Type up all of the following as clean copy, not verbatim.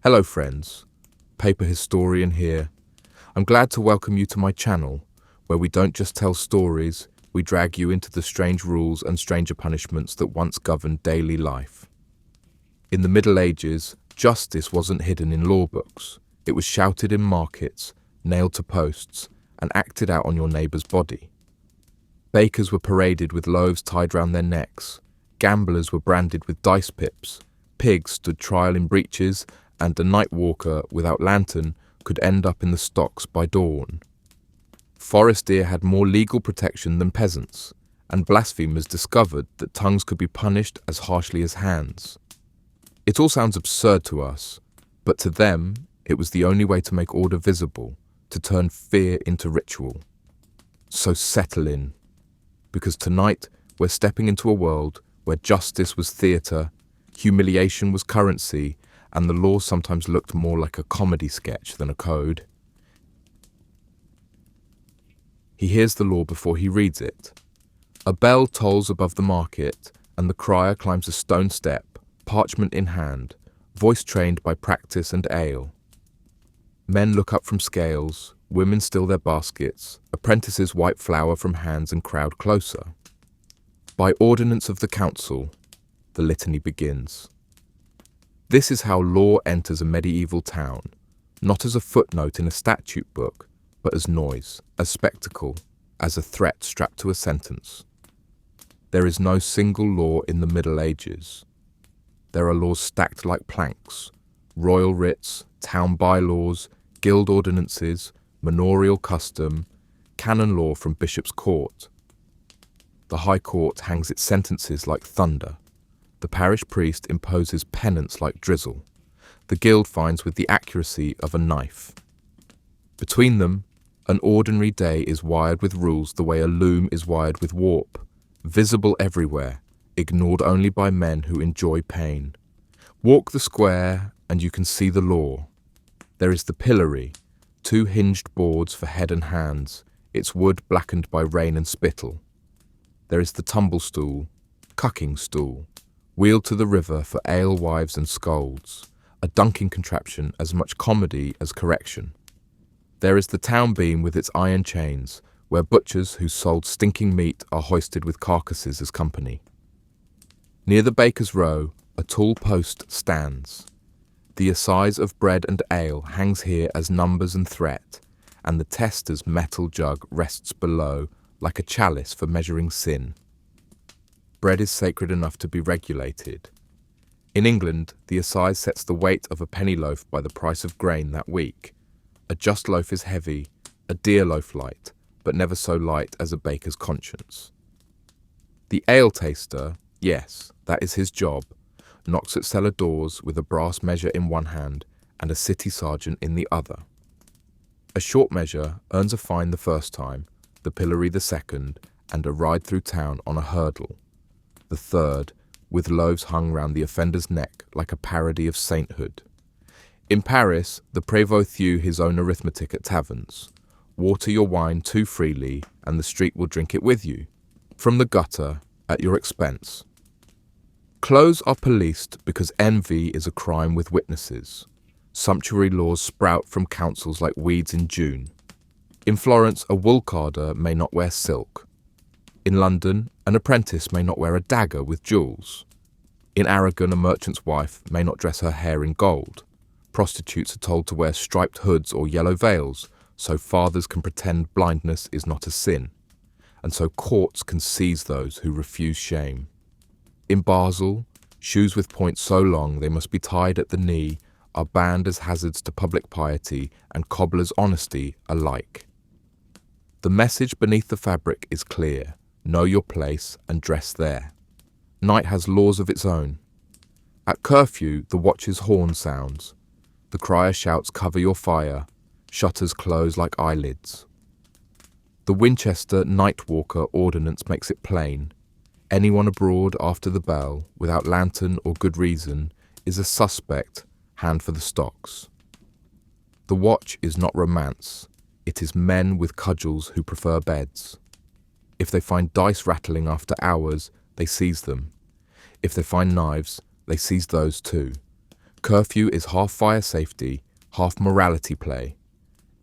Hello friends, Paper Historian here. I'm glad to welcome you to my channel, where we don't just tell stories, we drag you into the strange rules and stranger punishments that once governed daily life. In the Middle Ages, justice wasn't hidden in law books. It was shouted in markets, nailed to posts, and acted out on your neighbour's body. Bakers were paraded with loaves tied round their necks, gamblers were branded with dice pips, pigs stood trial in breeches, and a night walker without lantern could end up in the stocks by dawn. Forest deer had more legal protection than peasants, and blasphemers discovered that tongues could be punished as harshly as hands. It all sounds absurd to us, but to them, it was the only way to make order visible, to turn fear into ritual. So settle in, because tonight we're stepping into a world where justice was theatre, humiliation was currency, and the law sometimes looked more like a comedy sketch than a code. He hears the law before he reads it. A bell tolls above the market, and the crier climbs a stone step, parchment in hand, voice trained by practice and ale. Men look up from scales, women still their baskets, apprentices wipe flour from hands and crowd closer. By ordinance of the council, the litany begins. This is how law enters a medieval town, not as a footnote in a statute book, but as noise, as spectacle, as a threat strapped to a sentence. There is no single law in the Middle Ages. There are laws stacked like planks, royal writs, town bylaws, guild ordinances, manorial custom, canon law from bishop's court. The High Court hangs its sentences like thunder. The parish priest imposes penance like drizzle. The guild finds with the accuracy of a knife. Between them, an ordinary day is wired with rules the way a loom is wired with warp, visible everywhere, ignored only by men who enjoy pain. Walk the square and you can see the law. There is the pillory, two hinged boards for head and hands, its wood blackened by rain and spittle. There is the tumble stool, cucking stool, wheeled to the river for alewives and scolds, a dunking contraption as much comedy as correction. There is the town beam with its iron chains, where butchers who sold stinking meat are hoisted with carcasses as company. Near the baker's row, a tall post stands. The assize of bread and ale hangs here as numbers and threat, and the tester's metal jug rests below like a chalice for measuring sin. Bread is sacred enough to be regulated. In England, the assize sets the weight of a penny loaf by the price of grain that week. A just loaf is heavy, a dear loaf light, but never so light as a baker's conscience. The ale taster, yes, that is his job, knocks at cellar doors with a brass measure in one hand and a city sergeant in the other. A short measure earns a fine the first time, the pillory the second, and a ride through town on a hurdle. The third, with loaves hung round the offender's neck like a parody of sainthood. In Paris, the prévôt thew his own arithmetic at taverns. Water your wine too freely, and the street will drink it with you, from the gutter, at your expense. Clothes are policed because envy is a crime with witnesses. Sumptuary laws sprout from councils like weeds in June. In Florence, a wool carder may not wear silk. In London, an apprentice may not wear a dagger with jewels. In Aragon, a merchant's wife may not dress her hair in gold. Prostitutes are told to wear striped hoods or yellow veils, so fathers can pretend blindness is not a sin, and so courts can seize those who refuse shame. In Basel, shoes with points so long they must be tied at the knee are banned as hazards to public piety and cobbler's honesty alike. The message beneath the fabric is clear. Know your place and dress there. Night has laws of its own. At curfew, the watch's horn sounds. The crier shouts, "Cover your fire." Shutters close like eyelids. The Winchester Night Walker ordinance makes it plain. Anyone abroad after the bell, without lantern or good reason, is a suspect, hand for the stocks. The watch is not romance. It is men with cudgels who prefer beds. If they find dice rattling after hours, they seize them. If they find knives, they seize those too. Curfew is half fire safety, half morality play.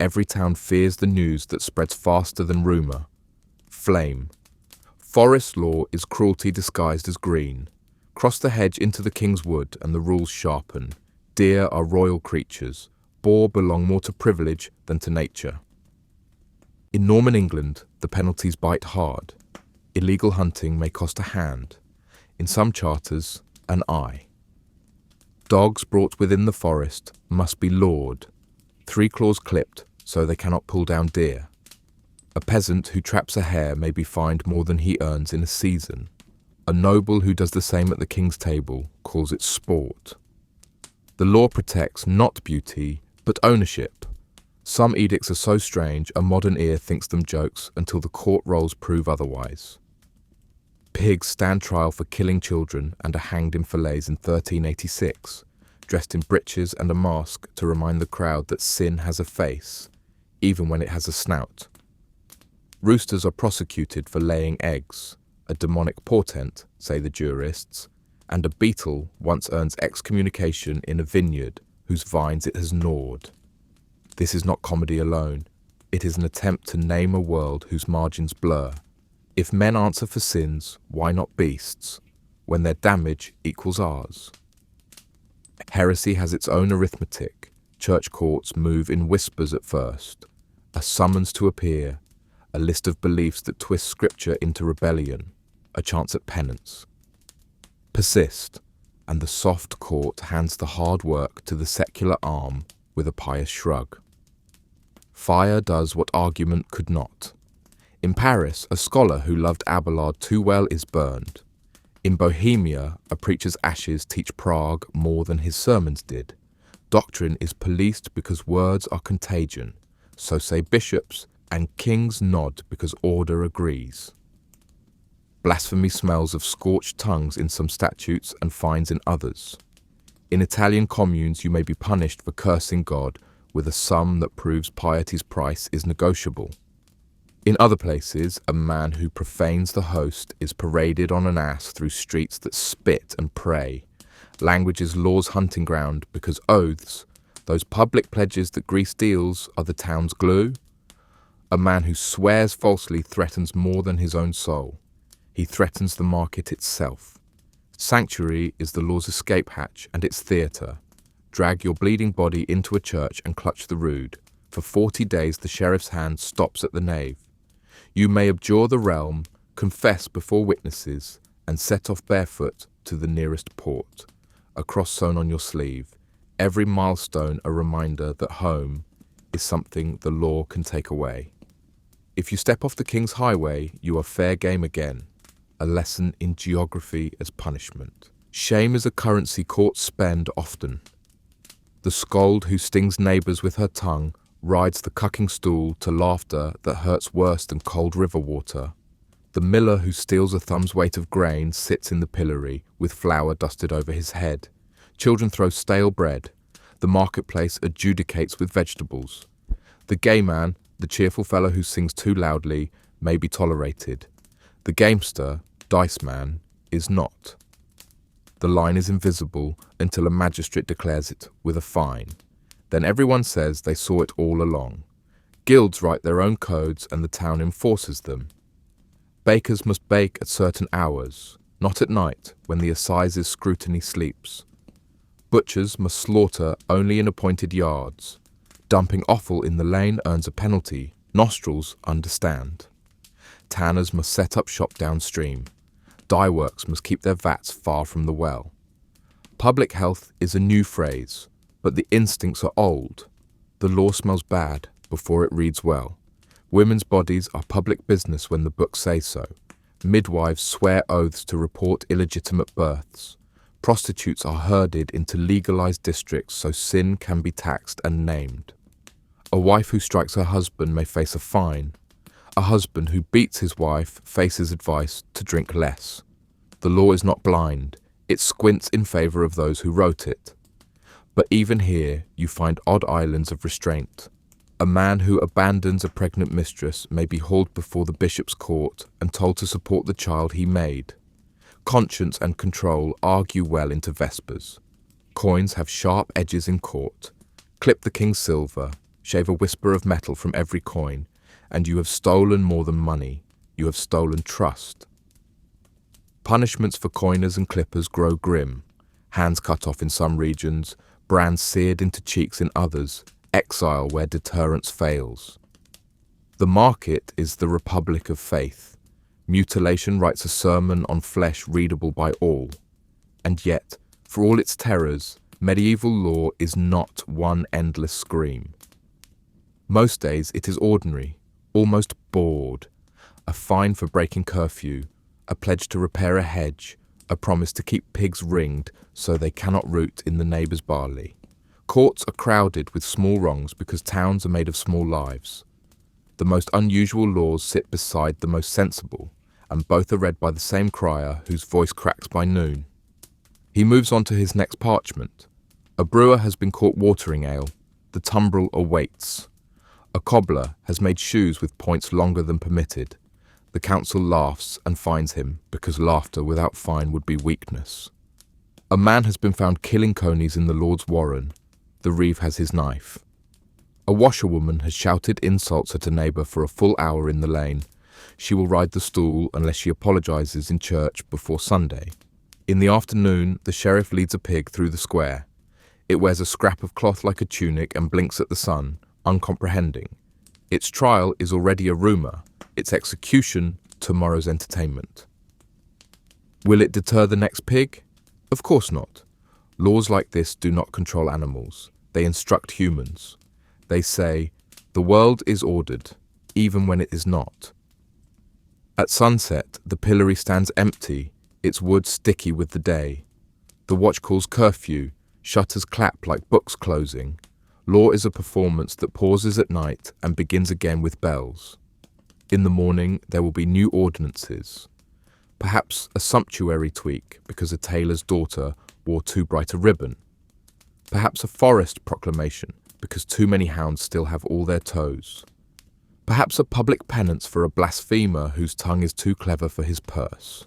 Every town fears the news that spreads faster than rumour. Flame. Forest law is cruelty disguised as green. Cross the hedge into the king's wood and the rules sharpen. Deer are royal creatures. Boar belong more to privilege than to nature. In Norman England, the penalties bite hard. Illegal hunting may cost a hand. In some charters, an eye. Dogs brought within the forest must be lawed, 3 claws clipped so they cannot pull down deer. A peasant who traps a hare may be fined more than he earns in a season. A noble who does the same at the king's table calls it sport. The law protects not beauty, but ownership. Some edicts are so strange a modern ear thinks them jokes until the court rolls prove otherwise. Pigs stand trial for killing children and are hanged in fillets in 1386, dressed in breeches and a mask to remind the crowd that sin has a face, even when it has a snout. Roosters are prosecuted for laying eggs, a demonic portent, say the jurists, and a beetle once earns excommunication in a vineyard whose vines it has gnawed. This is not comedy alone. It is an attempt to name a world whose margins blur. If men answer for sins, why not beasts, when their damage equals ours? Heresy has its own arithmetic. Church courts move in whispers at first. A summons to appear, a list of beliefs that twist scripture into rebellion, a chance at penance. Persist, and the soft court hands the hard work to the secular arm with a pious shrug. Fire does what argument could not. In Paris, a scholar who loved Abelard too well is burned. In Bohemia, a preacher's ashes teach Prague more than his sermons did. Doctrine is policed because words are contagion, so say bishops, and kings nod because order agrees. Blasphemy smells of scorched tongues in some statutes and fines in others. In Italian communes you may be punished for cursing God with a sum that proves piety's price is negotiable. In other places, a man who profanes the host is paraded on an ass through streets that spit and pray. Language is law's hunting ground because oaths, those public pledges that Greece deals, are the town's glue. A man who swears falsely threatens more than his own soul. He threatens the market itself. Sanctuary is the law's escape hatch and its theatre. Drag your bleeding body into a church and clutch the rood. For 40 days the sheriff's hand stops at the nave. You may abjure the realm, confess before witnesses, and set off barefoot to the nearest port. A cross sewn on your sleeve, every milestone a reminder that home is something the law can take away. If you step off the king's highway, you are fair game again, a lesson in geography as punishment. Shame is a currency courts spend often. The scold who stings neighbours with her tongue rides the cucking stool to laughter that hurts worse than cold river water. The miller who steals a thumb's weight of grain sits in the pillory with flour dusted over his head. Children throw stale bread. The marketplace adjudicates with vegetables. The gay man, the cheerful fellow who sings too loudly, may be tolerated. The gamester, dice man, is not. The line is invisible until a magistrate declares it with a fine. Then everyone says they saw it all along. Guilds write their own codes and the town enforces them. Bakers must bake at certain hours, not at night when the assize's scrutiny sleeps. Butchers must slaughter only in appointed yards. Dumping offal in the lane earns a penalty. Nostrils understand. Tanners must set up shop downstream. Dye works must keep their vats far from the well. Public health is a new phrase, but the instincts are old. The law smells bad before it reads well. Women's bodies are public business when the books say so. Midwives swear oaths to report illegitimate births. Prostitutes are herded into legalized districts so sin can be taxed and named. A wife who strikes her husband may face a fine. A husband who beats his wife faces advice to drink less. The law is not blind. It squints in favor of those who wrote it. But even here, you find odd islands of restraint. A man who abandons a pregnant mistress may be hauled before the bishop's court and told to support the child he made. Conscience and control argue well into vespers. Coins have sharp edges in court. Clip the king's silver, shave a whisper of metal from every coin, and you have stolen more than money. You have stolen trust. Punishments for coiners and clippers grow grim. Hands cut off in some regions, brands seared into cheeks in others, exile where deterrence fails. The market is the republic of faith. Mutilation writes a sermon on flesh readable by all. And yet, for all its terrors, medieval law is not one endless scream. Most days it is ordinary, almost bored. A fine for breaking curfew, a pledge to repair a hedge, a promise to keep pigs ringed so they cannot root in the neighbour's barley. Courts are crowded with small wrongs because towns are made of small lives. The most unusual laws sit beside the most sensible, and both are read by the same crier whose voice cracks by noon. He moves on to his next parchment. A brewer has been caught watering ale. The tumbrel awaits. A cobbler has made shoes with points longer than permitted. The council laughs and fines him, because laughter without fine would be weakness. A man has been found killing conies in the Lord's warren. The reeve has his knife. A washerwoman has shouted insults at a neighbour for a full hour in the lane. She will ride the stool unless she apologises in church before Sunday. In the afternoon, the sheriff leads a pig through the square. It wears a scrap of cloth like a tunic and blinks at the sun, uncomprehending. Its trial is already a rumour, its execution tomorrow's entertainment. Will it deter the next pig? Of course not. Laws like this do not control animals. They instruct humans. They say, the world is ordered, even when it is not. At sunset, the pillory stands empty, its wood sticky with the day. The watch calls curfew, shutters clap like books closing. Law is a performance that pauses at night and begins again with bells. In the morning, there will be new ordinances. Perhaps a sumptuary tweak because a tailor's daughter wore too bright a ribbon. Perhaps a forest proclamation because too many hounds still have all their toes. Perhaps a public penance for a blasphemer whose tongue is too clever for his purse.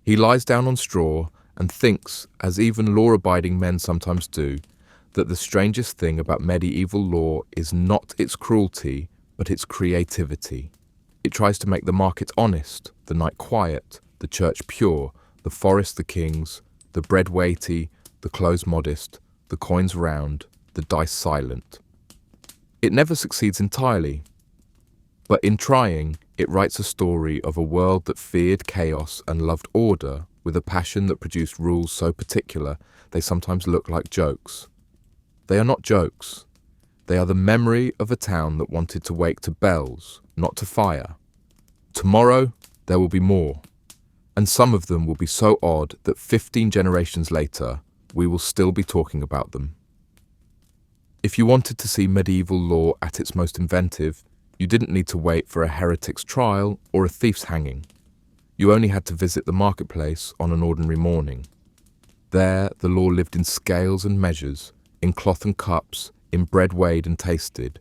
He lies down on straw and thinks, as even law-abiding men sometimes do, that the strangest thing about medieval law is not its cruelty, but its creativity. It tries to make the market honest, the night quiet, the church pure, the forest the king's, the bread weighty, the clothes modest, the coins round, the dice silent. It never succeeds entirely, but in trying, it writes a story of a world that feared chaos and loved order with a passion that produced rules so particular they sometimes look like jokes. They are not jokes. They are the memory of a town that wanted to wake to bells, not to fire. Tomorrow, there will be more, and some of them will be so odd that 15 generations later, we will still be talking about them. If you wanted to see medieval law at its most inventive, you didn't need to wait for a heretic's trial or a thief's hanging. You only had to visit the marketplace on an ordinary morning. There, the law lived in scales and measures, in cloth and cups, in bread weighed and tasted.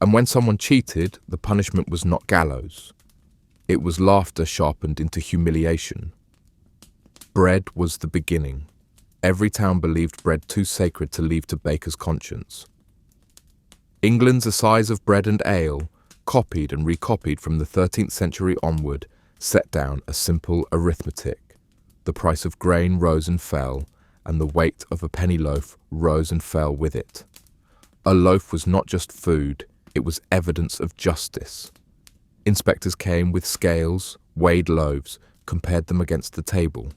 And when someone cheated, the punishment was not gallows. It was laughter sharpened into humiliation. Bread was the beginning. Every town believed bread too sacred to leave to baker's conscience. England's assize of bread and ale, copied and recopied from the 13th century onward, set down a simple arithmetic. The price of grain rose and fell, and the weight of a penny loaf rose and fell with it. A loaf was not just food, it was evidence of justice. Inspectors came with scales, weighed loaves, compared them against the table.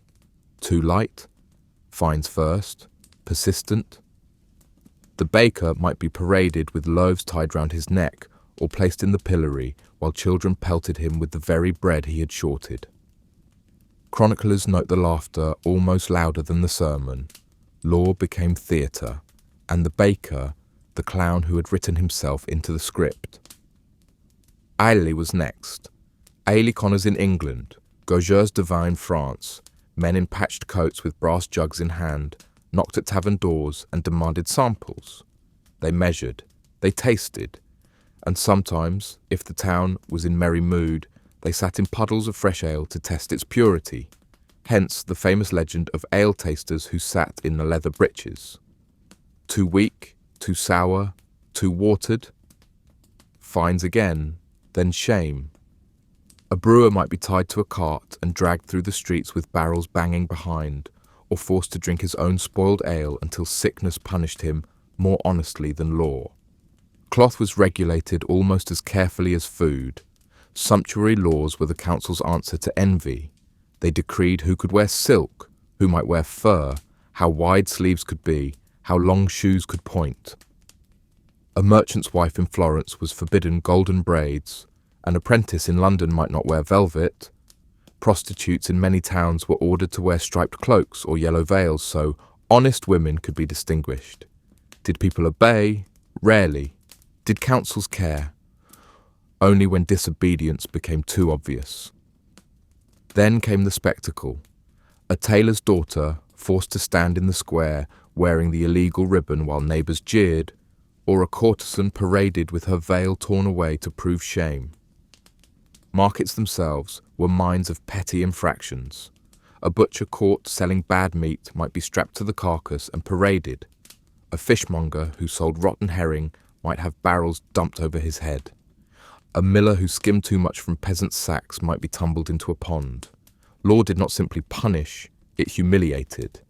Too light? Fines first. Persistent? The baker might be paraded with loaves tied round his neck or placed in the pillory while children pelted him with the very bread he had shorted. Chroniclers note the laughter almost louder than the sermon. Law became theatre, and the baker, the clown who had written himself into the script. Ailey was next. Ailey Connors in England, Gaugeurs de vin in France, men in patched coats with brass jugs in hand, knocked at tavern doors and demanded samples. They measured, they tasted, and sometimes, if the town was in merry mood, they sat in puddles of fresh ale to test its purity. hence the famous legend of ale tasters who sat in the leather breeches. Too weak, too sour, too watered? Fines again, then shame. A brewer might be tied to a cart and dragged through the streets with barrels banging behind, or forced to drink his own spoiled ale until sickness punished him more honestly than law. Cloth was regulated almost as carefully as food. Sumptuary laws were the council's answer to envy. They decreed who could wear silk, who might wear fur, how wide sleeves could be, how long shoes could point. A merchant's wife in Florence was forbidden golden braids. An apprentice in London might not wear velvet. Prostitutes in many towns were ordered to wear striped cloaks or yellow veils so honest women could be distinguished. Did people obey? Rarely. Did councils care? Only when disobedience became too obvious. Then came the spectacle. A tailor's daughter forced to stand in the square wearing the illegal ribbon while neighbours jeered, or a courtesan paraded with her veil torn away to prove shame. Markets themselves were mines of petty infractions. A butcher caught selling bad meat might be strapped to the carcass and paraded. A fishmonger who sold rotten herring might have barrels dumped over his head. A miller who skimmed too much from peasants' sacks might be tumbled into a pond. Law did not simply punish, it humiliated.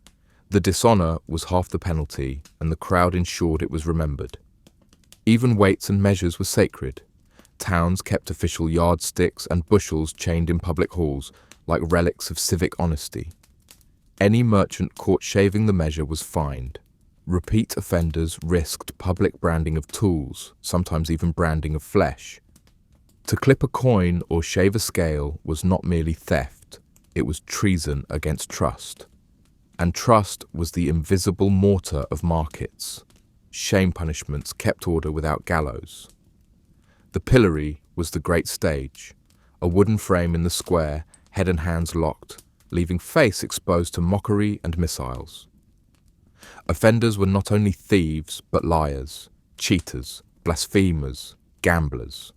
The dishonour was half the penalty, and the crowd ensured it was remembered. Even weights and measures were sacred. Towns kept official yardsticks and bushels chained in public halls, like relics of civic honesty. Any merchant caught shaving the measure was fined. Repeat offenders risked public branding of tools, sometimes even branding of flesh. To clip a coin or shave a scale was not merely theft, it was treason against trust. And trust was the invisible mortar of markets. Shame punishments kept order without gallows. The pillory was the great stage, a wooden frame in the square, head and hands locked, leaving face exposed to mockery and missiles. Offenders were not only thieves, but liars, cheaters, blasphemers, gamblers.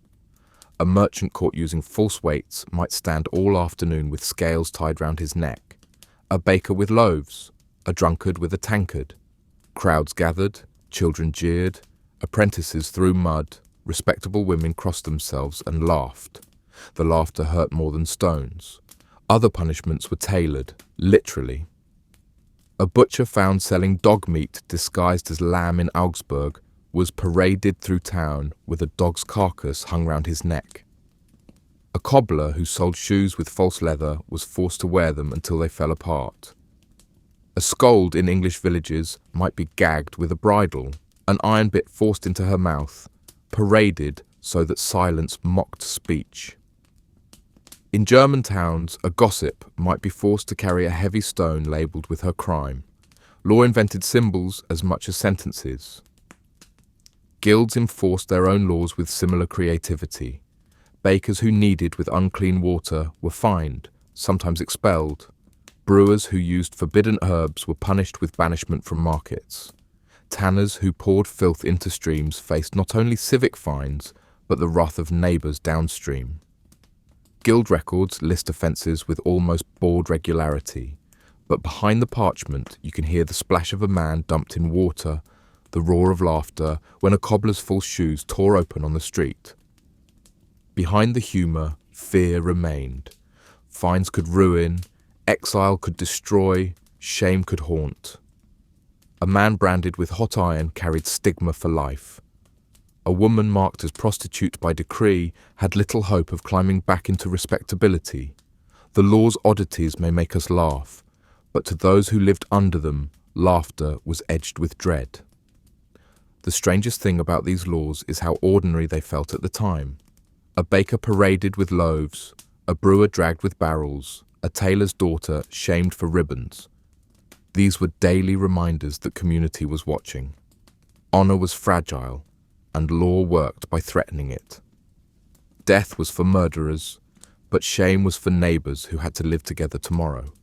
A merchant caught using false weights might stand all afternoon with scales tied round his neck. A baker with loaves, a drunkard with a tankard. Crowds gathered, children jeered, apprentices threw mud, respectable women crossed themselves and laughed. The laughter hurt more than stones. Other punishments were tailored, literally. A butcher found selling dog meat disguised as lamb in Augsburg was paraded through town with a dog's carcass hung round his neck. A cobbler who sold shoes with false leather was forced to wear them until they fell apart. A scold in English villages might be gagged with a bridle, an iron bit forced into her mouth, paraded so that silence mocked speech. In German towns, a gossip might be forced to carry a heavy stone labelled with her crime. Law invented symbols as much as sentences. Guilds enforced their own laws with similar creativity. Bakers who kneaded with unclean water were fined, sometimes expelled. Brewers who used forbidden herbs were punished with banishment from markets. Tanners who poured filth into streams faced not only civic fines, but the wrath of neighbours downstream. Guild records list offences with almost bored regularity, but behind the parchment you can hear the splash of a man dumped in water, the roar of laughter when a cobbler's false shoes tore open on the street. Behind the humour, fear remained. Fines could ruin, exile could destroy, shame could haunt. A man branded with hot iron carried stigma for life. A woman marked as prostitute by decree had little hope of climbing back into respectability. The law's oddities may make us laugh, but to those who lived under them, laughter was edged with dread. The strangest thing about these laws is how ordinary they felt at the time. A baker paraded with loaves, a brewer dragged with barrels, a tailor's daughter shamed for ribbons. These were daily reminders that community was watching. Honour was fragile, and law worked by threatening it. Death was for murderers, but shame was for neighbours who had to live together tomorrow.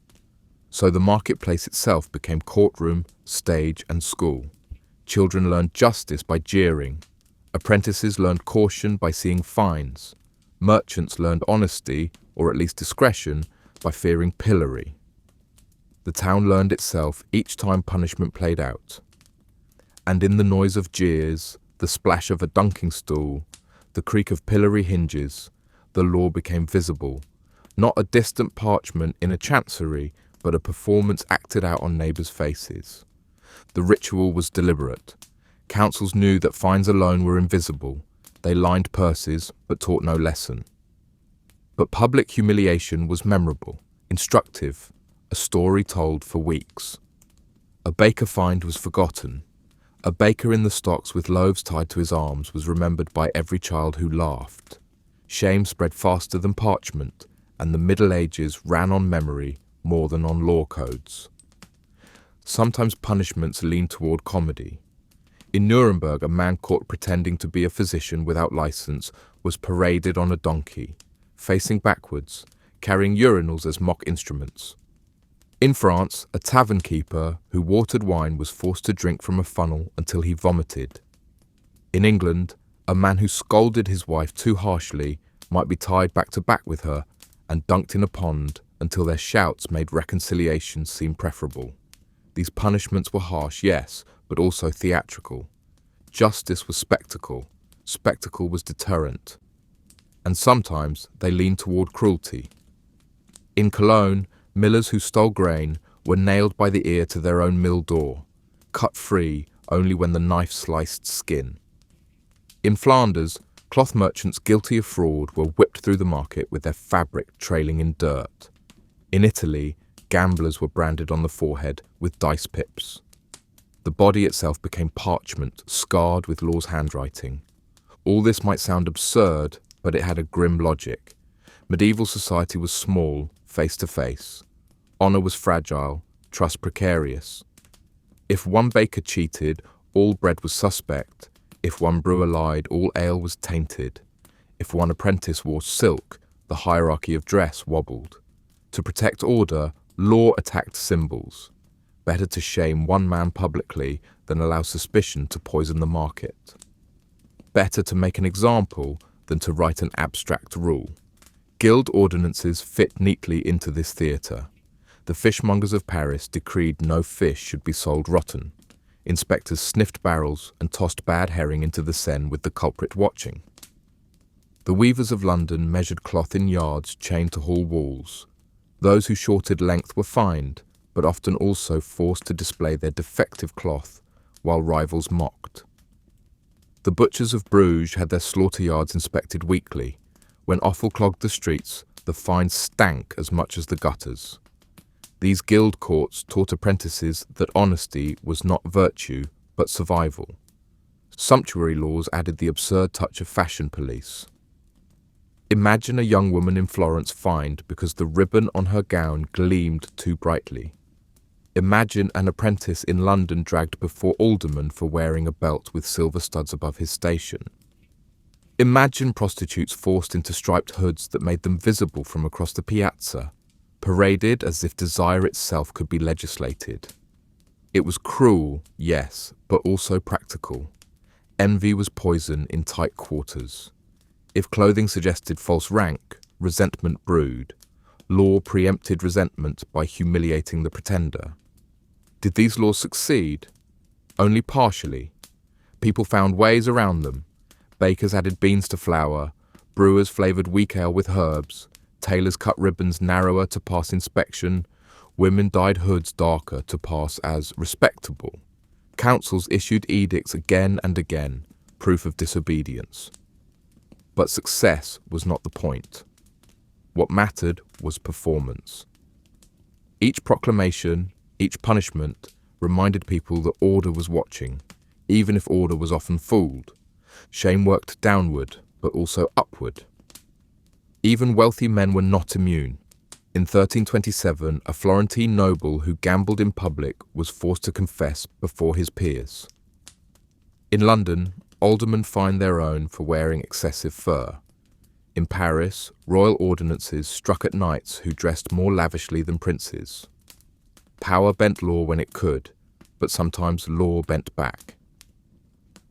So the marketplace itself became courtroom, stage and school. Children learned justice by jeering. Apprentices learned caution by seeing fines. Merchants learned honesty, or at least discretion, by fearing pillory. The town learned itself each time punishment played out. And in the noise of jeers, the splash of a dunking stool, the creak of pillory hinges, the law became visible, not a distant parchment in a chancery, but a performance acted out on neighbours' faces. The ritual was deliberate. Councils knew that fines alone were invisible. They lined purses, but taught no lesson. But public humiliation was memorable, instructive, a story told for weeks. A baker fined was forgotten. A baker in the stocks with loaves tied to his arms was remembered by every child who laughed. Shame spread faster than parchment, and the Middle Ages ran on memory more than on law codes. Sometimes punishments leaned toward comedy. In Nuremberg, a man caught pretending to be a physician without license was paraded on a donkey, facing backwards, carrying urinals as mock instruments. In France, a tavern keeper who watered wine was forced to drink from a funnel until he vomited. In England, a man who scolded his wife too harshly might be tied back to back with her and dunked in a pond until their shouts made reconciliation seem preferable. These punishments were harsh, yes, but also theatrical. Justice was spectacle. Spectacle was deterrent. And sometimes they leaned toward cruelty. In Cologne, millers who stole grain were nailed by the ear to their own mill door, cut free only when the knife sliced skin. In Flanders, cloth merchants guilty of fraud were whipped through the market with their fabric trailing in dirt. In Italy, gamblers were branded on the forehead with dice pips. The body itself became parchment, scarred with law's handwriting. All this might sound absurd, but it had a grim logic. Medieval society was small, face to face. Honor was fragile, trust precarious. If one baker cheated, all bread was suspect. If one brewer lied, all ale was tainted. If one apprentice wore silk, the hierarchy of dress wobbled. To protect order, law attacked symbols. Better to shame one man publicly than allow suspicion to poison the market. Better to make an example than to write an abstract rule. Guild ordinances fit neatly into this theatre. The fishmongers of Paris decreed no fish should be sold rotten. Inspectors sniffed barrels and tossed bad herring into the Seine with the culprit watching. The weavers of London measured cloth in yards chained to hall walls. Those who shorted length were fined, but often also forced to display their defective cloth, while rivals mocked. The butchers of Bruges had their slaughter yards inspected weekly. When offal clogged the streets, the fines stank as much as the gutters. These guild courts taught apprentices that honesty was not virtue, but survival. Sumptuary laws added the absurd touch of fashion police. Imagine a young woman in Florence fined because the ribbon on her gown gleamed too brightly. Imagine an apprentice in London dragged before aldermen for wearing a belt with silver studs above his station. Imagine prostitutes forced into striped hoods that made them visible from across the piazza, paraded as if desire itself could be legislated. It was cruel, yes, but also practical. Envy was poison in tight quarters. If clothing suggested false rank, resentment brewed. Law preempted resentment by humiliating the pretender. Did these laws succeed? Only partially. People found ways around them. Bakers added beans to flour, brewers flavoured weak ale with herbs, tailors cut ribbons narrower to pass inspection, women dyed hoods darker to pass as respectable. Councils issued edicts again and again, proof of disobedience. But success was not the point. What mattered was performance. Each proclamation, each punishment, reminded people that order was watching, even if order was often fooled. Shame worked downward, but also upward. Even wealthy men were not immune. In 1327, a Florentine noble who gambled in public was forced to confess before his peers. In London, aldermen fined their own for wearing excessive fur. In Paris, royal ordinances struck at knights who dressed more lavishly than princes. Power bent law when it could, but sometimes law bent back.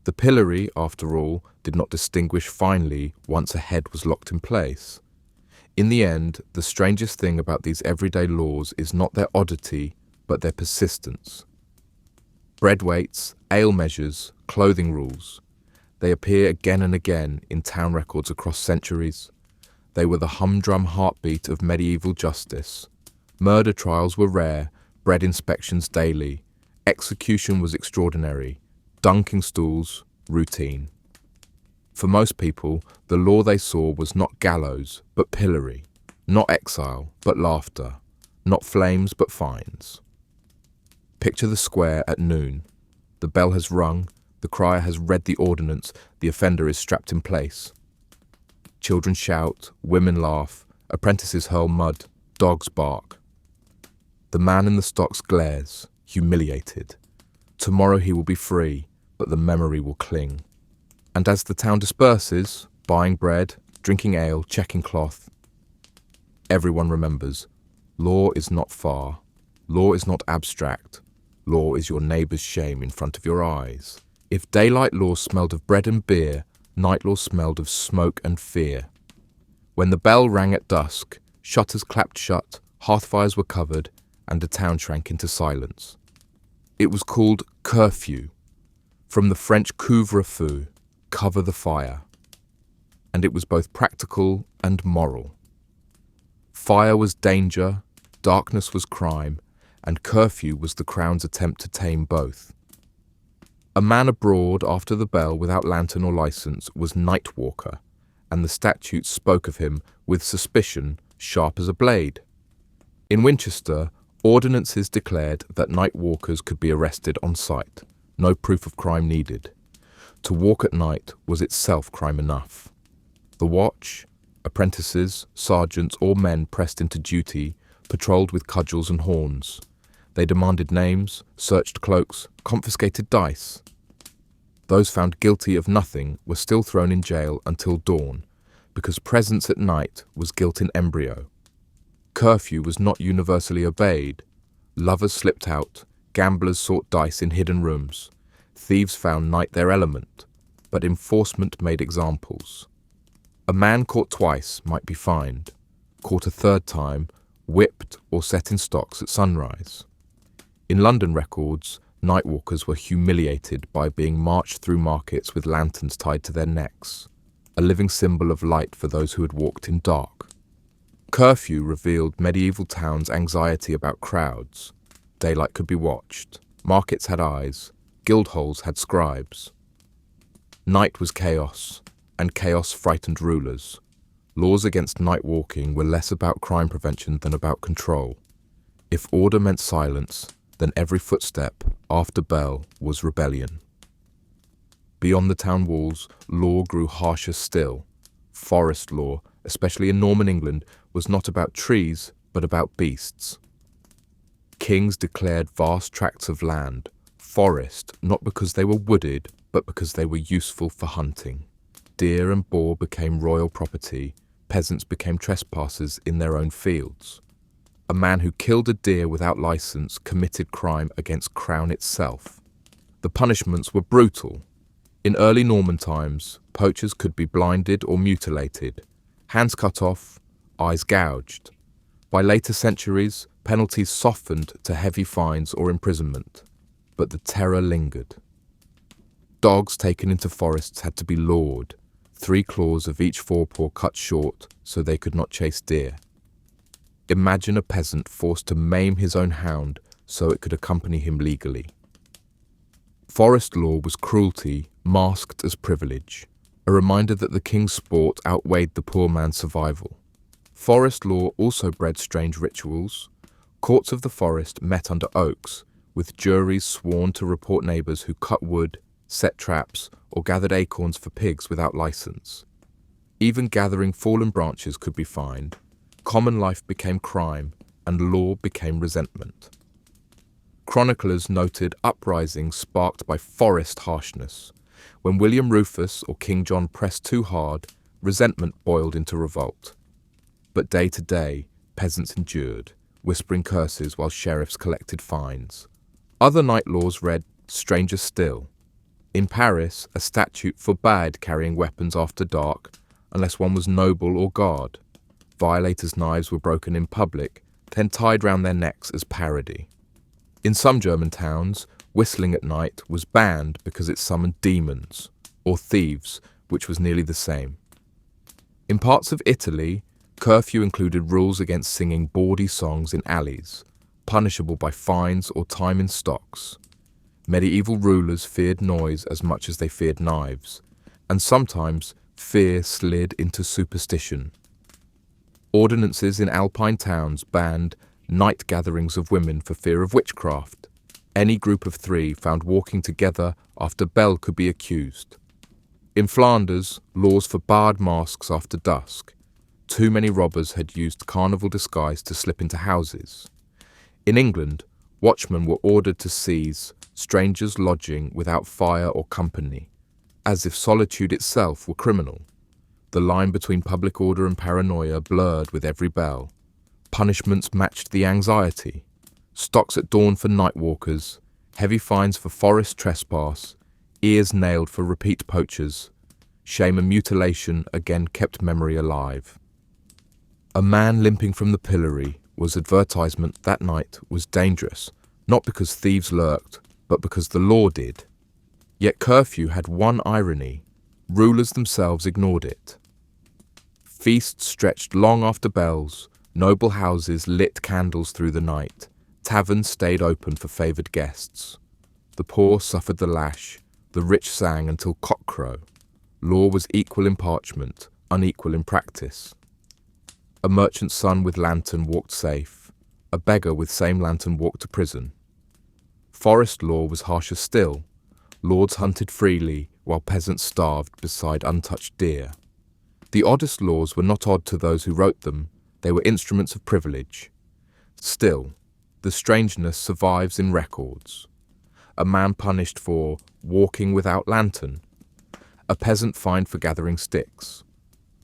The pillory, after all, did not distinguish finely once a head was locked in place. In the end, the strangest thing about these everyday laws is not their oddity, but their persistence. Bread weights, ale measures, clothing rules. They appear again and again in town records across centuries. They were the humdrum heartbeat of medieval justice. Murder trials were rare, bread inspections daily. Execution was extraordinary. Dunking stools, routine. For most people, the law they saw was not gallows, but pillory. Not exile, but laughter. Not flames, but fines. Picture the square at noon. The bell has rung, the crier has read the ordinance, the offender is strapped in place. Children shout, women laugh, apprentices hurl mud, dogs bark. The man in the stocks glares, humiliated. Tomorrow he will be free, but the memory will cling. And as the town disperses, buying bread, drinking ale, checking cloth, everyone remembers, law is not far, law is not abstract, law is your neighbour's shame in front of your eyes. If daylight law smelled of bread and beer, night law smelled of smoke and fear. When the bell rang at dusk, shutters clapped shut, hearthfires were covered, and the town shrank into silence. It was called curfew, from the French couvre-feu, cover the fire. And it was both practical and moral. Fire was danger, darkness was crime, and curfew was the Crown's attempt to tame both. A man abroad after the bell without lantern or licence was night walker, and the statutes spoke of him with suspicion sharp as a blade. In Winchester, ordinances declared that night walkers could be arrested on sight, no proof of crime needed. To walk at night was itself crime enough. The watch, apprentices, sergeants, or men pressed into duty, patrolled with cudgels and horns. They demanded names, searched cloaks, confiscated dice. Those found guilty of nothing were still thrown in jail until dawn, because presence at night was guilt in embryo. Curfew was not universally obeyed. Lovers slipped out, gamblers sought dice in hidden rooms. Thieves found night their element, but enforcement made examples. A man caught twice might be fined, caught a third time, whipped or set in stocks at sunrise. In London records, nightwalkers were humiliated by being marched through markets with lanterns tied to their necks, a living symbol of light for those who had walked in dark. Curfew revealed medieval towns' anxiety about crowds. Daylight could be watched. Markets had eyes. Guildhalls had scribes. Night was chaos, and chaos frightened rulers. Laws against night walking were less about crime prevention than about control. If order meant silence, then every footstep, after bell, was rebellion. Beyond the town walls, law grew harsher still. Forest law, especially in Norman England, was not about trees, but about beasts. Kings declared vast tracts of land, forest, not because they were wooded, but because they were useful for hunting. Deer and boar became royal property, peasants became trespassers in their own fields. A man who killed a deer without license committed crime against Crown itself. The punishments were brutal. In early Norman times, poachers could be blinded or mutilated, hands cut off, eyes gouged. By later centuries, penalties softened to heavy fines or imprisonment, but the terror lingered. Dogs taken into forests had to be lawed, 3 claws of each forepaw cut short so they could not chase deer. Imagine a peasant forced to maim his own hound so it could accompany him legally. Forest law was cruelty masked as privilege, a reminder that the king's sport outweighed the poor man's survival. Forest law also bred strange rituals. Courts of the forest met under oaks, with juries sworn to report neighbours who cut wood, set traps, or gathered acorns for pigs without license. Even gathering fallen branches could be fined. Common life became crime, and law became resentment. Chroniclers noted uprisings sparked by forest harshness. When William Rufus or King John pressed too hard, resentment boiled into revolt. But day to day, peasants endured, whispering curses while sheriffs collected fines. Other night laws read stranger still. In Paris, a statute forbade carrying weapons after dark unless one was noble or guard. Violators' knives were broken in public, then tied round their necks as parody. In some German towns, whistling at night was banned because it summoned demons, or thieves, which was nearly the same. In parts of Italy, curfew included rules against singing bawdy songs in alleys, punishable by fines or time in stocks. Medieval rulers feared noise as much as they feared knives, and sometimes fear slid into superstition. Ordinances in Alpine towns banned night gatherings of women for fear of witchcraft. Any group of 3 found walking together after bell could be accused. In Flanders, laws forbade masks after dusk. Too many robbers had used carnival disguise to slip into houses. In England, watchmen were ordered to seize strangers lodging without fire or company, as if solitude itself were criminal. The line between public order and paranoia blurred with every bell. Punishments matched the anxiety. Stocks at dawn for night walkers, heavy fines for forest trespass, ears nailed for repeat poachers. Shame and mutilation again kept memory alive. A man limping from the pillory was advertisement that night was dangerous, not because thieves lurked, but because the law did. Yet curfew had one irony. Rulers themselves ignored it. Feasts stretched long after bells, noble houses lit candles through the night, taverns stayed open for favoured guests. The poor suffered the lash, the rich sang until cockcrow. Law was equal in parchment, unequal in practice. A merchant's son with lantern walked safe, a beggar with same lantern walked to prison. Forest law was harsher still. Lords hunted freely, while peasants starved beside untouched deer. The oddest laws were not odd to those who wrote them, they were instruments of privilege. Still, the strangeness survives in records. A man punished for walking without lantern. A peasant fined for gathering sticks.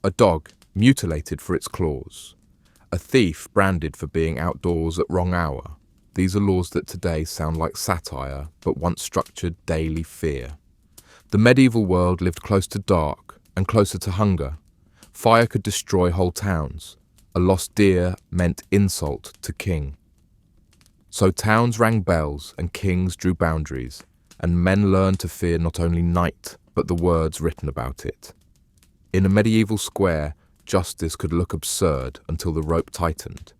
A dog mutilated for its claws. A thief branded for being outdoors at wrong hour. These are laws that today sound like satire, but once structured daily fear. The medieval world lived close to dark and closer to hunger. Fire could destroy whole towns. A lost deer meant insult to king. So towns rang bells and kings drew boundaries, and men learned to fear not only night, but the words written about it. In a medieval square, justice could look absurd until the rope tightened.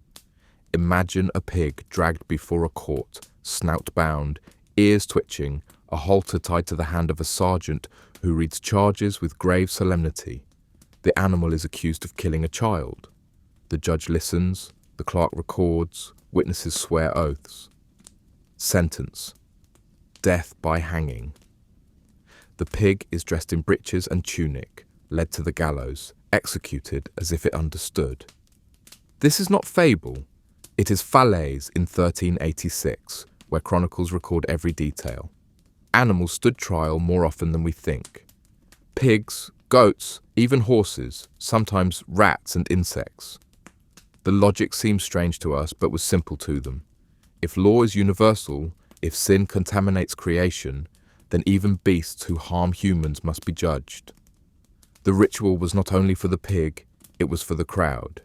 Imagine a pig dragged before a court, snout bound, ears twitching, a halter tied to the hand of a sergeant who reads charges with grave solemnity. The animal is accused of killing a child. The judge listens, the clerk records, witnesses swear oaths. Sentence: death by hanging. The pig is dressed in breeches and tunic, led to the gallows, executed as if it understood. This is not fable. It is Falaise in 1386, where chronicles record every detail. Animals stood trial more often than we think. Pigs, goats, even horses, sometimes rats and insects. The logic seems strange to us, but was simple to them. If law is universal, if sin contaminates creation, then even beasts who harm humans must be judged. The ritual was not only for the pig, it was for the crowd.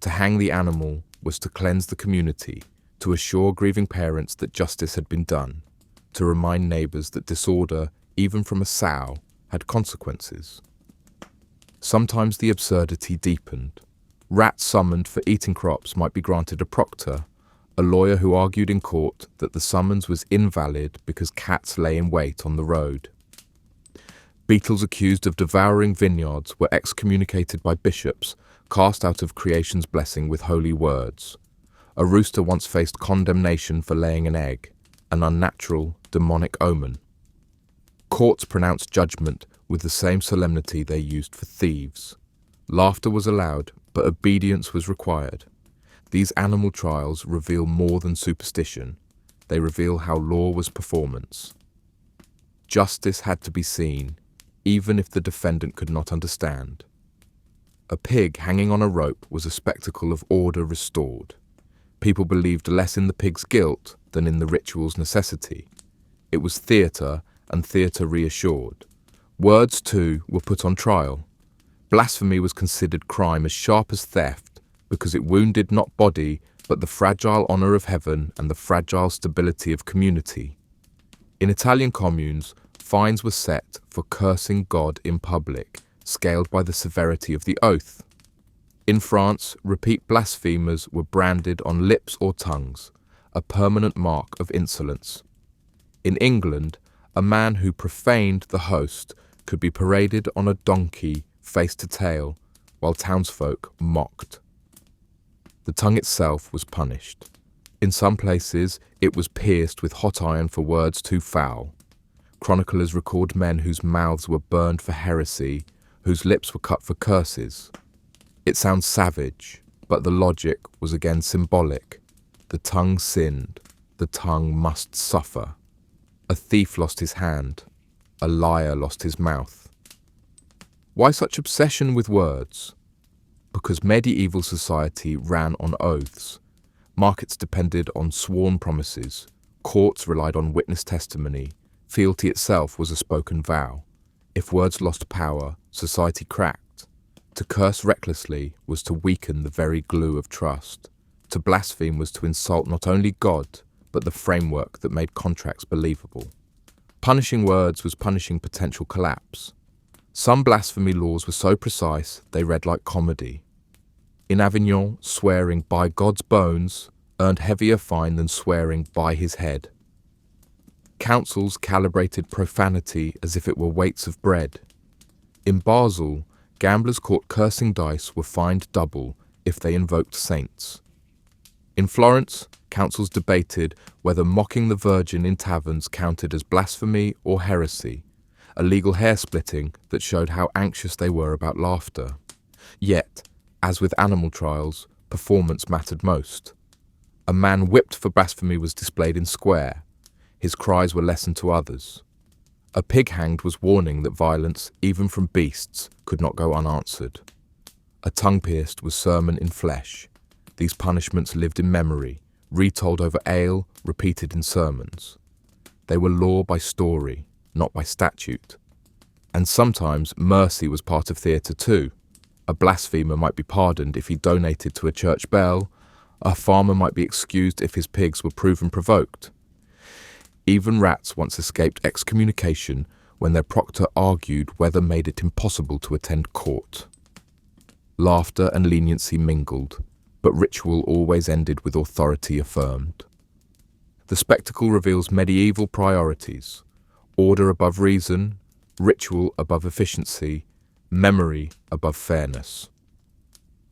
To hang the animal was to cleanse the community, to assure grieving parents that justice had been done, to remind neighbours that disorder, even from a sow, had consequences. Sometimes the absurdity deepened. Rats summoned for eating crops might be granted a proctor, a lawyer who argued in court that the summons was invalid because cats lay in wait on the road. Beetles accused of devouring vineyards were excommunicated by bishops, cast out of creation's blessing with holy words. A rooster once faced condemnation for laying an egg, an unnatural, demonic omen. Courts pronounced judgment with the same solemnity they used for thieves. Laughter was allowed, but obedience was required. These animal trials reveal more than superstition. They reveal how law was performance. Justice had to be seen, even if the defendant could not understand. A pig hanging on a rope was a spectacle of order restored. People believed less in the pig's guilt than in the ritual's necessity. It was theatre, and theatre reassured. Words, too, were put on trial. Blasphemy was considered crime as sharp as theft because it wounded not body but the fragile honor of heaven and the fragile stability of community. In Italian communes, fines were set for cursing God in public, scaled by the severity of the oath. In France, repeat blasphemers were branded on lips or tongues, a permanent mark of insolence. In England, a man who profaned the host could be paraded on a donkey face to tail, while townsfolk mocked. The tongue itself was punished. In some places, it was pierced with hot iron for words too foul. Chroniclers record men whose mouths were burned for heresy, whose lips were cut for curses. It sounds savage, but the logic was again symbolic. The tongue sinned. The tongue must suffer. A thief lost his hand. A liar lost his mouth. Why such obsession with words? Because medieval society ran on oaths. Markets depended on sworn promises. Courts relied on witness testimony. Fealty itself was a spoken vow. If words lost power, society cracked. To curse recklessly was to weaken the very glue of trust. To blaspheme was to insult not only God, but the framework that made contracts believable. Punishing words was punishing potential collapse. Some blasphemy laws were so precise they read like comedy. In Avignon, swearing by God's bones earned heavier fine than swearing by his head. Councils calibrated profanity as if it were weights of bread. In Basel, gamblers caught cursing dice were fined double if they invoked saints. In Florence, councils debated whether mocking the Virgin in taverns counted as blasphemy or heresy, a legal hair-splitting that showed how anxious they were about laughter. Yet, as with animal trials, performance mattered most. A man whipped for blasphemy was displayed in square. His cries were lessened to others. A pig hanged was warning that violence, even from beasts, could not go unanswered. A tongue pierced was sermon in flesh. These punishments lived in memory, retold over ale, repeated in sermons. They were law by story, not by statute. And sometimes mercy was part of theatre too. A blasphemer might be pardoned if he donated to a church bell. A farmer might be excused if his pigs were proven provoked. Even rats once escaped excommunication when their proctor argued whether made it impossible to attend court. Laughter and leniency mingled, but ritual always ended with authority affirmed. The spectacle reveals medieval priorities: order above reason, ritual above efficiency, memory above fairness.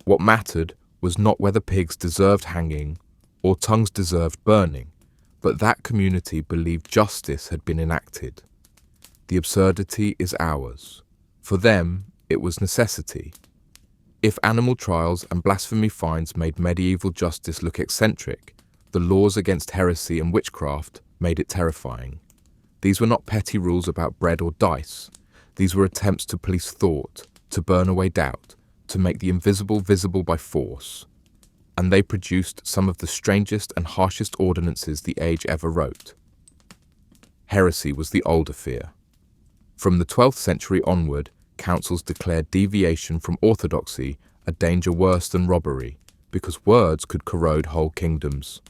What mattered was not whether pigs deserved hanging or tongues deserved burning, but that community believed justice had been enacted. The absurdity is ours. For them, it was necessity. If animal trials and blasphemy fines made medieval justice look eccentric, the laws against heresy and witchcraft made it terrifying. These were not petty rules about bread or dice. These were attempts to police thought, to burn away doubt, to make the invisible visible by force. And they produced some of the strangest and harshest ordinances the age ever wrote. Heresy was the older fear. From the 12th century onward, councils declared deviation from orthodoxy a danger worse than robbery, because words could corrode whole kingdoms.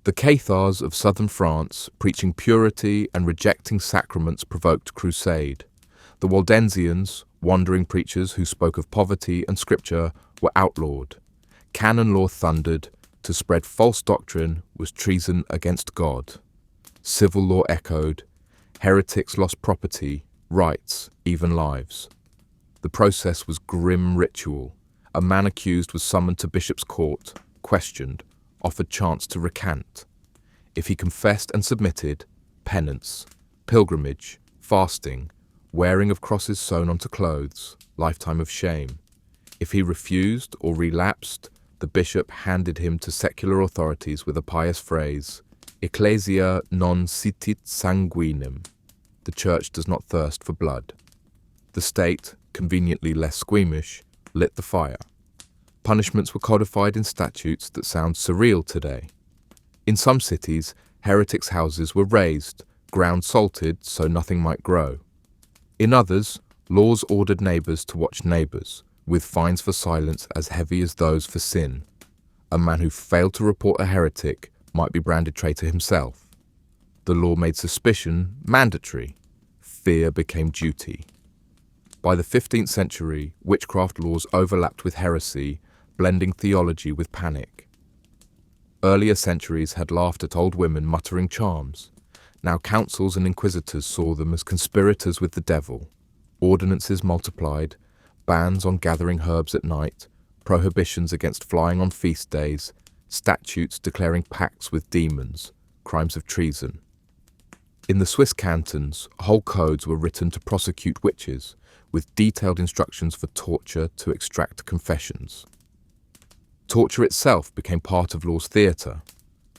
The Cathars of southern France, preaching purity and rejecting sacraments, provoked crusade. The Waldensians, wandering preachers who spoke of poverty and scripture, were outlawed. Canon law thundered. To spread false doctrine was treason against God. Civil law echoed. Heretics lost property, rights, even lives. The process was grim ritual. A man accused was summoned to bishop's court, questioned, offered chance to recant. If he confessed and submitted, penance, pilgrimage, fasting, wearing of crosses sewn onto clothes, lifetime of shame. If he refused or relapsed, the bishop handed him to secular authorities with a pious phrase, Ecclesia non sitit sanguinem. The church does not thirst for blood. The state, conveniently less squeamish, lit the fire. Punishments were codified in statutes that sound surreal today. In some cities, heretics' houses were razed, ground salted so nothing might grow. In others, laws ordered neighbours to watch neighbours, with fines for silence as heavy as those for sin. A man who failed to report a heretic might be branded traitor himself. The law made suspicion mandatory. Fear became duty. By the 15th century, witchcraft laws overlapped with heresy, blending theology with panic. Earlier centuries had laughed at old women muttering charms. Now councils and inquisitors saw them as conspirators with the devil. Ordinances multiplied, bans on gathering herbs at night, prohibitions against flying on feast days, statutes declaring pacts with demons, crimes of treason. In the Swiss cantons, whole codes were written to prosecute witches, with detailed instructions for torture to extract confessions. Torture itself became part of law's theatre.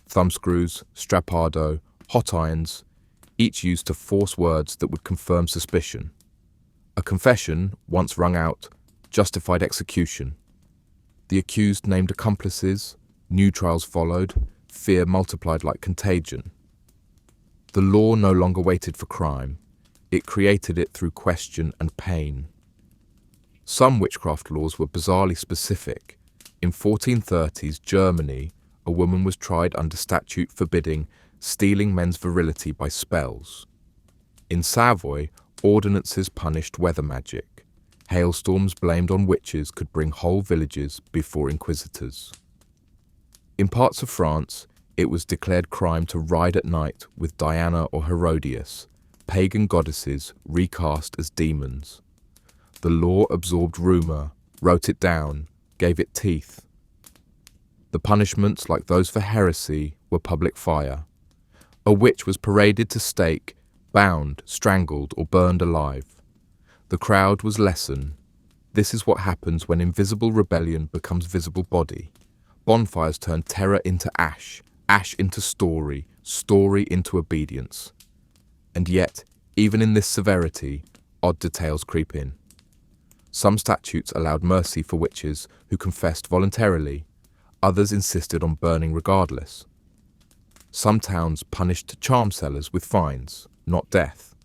Thumbscrews, strappado, hot irons, each used to force words that would confirm suspicion. A confession, once wrung out, justified execution. The accused named accomplices, new trials followed, fear multiplied like contagion. The law no longer waited for crime. It created it through question and pain. Some witchcraft laws were bizarrely specific. In 1430s Germany, a woman was tried under statute forbidding stealing men's virility by spells. In Savoy, ordinances punished weather magic. Hailstorms blamed on witches could bring whole villages before inquisitors. In parts of France, it was declared crime to ride at night with Diana or Herodias, pagan goddesses recast as demons. The law absorbed rumour, wrote it down, gave it teeth. The punishments, like those for heresy, were public fire. A witch was paraded to stake, bound, strangled, or burned alive. The crowd was lesson. This is what happens when invisible rebellion becomes visible body. Bonfires turn terror into ash, ash into story, story into obedience. And yet, even in this severity, odd details creep in. Some statutes allowed mercy for witches who confessed voluntarily. Others insisted on burning regardless. Some towns punished charm sellers with fines, not death.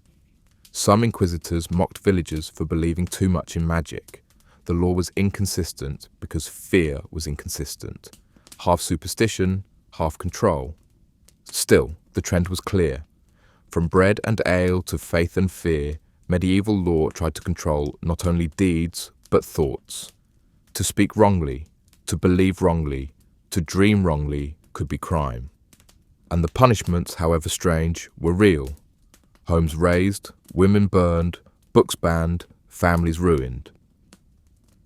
Some inquisitors mocked villagers for believing too much in magic. The law was inconsistent because fear was inconsistent. Half superstition, half control. Still, the trend was clear. From bread and ale to faith and fear, medieval law tried to control not only deeds, but thoughts. To speak wrongly, to believe wrongly, to dream wrongly could be crime. And the punishments, however strange, were real. Homes razed, women burned, books banned, families ruined.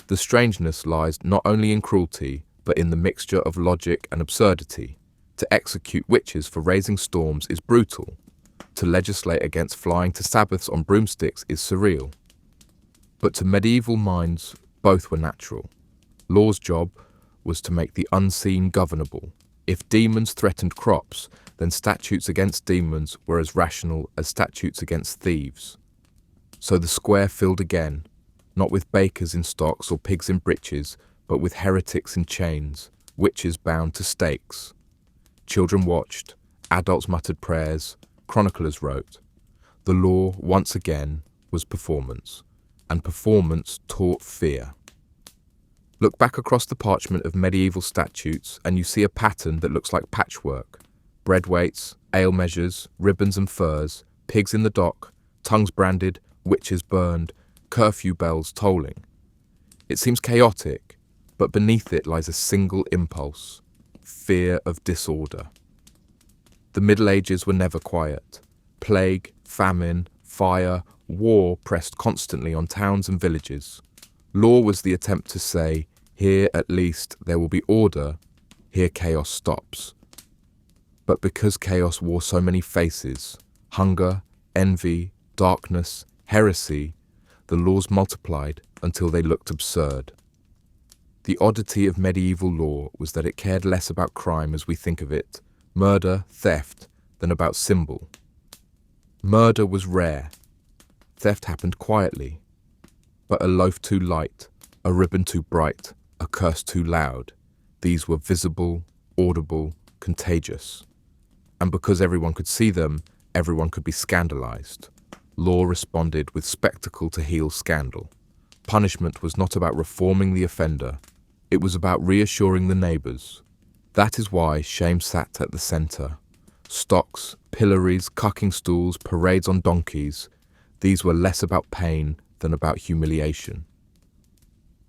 The strangeness lies not only in cruelty, but in the mixture of logic and absurdity. To execute witches for raising storms is brutal. To legislate against flying to Sabbaths on broomsticks is surreal. But to medieval minds, both were natural. Law's job was to make the unseen governable. If demons threatened crops, then statutes against demons were as rational as statutes against thieves. So the square filled again, not with bakers in stocks or pigs in breeches, but with heretics in chains, witches bound to stakes. Children watched, adults muttered prayers, chroniclers wrote. The law, once again, was performance, and performance taught fear. Look back across the parchment of medieval statutes and you see a pattern that looks like patchwork. Bread weights, ale measures, ribbons and furs, pigs in the dock, tongues branded, witches burned, curfew bells tolling. It seems chaotic, but beneath it lies a single impulse: fear of disorder. The Middle Ages were never quiet. Plague, famine, fire, war pressed constantly on towns and villages. Law was the attempt to say, here at least there will be order, here chaos stops. But because chaos wore so many faces, hunger, envy, darkness, heresy, the laws multiplied until they looked absurd. The oddity of medieval law was that it cared less about crime as we think of it, murder, theft, than about symbol. Murder was rare. Theft happened quietly. But a loaf too light, a ribbon too bright, a curse too loud, these were visible, audible, contagious. And because everyone could see them, everyone could be scandalized. Law responded with spectacle to heal scandal. Punishment was not about reforming the offender. It was about reassuring the neighbors. That is why shame sat at the centre. Stocks, pillories, cucking stools, parades on donkeys, these were less about pain than about humiliation.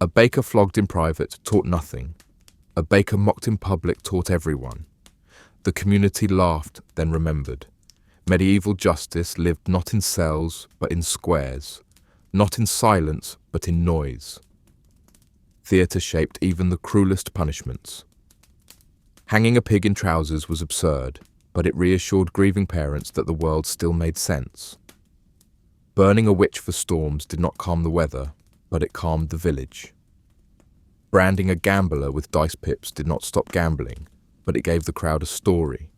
A baker flogged in private taught nothing. A baker mocked in public taught everyone. The community laughed, then remembered. Medieval justice lived not in cells, but in squares, not in silence, but in noise. Theatre shaped even the cruelest punishments. Hanging a pig in trousers was absurd, but it reassured grieving parents that the world still made sense. Burning a witch for storms did not calm the weather, but it calmed the village. Branding a gambler with dice pips did not stop gambling, but it gave the crowd a story.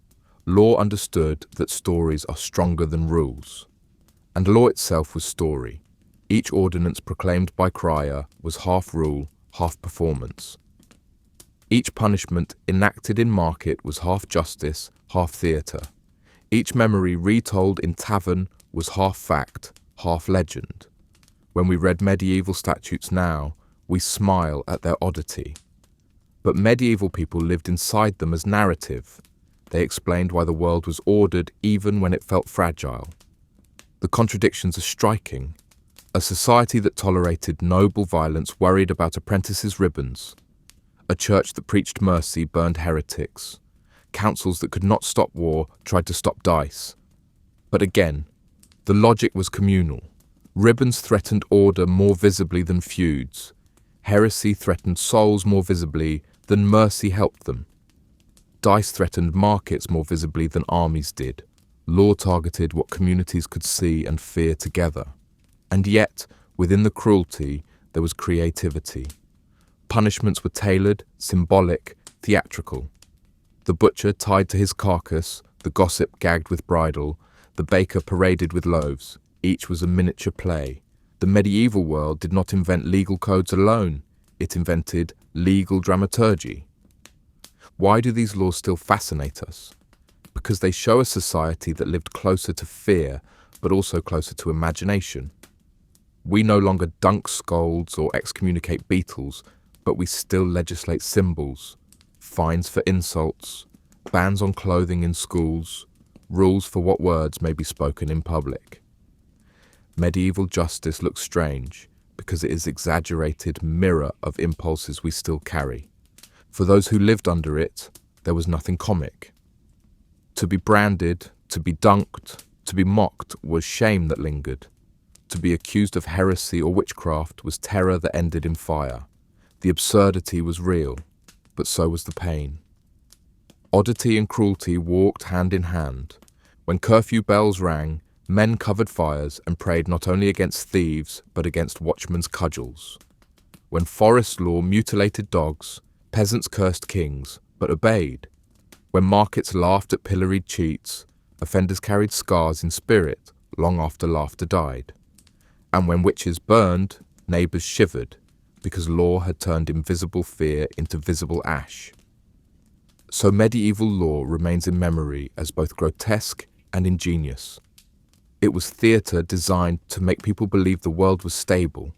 Law understood that stories are stronger than rules. And law itself was story. Each ordinance proclaimed by crier was half rule, half performance. Each punishment enacted in market was half justice, half theatre. Each memory retold in tavern was half fact, half legend. When we read medieval statutes now, we smile at their oddity. But medieval people lived inside them as narrative. They explained why the world was ordered even when it felt fragile. The contradictions are striking. A society that tolerated noble violence worried about apprentices' ribbons. A church that preached mercy burned heretics. Councils that could not stop war tried to stop dice. But again, the logic was communal. Ribbons threatened order more visibly than feuds. Heresy threatened souls more visibly than mercy helped them. Dice threatened markets more visibly than armies did. Law targeted what communities could see and fear together. And yet, within the cruelty, there was creativity. Punishments were tailored, symbolic, theatrical. The butcher tied to his carcass, the gossip gagged with bridle, the baker paraded with loaves. Each was a miniature play. The medieval world did not invent legal codes alone. It invented legal dramaturgy. Why do these laws still fascinate us? Because they show a society that lived closer to fear, but also closer to imagination. We no longer dunk scolds or excommunicate beetles, but we still legislate symbols, fines for insults, bans on clothing in schools, rules for what words may be spoken in public. Medieval justice looks strange because it is an exaggerated mirror of impulses we still carry. For those who lived under it, there was nothing comic. To be branded, to be dunked, to be mocked was shame that lingered. To be accused of heresy or witchcraft was terror that ended in fire. The absurdity was real, but so was the pain. Oddity and cruelty walked hand in hand. When curfew bells rang, men covered fires and prayed not only against thieves, but against watchmen's cudgels. When forest law mutilated dogs, peasants cursed kings, but obeyed. When markets laughed at pilloried cheats, offenders carried scars in spirit long after laughter died. And when witches burned, neighbours shivered, because law had turned invisible fear into visible ash. So medieval law remains in memory as both grotesque and ingenious. It was theatre designed to make people believe the world was stable.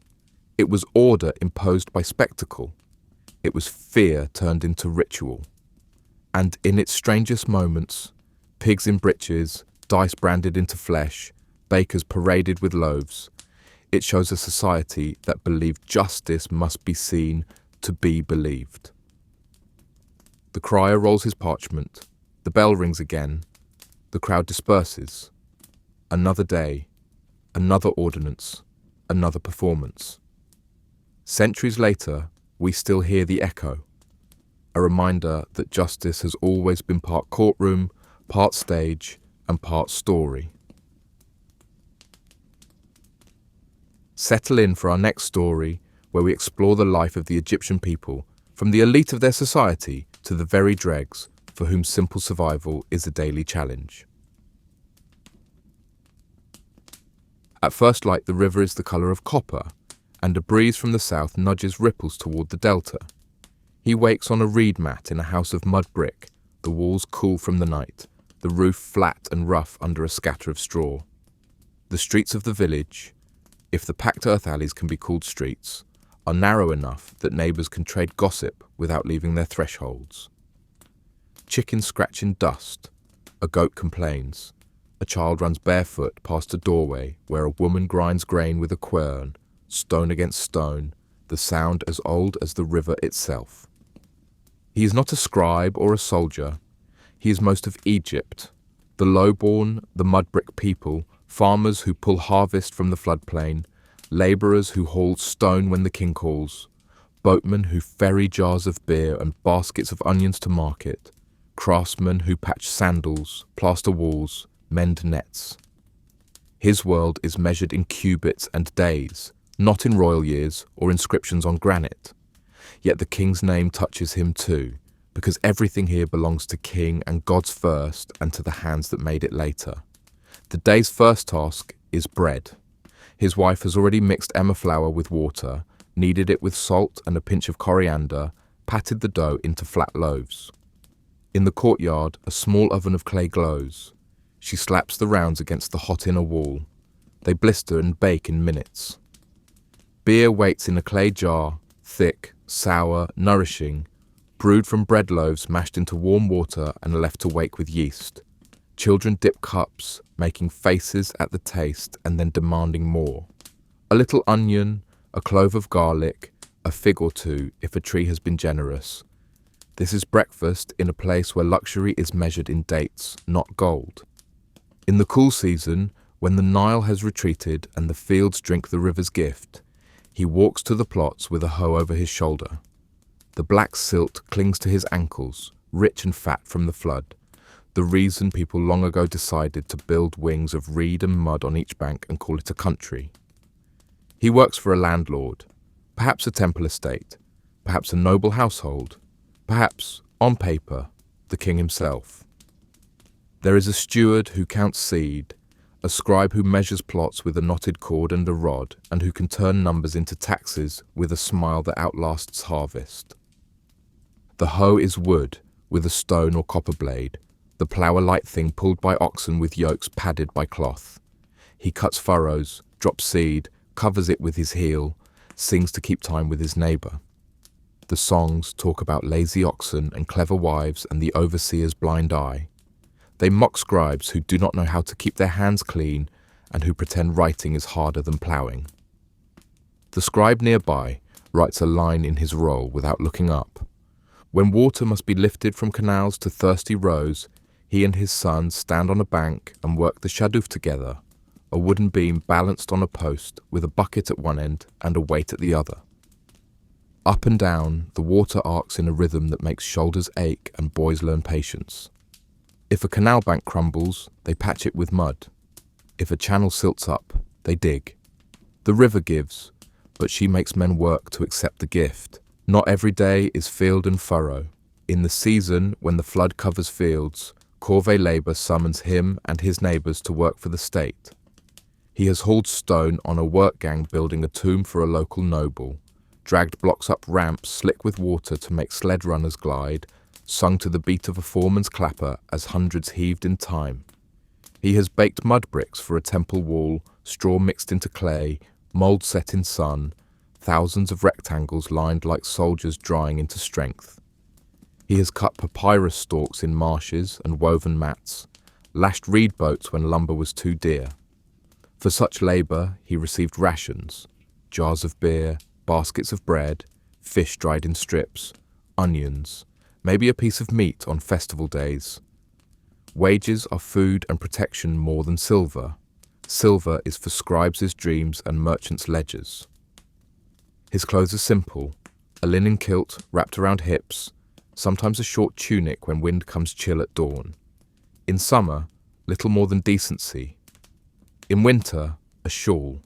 It was order imposed by spectacle. It was fear turned into ritual. And in its strangest moments, pigs in breeches, dice branded into flesh, bakers paraded with loaves, it shows a society that believed justice must be seen to be believed. The crier rolls his parchment, the bell rings again, the crowd disperses. Another day, another ordinance, another performance. Centuries later, we still hear the echo, a reminder that justice has always been part courtroom, part stage, and part story. Settle in for our next story, where we explore the life of the Egyptian people, from the elite of their society to the very dregs, for whom simple survival is a daily challenge. At first light, the river is the colour of copper, and a breeze from the south nudges ripples toward the delta. He wakes on a reed mat in a house of mud brick, the walls cool from the night, the roof flat and rough under a scatter of straw. The streets of the village, if the packed earth alleys can be called streets, are narrow enough that neighbours can trade gossip without leaving their thresholds. Chickens scratch in dust. A goat complains. A child runs barefoot past a doorway where a woman grinds grain with a quern, stone against stone, the sound as old as the river itself. He is not a scribe or a soldier. He is most of Egypt, the low-born, the mud-brick people, farmers who pull harvest from the floodplain, labourers who haul stone when the king calls, boatmen who ferry jars of beer and baskets of onions to market, craftsmen who patch sandals, plaster walls, mend nets. His world is measured in cubits and days, not in royal years or inscriptions on granite. Yet the king's name touches him too, because everything here belongs to king and gods first and to the hands that made it later. The day's first task is bread. His wife has already mixed emmer flour with water, kneaded it with salt and a pinch of coriander, patted the dough into flat loaves. In the courtyard, a small oven of clay glows. She slaps the rounds against the hot inner wall. They blister and bake in minutes. Beer waits in a clay jar, thick, sour, nourishing, brewed from bread loaves mashed into warm water and left to wake with yeast. Children dip cups, making faces at the taste and then demanding more. A little onion, a clove of garlic, a fig or two if a tree has been generous. This is breakfast in a place where luxury is measured in dates, not gold. In the cool season, when the Nile has retreated and the fields drink the river's gift, he walks to the plots with a hoe over his shoulder. The black silt clings to his ankles, rich and fat from the flood, the reason people long ago decided to build wings of reed and mud on each bank and call it a country. He works for a landlord, perhaps a temple estate, perhaps a noble household, perhaps, on paper, the king himself. There is a steward who counts seed, a scribe who measures plots with a knotted cord and a rod, and who can turn numbers into taxes with a smile that outlasts harvest. The hoe is wood, with a stone or copper blade, the plough a light thing pulled by oxen with yokes padded by cloth. He cuts furrows, drops seed, covers it with his heel, sings to keep time with his neighbour. The songs talk about lazy oxen and clever wives and the overseer's blind eye. They mock scribes who do not know how to keep their hands clean and who pretend writing is harder than ploughing. The scribe nearby writes a line in his roll without looking up. When water must be lifted from canals to thirsty rows, he and his sons stand on a bank and work the shaduf together, a wooden beam balanced on a post with a bucket at one end and a weight at the other. Up and down, the water arcs in a rhythm that makes shoulders ache and boys learn patience. If a canal bank crumbles, they patch it with mud. If a channel silts up, they dig. The river gives, but she makes men work to accept the gift. Not every day is field and furrow. In the season when the flood covers fields, corvée labour summons him and his neighbours to work for the state. He has hauled stone on a work gang building a tomb for a local noble, dragged blocks up ramps slick with water to make sled runners glide, sung to the beat of a foreman's clapper as hundreds heaved in time. He has baked mud bricks for a temple wall, straw mixed into clay, mould set in sun, thousands of rectangles lined like soldiers drying into strength. He has cut papyrus stalks in marshes and woven mats, lashed reed boats when lumber was too dear. For such labour he received rations, jars of beer, baskets of bread, fish dried in strips, onions, maybe a piece of meat on festival days. Wages are food and protection more than silver. Silver is for scribes' dreams and merchants' ledgers. His clothes are simple, a linen kilt wrapped around hips, sometimes a short tunic when wind comes chill at dawn. In summer, little more than decency. In winter, a shawl.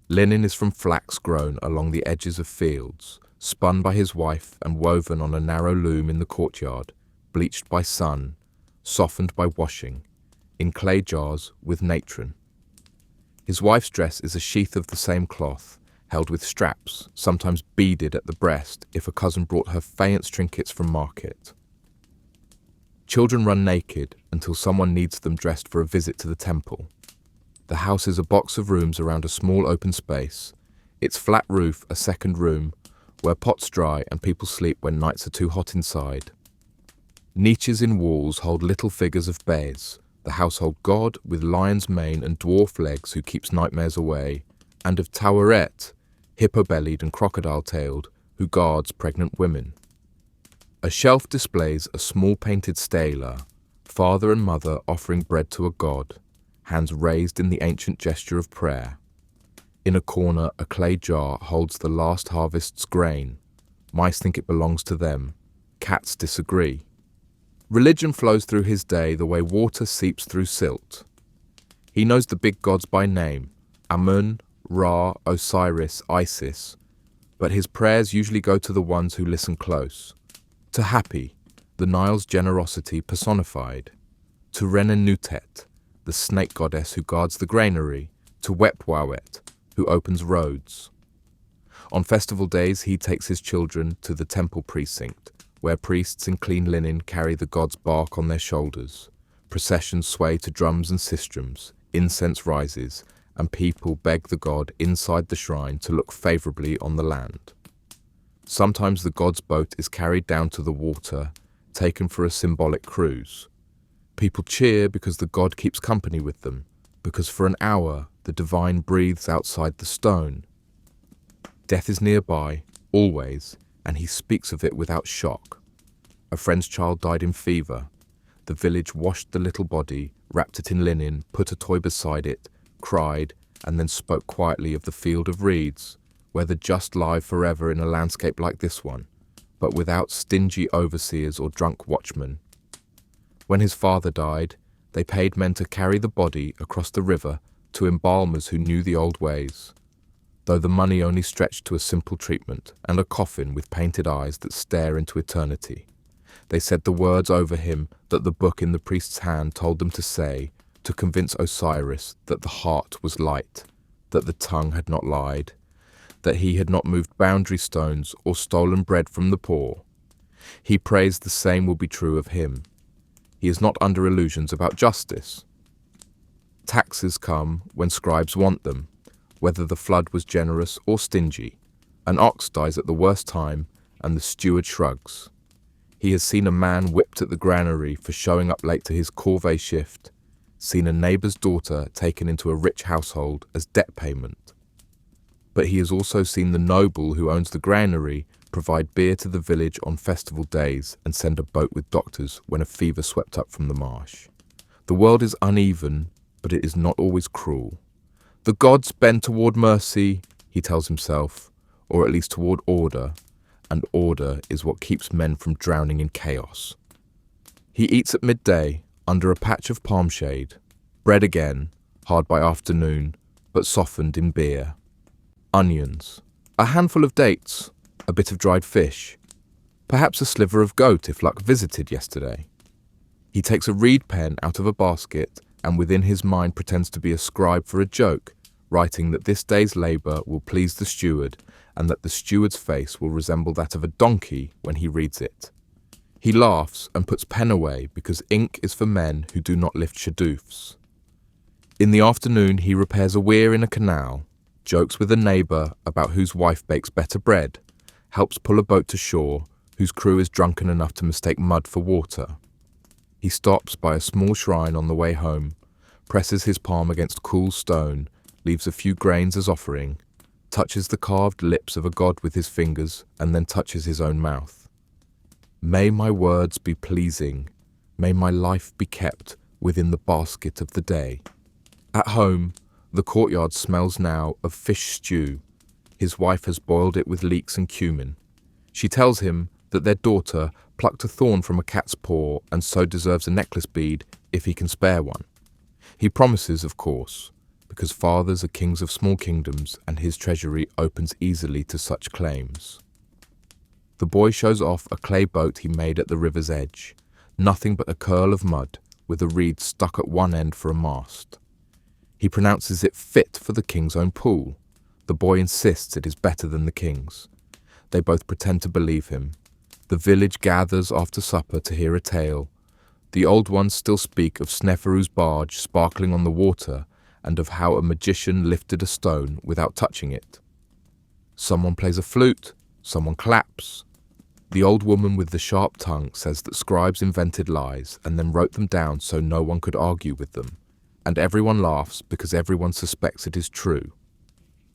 Linen is from flax grown along the edges of fields, spun by his wife and woven on a narrow loom in the courtyard, bleached by sun, softened by washing, in clay jars with natron. His wife's dress is a sheath of the same cloth, held with straps, sometimes beaded at the breast if a cousin brought her faience trinkets from market. Children run naked until someone needs them dressed for a visit to the temple. The house is a box of rooms around a small open space, its flat roof a second room, where pots dry and people sleep when nights are too hot inside. Niches in walls hold little figures of Bez, the household god with lion's mane and dwarf legs who keeps nightmares away, and of Taweret, hippo-bellied and crocodile-tailed, who guards pregnant women. A shelf displays a small painted stela, father and mother offering bread to a god, hands raised in the ancient gesture of prayer. In a corner, a clay jar holds the last harvest's grain. Mice think it belongs to them. Cats disagree. Religion flows through his day the way water seeps through silt. He knows the big gods by name, Amun, Ra, Osiris, Isis, but his prayers usually go to the ones who listen close. To Hapi, the Nile's generosity personified. To Renenutet, the snake goddess who guards the granary. To Wepwawet, who opens roads. On festival days, he takes his children to the temple precinct, where priests in clean linen carry the god's bark on their shoulders. Processions sway to drums and sistrums, incense rises, and people beg the god inside the shrine to look favorably on the land. Sometimes the god's boat is carried down to the water, taken for a symbolic cruise. People cheer because the god keeps company with them, because for an hour the divine breathes outside the stone. Death is nearby, always, and he speaks of it without shock. A friend's child died in fever. The village washed the little body, wrapped it in linen, put a toy beside it, cried, and then spoke quietly of the field of reeds, where the just lie forever in a landscape like this one, but without stingy overseers or drunk watchmen. When his father died, they paid men to carry the body across the river to embalmers who knew the old ways, though the money only stretched to a simple treatment and a coffin with painted eyes that stare into eternity. They said the words over him that the book in the priest's hand told them to say, to convince Osiris that the heart was light, that the tongue had not lied, that he had not moved boundary stones or stolen bread from the poor. He prays the same will be true of him. He is not under illusions about justice. Taxes come when scribes want them, whether the flood was generous or stingy. An ox dies at the worst time, and the steward shrugs. He has seen a man whipped at the granary for showing up late to his corvée shift, seen a neighbour's daughter taken into a rich household as debt payment. But he has also seen the noble who owns the granary provide beer to the village on festival days and send a boat with doctors when a fever swept up from the marsh. The world is uneven, but it is not always cruel. The gods bend toward mercy, he tells himself, or at least toward order, and order is what keeps men from drowning in chaos. He eats at midday, under a patch of palm shade, bread again, hard by afternoon, but softened in beer. Onions, a handful of dates, a bit of dried fish, perhaps a sliver of goat if luck visited yesterday. He takes a reed pen out of a basket and within his mind pretends to be a scribe for a joke, writing that this day's labour will please the steward and that the steward's face will resemble that of a donkey when he reads it. He laughs and puts pen away because ink is for men who do not lift shadoofs. In the afternoon he repairs a weir in a canal, jokes with a neighbour about whose wife bakes better bread, helps pull a boat to shore whose crew is drunken enough to mistake mud for water. He stops by a small shrine on the way home, presses his palm against cool stone, leaves a few grains as offering, touches the carved lips of a god with his fingers, and then touches his own mouth. May my words be pleasing, may my life be kept within the basket of the day. At home, the courtyard smells now of fish stew. His wife has boiled it with leeks and cumin. She tells him that their daughter plucked a thorn from a cat's paw and so deserves a necklace bead if he can spare one. He promises, of course, because fathers are kings of small kingdoms and his treasury opens easily to such claims. The boy shows off a clay boat he made at the river's edge, nothing but a curl of mud with a reed stuck at one end for a mast. He pronounces it fit for the king's own pool. The boy insists it is better than the king's. They both pretend to believe him. The village gathers after supper to hear a tale. The old ones still speak of Sneferu's barge sparkling on the water and of how a magician lifted a stone without touching it. Someone plays a flute, someone claps. The old woman with the sharp tongue says that scribes invented lies and then wrote them down so no one could argue with them, and everyone laughs because everyone suspects it is true.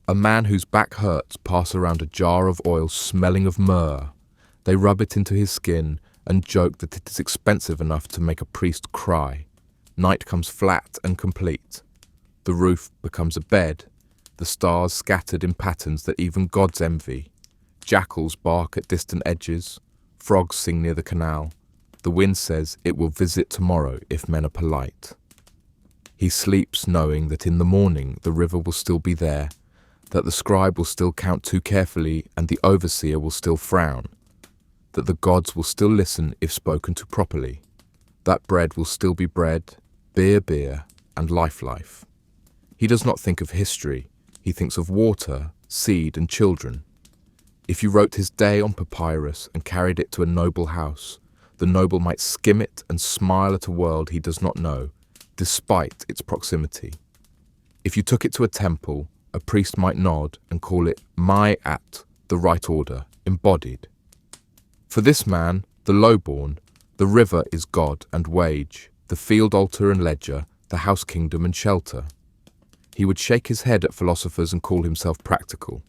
A man whose back hurts passes around a jar of oil smelling of myrrh. They rub it into his skin and joke that it is expensive enough to make a priest cry. Night comes flat and complete. The roof becomes a bed, the stars scattered in patterns that even gods envy. Jackals bark at distant edges, frogs sing near the canal. The wind says it will visit tomorrow if men are polite. He sleeps knowing that in the morning the river will still be there, that the scribe will still count too carefully and the overseer will still frown, that the gods will still listen if spoken to properly, that bread will still be bread, beer, and life. He does not think of history, he thinks of water, seed, and children. If you wrote his day on papyrus and carried it to a noble house, the noble might skim it and smile at a world he does not know, despite its proximity. If you took it to a temple, a priest might nod and call it Ma'at, the right order, embodied. For this man, the lowborn, the river is God and wage, the field altar and ledger, the house kingdom and shelter. He would shake his head at philosophers and call himself practical.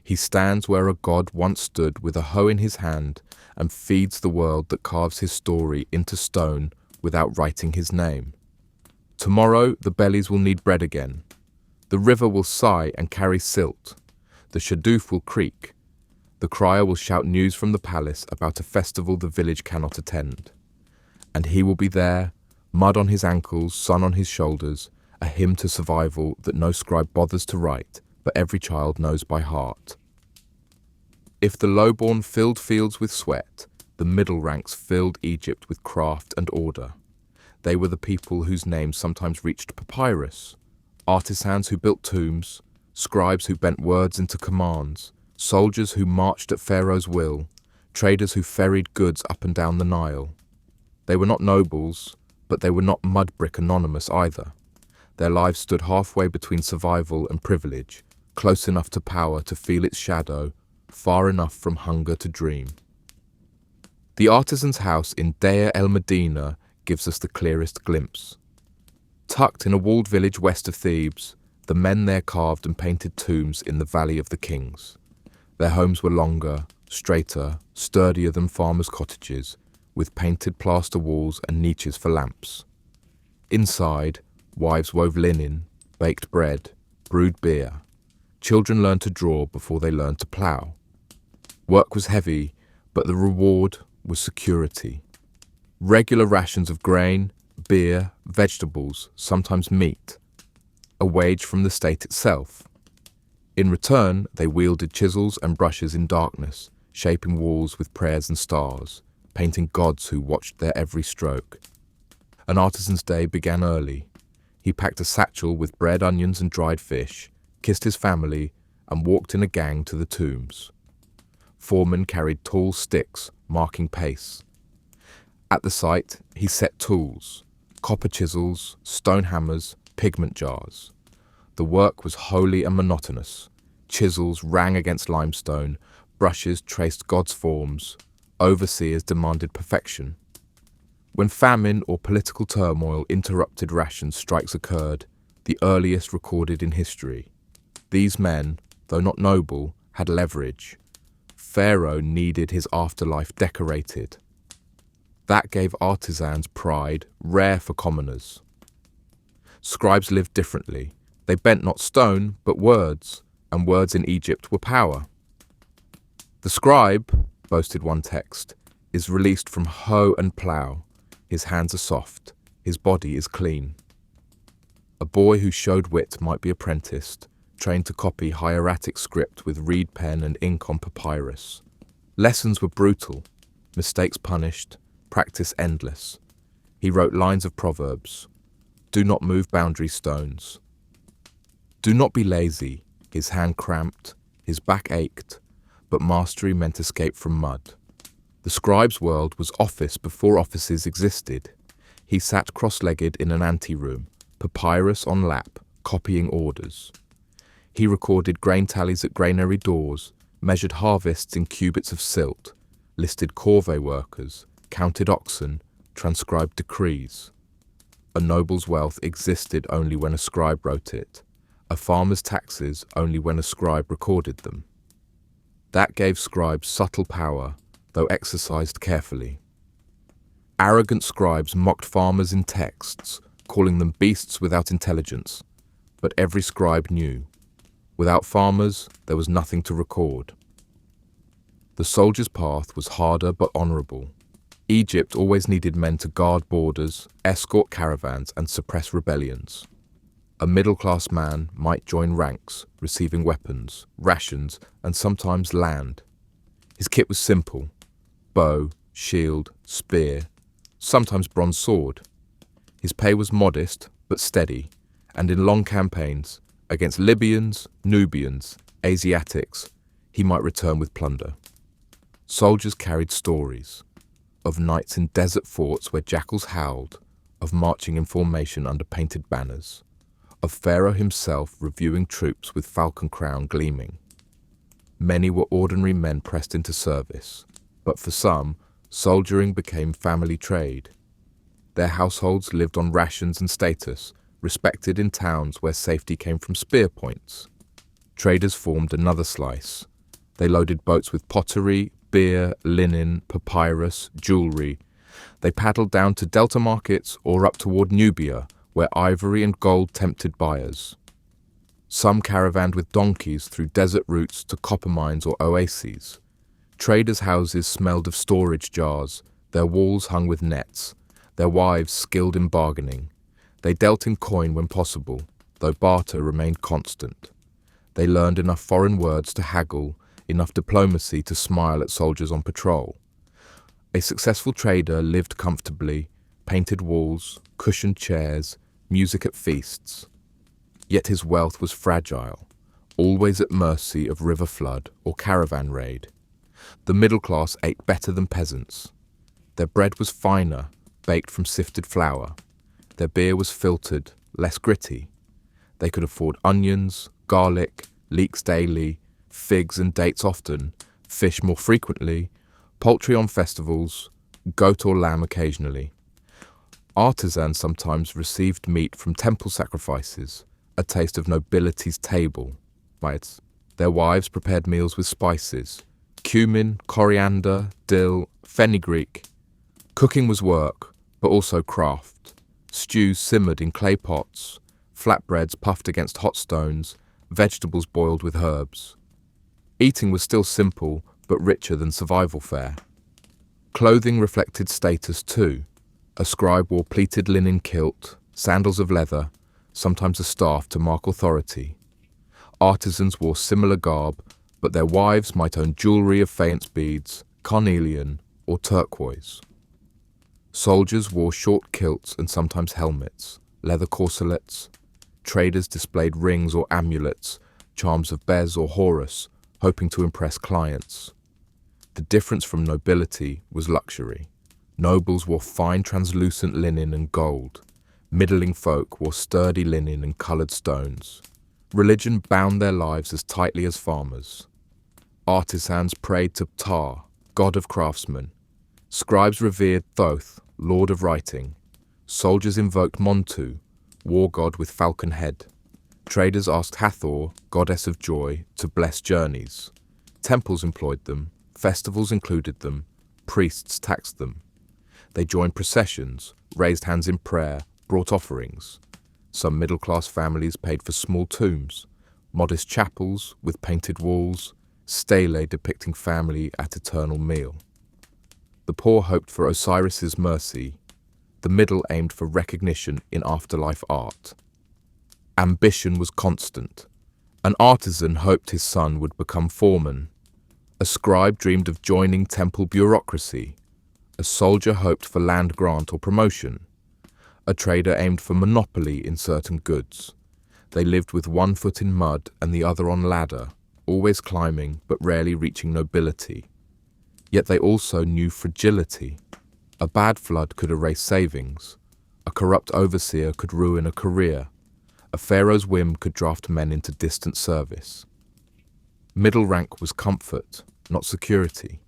He stands where a god once stood with a hoe in his hand and feeds the world that carves his story into stone without writing his name. Tomorrow the bellies will need bread again. The river will sigh and carry silt. The shadoof will creak. The crier will shout news from the palace about a festival the village cannot attend. And he will be there, mud on his ankles, sun on his shoulders, a hymn to survival that no scribe bothers to write, but every child knows by heart. If the lowborn filled fields with sweat, the middle ranks filled Egypt with craft and order. They were the people whose names sometimes reached papyrus, artisans who built tombs, scribes who bent words into commands, soldiers who marched at Pharaoh's will, traders who ferried goods up and down the Nile. They were not nobles, but they were not mud-brick anonymous either. Their lives stood halfway between survival and privilege, close enough to power to feel its shadow, far enough from hunger to dream. The artisan's house in Deir el-Medina gives us the clearest glimpse. Tucked in a walled village west of Thebes, the men there carved and painted tombs in the Valley of the Kings. Their homes were longer, straighter, sturdier than farmers' cottages, with painted plaster walls and niches for lamps. Inside, wives wove linen, baked bread, brewed beer. Children learned to draw before they learned to plough. Work was heavy, but the reward was security. Regular rations of grain, beer, vegetables, sometimes meat. A wage from the state itself. In return, they wielded chisels and brushes in darkness, shaping walls with prayers and stars, painting gods who watched their every stroke. An artisan's day began early. He packed a satchel with bread, onions, and dried fish, kissed his family, and walked in a gang to the tombs. Foremen carried tall sticks, marking pace. At the site, he set tools, copper chisels, stone hammers, pigment jars. The work was holy and monotonous. Chisels rang against limestone, brushes traced God's forms, overseers demanded perfection. When famine or political turmoil interrupted rations, strikes occurred, the earliest recorded in history. These men, though not noble, had leverage. Pharaoh needed his afterlife decorated. That gave artisans pride, rare for commoners. Scribes lived differently. They bent not stone, but words, and words in Egypt were power. The scribe, boasted one text, is released from hoe and plough. His hands are soft, his body is clean. A boy who showed wit might be apprenticed, trained to copy hieratic script with reed pen and ink on papyrus. Lessons were brutal, mistakes punished, practice endless. He wrote lines of proverbs. Do not move boundary stones. Do not be lazy. His hand cramped, his back ached, but mastery meant escape from mud. The scribe's world was office before offices existed. He sat cross-legged in an anteroom, papyrus on lap, copying orders. He recorded grain tallies at granary doors, measured harvests in cubits of silt, listed corvée workers, counted oxen, transcribed decrees. A noble's wealth existed only when a scribe wrote it, a farmer's taxes only when a scribe recorded them. That gave scribes subtle power, though exercised carefully. Arrogant scribes mocked farmers in texts, calling them beasts without intelligence, but every scribe knew, without farmers, there was nothing to record. The soldier's path was harder but honorable. Egypt always needed men to guard borders, escort caravans, and suppress rebellions. A middle-class man might join ranks, receiving weapons, rations, and sometimes land. His kit was simple: bow, shield, spear, sometimes bronze sword. His pay was modest but steady, and in long campaigns, against Libyans, Nubians, Asiatics, he might return with plunder. Soldiers carried stories of nights in desert forts where jackals howled, of marching in formation under painted banners, of Pharaoh himself reviewing troops with falcon crown gleaming. Many were ordinary men pressed into service, but for some, soldiering became family trade. Their households lived on rations and status, respected in towns where safety came from spear points. Traders formed another slice. They loaded boats with pottery, beer, linen, papyrus, jewelry. They paddled down to delta markets or up toward Nubia, where ivory and gold tempted buyers. Some caravanned with donkeys through desert routes to copper mines or oases. Traders' houses smelled of storage jars, their walls hung with nets, their wives skilled in bargaining. They dealt in coin when possible, though barter remained constant. They learned enough foreign words to haggle, enough diplomacy to smile at soldiers on patrol. A successful trader lived comfortably, painted walls, cushioned chairs, music at feasts. Yet his wealth was fragile, always at mercy of river flood or caravan raid. The middle class ate better than peasants. Their bread was finer, baked from sifted flour. Their beer was filtered, less gritty. They could afford onions, garlic, leeks daily, figs and dates often, fish more frequently, poultry on festivals, goat or lamb occasionally. Artisans sometimes received meat from temple sacrifices, a taste of nobility's table. Their wives prepared meals with spices, cumin, coriander, dill, fenugreek. Cooking was work, but also craft. Stews simmered in clay pots, flatbreads puffed against hot stones, vegetables boiled with herbs. Eating was still simple, but richer than survival fare. Clothing reflected status too. A scribe wore pleated linen kilt, sandals of leather, sometimes a staff to mark authority. Artisans wore similar garb, but their wives might own jewelry of faience beads, carnelian, or turquoise. Soldiers wore short kilts and sometimes helmets, leather corselets. Traders displayed rings or amulets, charms of Bez or Horus, hoping to impress clients. The difference from nobility was luxury. Nobles wore fine translucent linen and gold. Middling folk wore sturdy linen and coloured stones. Religion bound their lives as tightly as farmers. Artisans prayed to Ptah, god of craftsmen. Scribes revered Thoth, lord of writing. Soldiers invoked Montu, war god with falcon head. Traders asked Hathor, goddess of joy, to bless journeys. Temples employed them, festivals included them, priests taxed them. They joined processions, raised hands in prayer, brought offerings. Some middle-class families paid for small tombs, modest chapels with painted walls, stelae depicting family at eternal meal. The poor hoped for Osiris's mercy. The middle aimed for recognition in afterlife art. Ambition was constant. An artisan hoped his son would become foreman. A scribe dreamed of joining temple bureaucracy. A soldier hoped for land grant or promotion. A trader aimed for monopoly in certain goods. They lived with one foot in mud and the other on ladder, always climbing but rarely reaching nobility. Yet they also knew fragility. A bad flood could erase savings. A corrupt overseer could ruin a career. A pharaoh's whim could draft men into distant service. Middle rank was comfort, not security.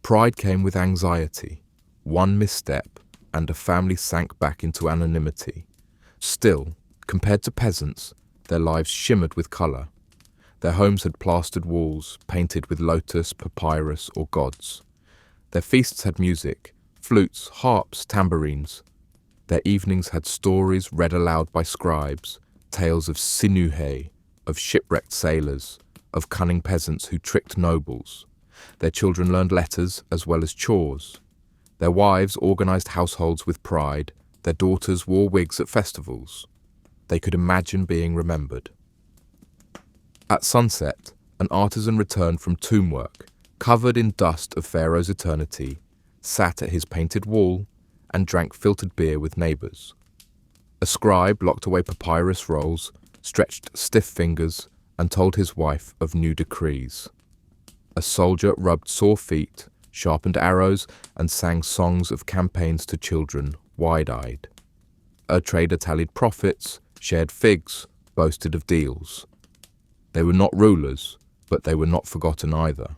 Pride came with anxiety. One misstep, and a family sank back into anonymity. Still, compared to peasants, their lives shimmered with colour. Their homes had plastered walls, painted with lotus, papyrus, or gods. Their feasts had music, flutes, harps, tambourines. Their evenings had stories read aloud by scribes, tales of sinuhe, of shipwrecked sailors, of cunning peasants who tricked nobles. Their children learned letters as well as chores. Their wives organised households with pride. Their daughters wore wigs at festivals. They could imagine being remembered. At sunset, an artisan returned from tomb work, covered in dust of Pharaoh's eternity, sat at his painted wall, and drank filtered beer with neighbours. A scribe locked away papyrus rolls, stretched stiff fingers, and told his wife of new decrees. A soldier rubbed sore feet, sharpened arrows, and sang songs of campaigns to children, wide-eyed. A trader tallied profits, shared figs, boasted of deals. They were not rulers, but they were not forgotten either.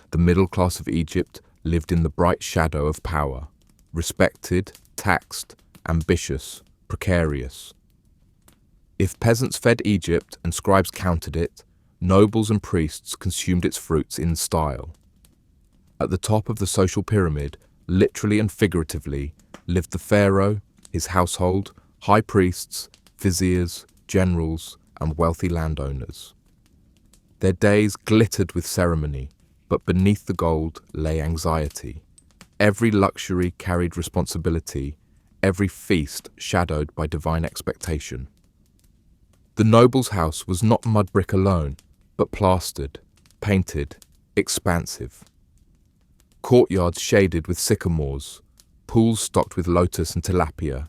The middle class of Egypt lived in the bright shadow of power, respected, taxed, ambitious, precarious. If peasants fed Egypt and scribes counted it, nobles and priests consumed its fruits in style. At the top of the social pyramid, literally and figuratively, lived the pharaoh, his household, high priests, viziers, generals, and wealthy landowners. Their days glittered with ceremony, but beneath the gold lay anxiety. Every luxury carried responsibility, every feast shadowed by divine expectation. The noble's house was not mud brick alone, but plastered, painted, expansive. Courtyards shaded with sycamores, pools stocked with lotus and tilapia,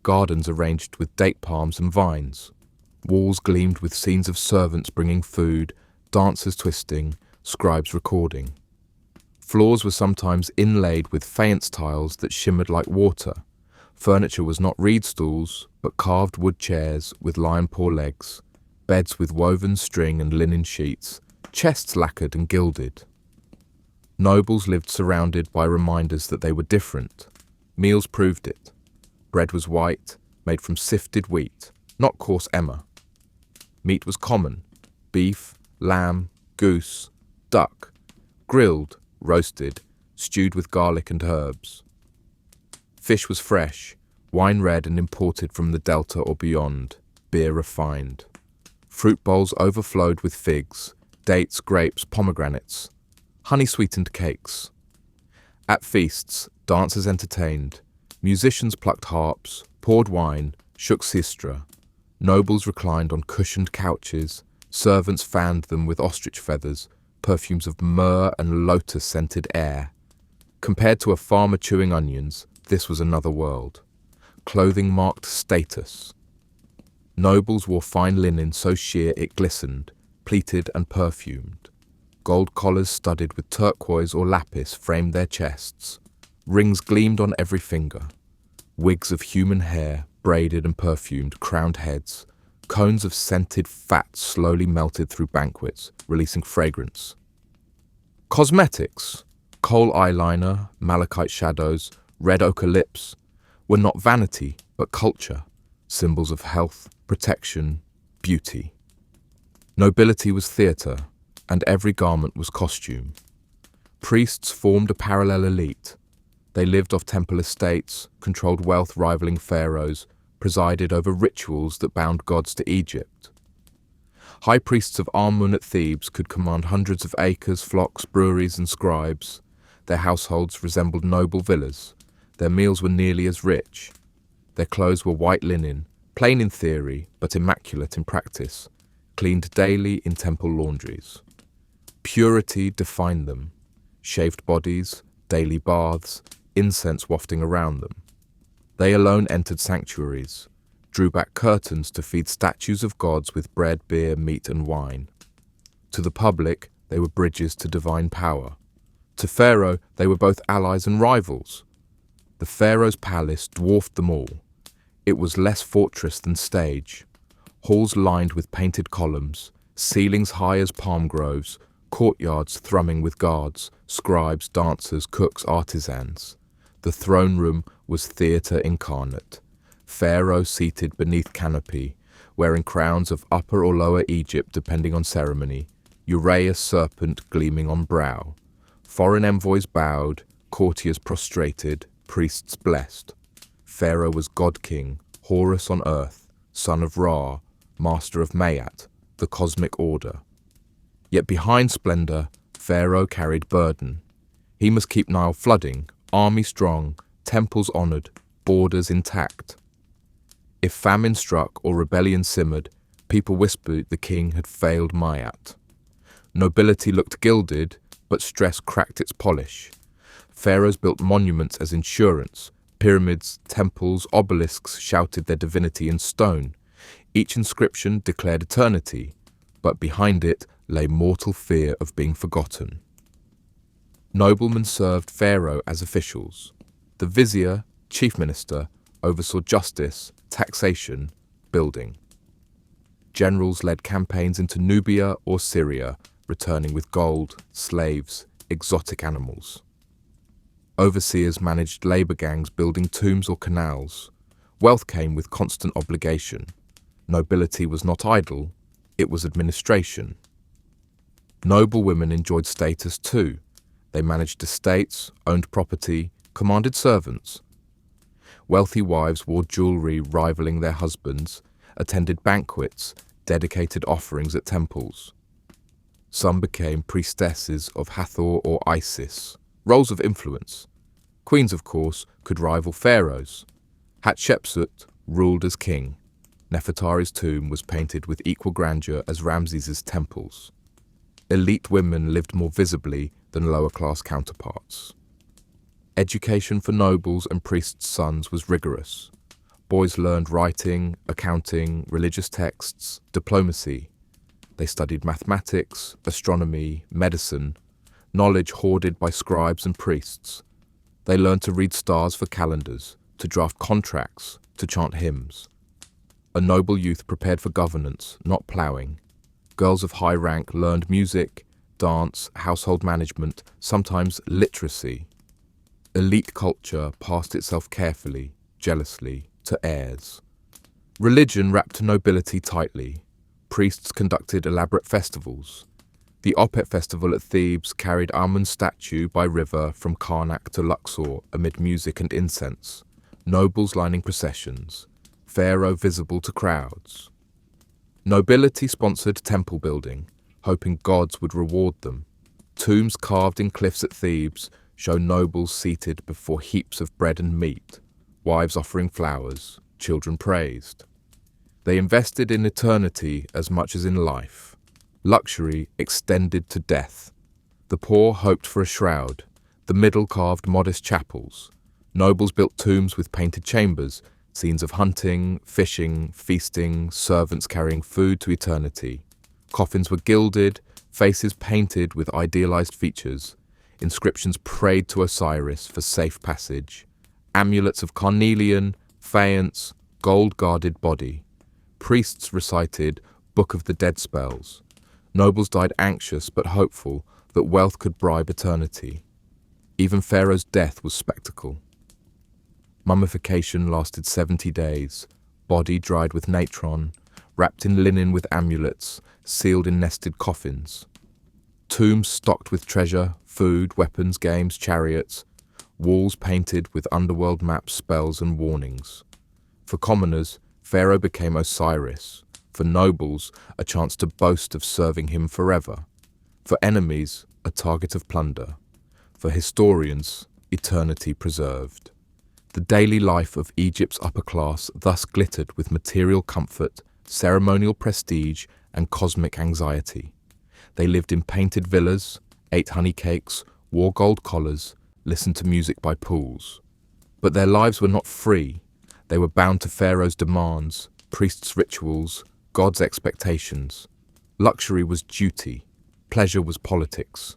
gardens arranged with date palms and vines. Walls gleamed with scenes of servants bringing food, dancers twisting, scribes recording. Floors were sometimes inlaid with faience tiles that shimmered like water. Furniture was not reed stools, but carved wood chairs with lion paw legs, beds with woven string and linen sheets, chests lacquered and gilded. Nobles lived surrounded by reminders that they were different. Meals proved it. Bread was white, made from sifted wheat, not coarse emmer. Meat was common: beef, lamb, goose, duck, grilled, roasted, stewed with garlic and herbs. Fish was fresh, wine red and imported from the delta or beyond, beer refined. Fruit bowls overflowed with figs, dates, grapes, pomegranates, honey-sweetened cakes. At feasts, dancers entertained, musicians plucked harps, poured wine, shook sistra. Nobles reclined on cushioned couches, servants fanned them with ostrich feathers, perfumes of myrrh and lotus-scented air. Compared to a farmer chewing onions, this was another world. Clothing marked status. Nobles wore fine linen so sheer it glistened, pleated and perfumed. Gold collars studded with turquoise or lapis framed their chests. Rings gleamed on every finger. Wigs of human hair, braided and perfumed, crowned heads. Cones of scented fat slowly melted through banquets, releasing fragrance. Cosmetics, kohl eyeliner, malachite shadows, red ochre lips, were not vanity, but culture, symbols of health, protection, beauty. Nobility was theatre, and every garment was costume. Priests formed a parallel elite. They lived off temple estates, controlled wealth rivaling pharaohs, presided over rituals that bound gods to Egypt. High priests of Amun at Thebes could command hundreds of acres, flocks, breweries, and scribes. Their households resembled noble villas. Their meals were nearly as rich. Their clothes were white linen, plain in theory, but immaculate in practice, cleaned daily in temple laundries. Purity defined them. Shaved bodies, daily baths, incense wafting around them. They alone entered sanctuaries, drew back curtains to feed statues of gods with bread, beer, meat, and wine. To the public, they were bridges to divine power. To Pharaoh, they were both allies and rivals. The Pharaoh's palace dwarfed them all. It was less fortress than stage. Halls lined with painted columns, ceilings high as palm groves, courtyards thrumming with guards, scribes, dancers, cooks, artisans. The throne room was theatre incarnate. Pharaoh seated beneath canopy, wearing crowns of Upper or Lower Egypt depending on ceremony, Uraeus serpent gleaming on brow. Foreign envoys bowed, courtiers prostrated, priests blessed. Pharaoh was God-king, Horus on earth, son of Ra, master of Maat, the cosmic order. Yet behind splendor, Pharaoh carried burden. He must keep Nile flooding, army strong, temples honored, borders intact. If famine struck or rebellion simmered, people whispered the king had failed Maat. Nobility looked gilded, but stress cracked its polish. Pharaohs built monuments as insurance. Pyramids, temples, obelisks shouted their divinity in stone. Each inscription declared eternity, but behind it lay mortal fear of being forgotten. Noblemen served Pharaoh as officials. The vizier, chief minister, oversaw justice, taxation, building. Generals led campaigns into Nubia or Syria, returning with gold, slaves, exotic animals. Overseers managed labor gangs building tombs or canals. Wealth came with constant obligation. Nobility was not idle, it was administration. Noble women enjoyed status too. They managed estates, owned property, commanded servants. Wealthy wives wore jewelry rivaling their husbands, attended banquets, dedicated offerings at temples. Some became priestesses of Hathor or Isis, roles of influence. Queens, of course, could rival pharaohs. Hatshepsut ruled as king. Nefertari's tomb was painted with equal grandeur as Ramses's temples. Elite women lived more visibly than lower-class counterparts. Education for nobles and priests' sons was rigorous. Boys learned writing, accounting, religious texts, diplomacy. They studied mathematics, astronomy, medicine, knowledge hoarded by scribes and priests. They learned to read stars for calendars, to draft contracts, to chant hymns. A noble youth prepared for governance, not ploughing. Girls of high rank learned music, dance, household management, sometimes literacy. Elite culture passed itself carefully, jealously, to heirs. Religion wrapped nobility tightly. Priests conducted elaborate festivals. The Opet festival at Thebes carried Amun's statue by river from Karnak to Luxor amid music and incense, nobles lining processions, Pharaoh visible to crowds. Nobility sponsored temple building, hoping gods would reward them. Tombs carved in cliffs at Thebes show nobles seated before heaps of bread and meat, wives offering flowers, children praised. They invested in eternity as much as in life. Luxury extended to death. The poor hoped for a shroud. The middle carved modest chapels. Nobles built tombs with painted chambers, scenes of hunting, fishing, feasting, servants carrying food to eternity. Coffins were gilded, faces painted with idealized features. Inscriptions prayed to Osiris for safe passage. Amulets of carnelian, faience, gold-guarded body. Priests recited Book of the Dead spells. Nobles died anxious but hopeful that wealth could bribe eternity. Even Pharaoh's death was spectacle. Mummification lasted 70 days, body dried with natron, wrapped in linen with amulets, sealed in nested coffins. Tombs stocked with treasure, food, weapons, games, chariots, walls painted with underworld maps, spells, and warnings. For commoners, Pharaoh became Osiris. For nobles, a chance to boast of serving him forever. For enemies, a target of plunder. For historians, eternity preserved. The daily life of Egypt's upper class thus glittered with material comfort, ceremonial prestige, and cosmic anxiety. They lived in painted villas, ate honey cakes, wore gold collars, listened to music by pools. But their lives were not free. They were bound to Pharaoh's demands, priests' rituals, God's expectations. Luxury was duty. Pleasure was politics.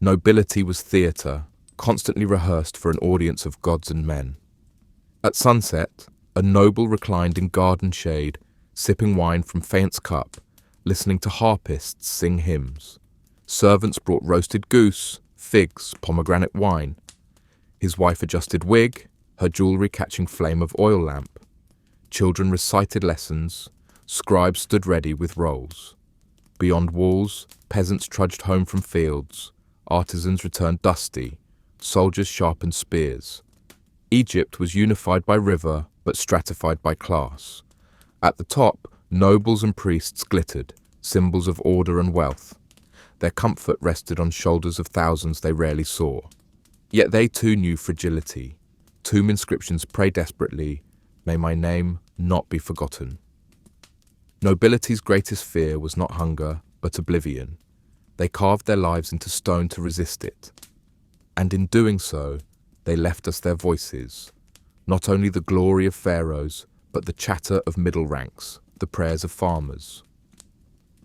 Nobility was theatre, constantly rehearsed for an audience of gods and men. At sunset, a noble reclined in garden shade, sipping wine from faience cup, listening to harpists sing hymns. Servants brought roasted goose, figs, pomegranate wine. His wife adjusted wig, her jewellery catching flame of oil lamp. Children recited lessons, scribes stood ready with rolls. Beyond walls, peasants trudged home from fields, artisans returned dusty, soldiers sharpened spears. Egypt was unified by river, but stratified by class. At the top, nobles and priests glittered, symbols of order and wealth. Their comfort rested on shoulders of thousands they rarely saw. Yet they too knew fragility. Tomb inscriptions pray desperately, "May my name not be forgotten." Nobility's greatest fear was not hunger, but oblivion. They carved their lives into stone to resist it. And in doing so, they left us their voices, not only the glory of pharaohs, but the chatter of middle ranks, the prayers of farmers.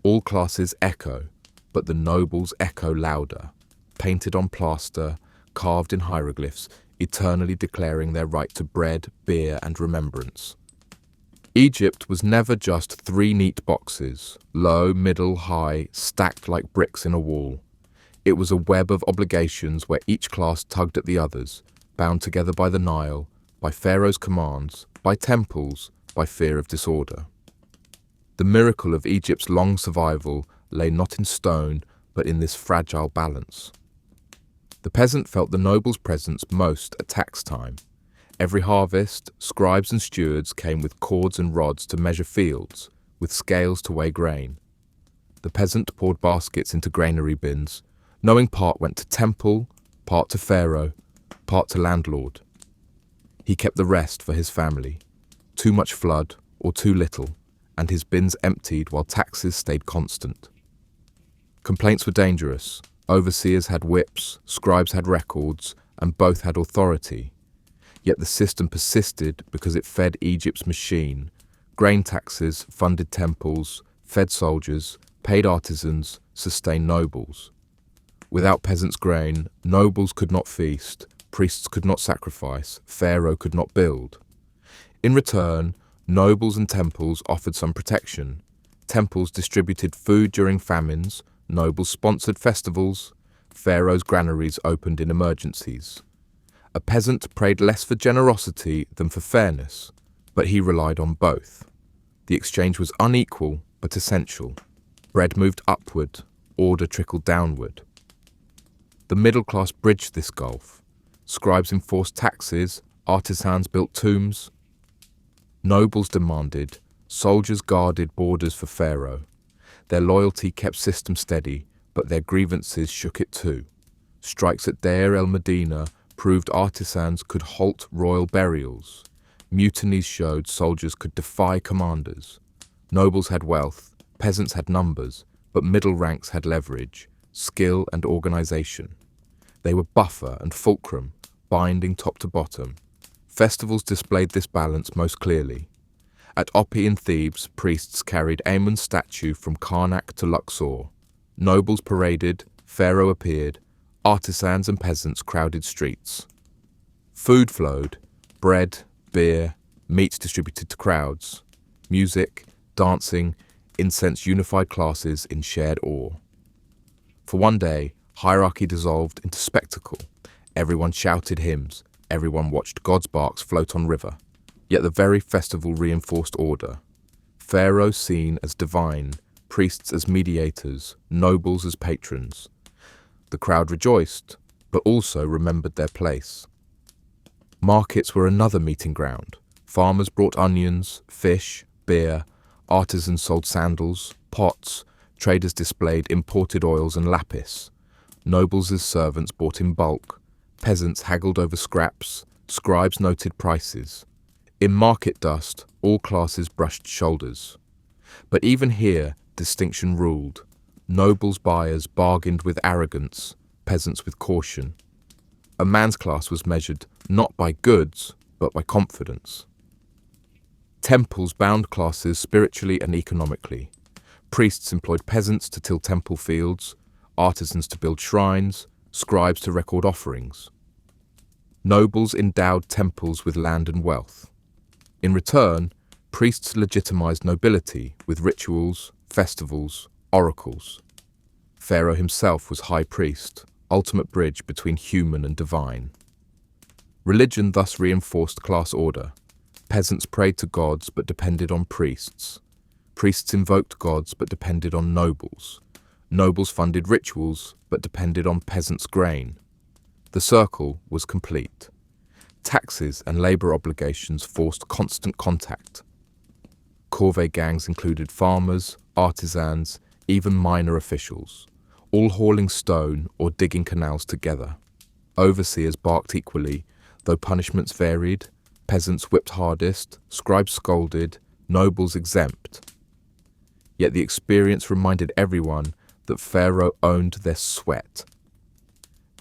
All classes echo, but the nobles echo louder, painted on plaster, carved in hieroglyphs, eternally declaring their right to bread, beer, and remembrance. Egypt was never just three neat boxes, low, middle, high, stacked like bricks in a wall. It was a web of obligations where each class tugged at the others, bound together by the Nile, by Pharaoh's commands, by temples, by fear of disorder. The miracle of Egypt's long survival lay not in stone, but in this fragile balance. The peasant felt the noble's presence most at tax time. Every harvest, scribes and stewards came with cords and rods to measure fields, with scales to weigh grain. The peasant poured baskets into granary bins, knowing part went to temple, part to pharaoh, part to landlord. He kept the rest for his family, too much flood or too little, and his bins emptied while taxes stayed constant. Complaints were dangerous. Overseers had whips, scribes had records, and both had authority. Yet the system persisted because it fed Egypt's machine. Grain taxes funded temples, fed soldiers, paid artisans, sustained nobles. Without peasants' grain, nobles could not feast, priests could not sacrifice, pharaoh could not build. In return, nobles and temples offered some protection. Temples distributed food during famines, nobles sponsored festivals, pharaoh's granaries opened in emergencies. A peasant prayed less for generosity than for fairness, but he relied on both. The exchange was unequal but essential. Bread moved upward, order trickled downward. The middle class bridged this gulf. Scribes enforced taxes, artisans built tombs. Nobles demanded, soldiers guarded borders for Pharaoh. Their loyalty kept system steady, but their grievances shook it too. Strikes at Deir el-Medina proved artisans could halt royal burials. Mutinies showed soldiers could defy commanders. Nobles had wealth, peasants had numbers, but middle ranks had leverage, skill and organization. They were buffer and fulcrum, binding top to bottom. Festivals displayed this balance most clearly. At Opi in Thebes, priests carried Amun's statue from Karnak to Luxor. Nobles paraded, pharaoh appeared, artisans and peasants crowded streets. Food flowed, bread, beer, meat distributed to crowds. Music, dancing, incense unified classes in shared awe. For one day, hierarchy dissolved into spectacle. Everyone shouted hymns, everyone watched God's barks float on river. Yet the very festival reinforced order. Pharaoh seen as divine, priests as mediators, nobles as patrons. The crowd rejoiced, but also remembered their place. Markets were another meeting ground. Farmers brought onions, fish, beer, artisans sold sandals, pots, traders displayed imported oils and lapis. Nobles as servants bought in bulk, peasants haggled over scraps, scribes noted prices. In market dust, all classes brushed shoulders. But even here, distinction ruled. Nobles' buyers bargained with arrogance, peasants with caution. A man's class was measured not by goods, but by confidence. Temples bound classes spiritually and economically. Priests employed peasants to till temple fields, artisans to build shrines, scribes to record offerings. Nobles endowed temples with land and wealth. In return, priests legitimized nobility with rituals, festivals, oracles. Pharaoh himself was high priest, ultimate bridge between human and divine. Religion thus reinforced class order. Peasants prayed to gods but depended on priests. Priests invoked gods but depended on nobles. Nobles funded rituals but depended on peasants' grain. The circle was complete. Taxes and labor obligations forced constant contact. Corvée gangs included farmers, artisans, even minor officials, all hauling stone or digging canals together. Overseers barked equally, though punishments varied. Peasants whipped hardest, scribes scolded, nobles exempt. Yet the experience reminded everyone that Pharaoh owned their sweat.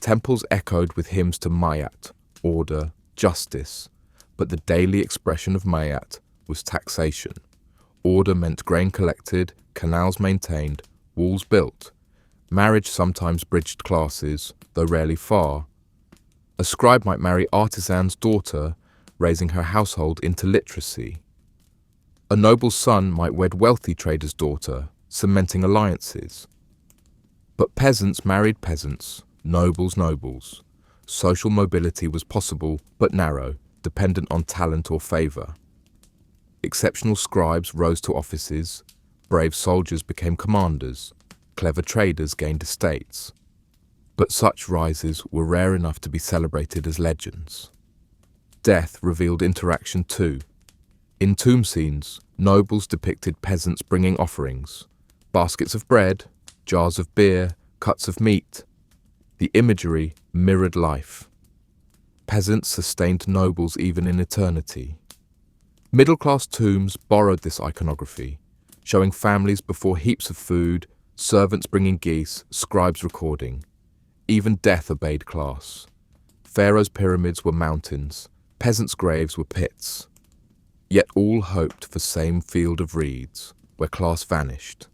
Temples echoed with hymns to Mayat, order, justice, but the daily expression of Mayat was taxation. Order meant grain collected, canals maintained, walls built. Marriage sometimes bridged classes, though rarely far. A scribe might marry artisan's daughter, raising her household into literacy. A noble's son might wed wealthy trader's daughter, cementing alliances. But peasants married peasants, nobles nobles. Social mobility was possible, but narrow, dependent on talent or favor. Exceptional scribes rose to offices, brave soldiers became commanders, clever traders gained estates. But such rises were rare enough to be celebrated as legends. Death revealed interaction too. In tomb scenes, nobles depicted peasants bringing offerings, baskets of bread, jars of beer, cuts of meat. The imagery mirrored life. Peasants sustained nobles even in eternity. Middle-class tombs borrowed this iconography, showing families before heaps of food, servants bringing geese, scribes recording. Even death obeyed class. Pharaoh's pyramids were mountains, peasants' graves were pits. Yet all hoped for same field of reeds, where class vanished.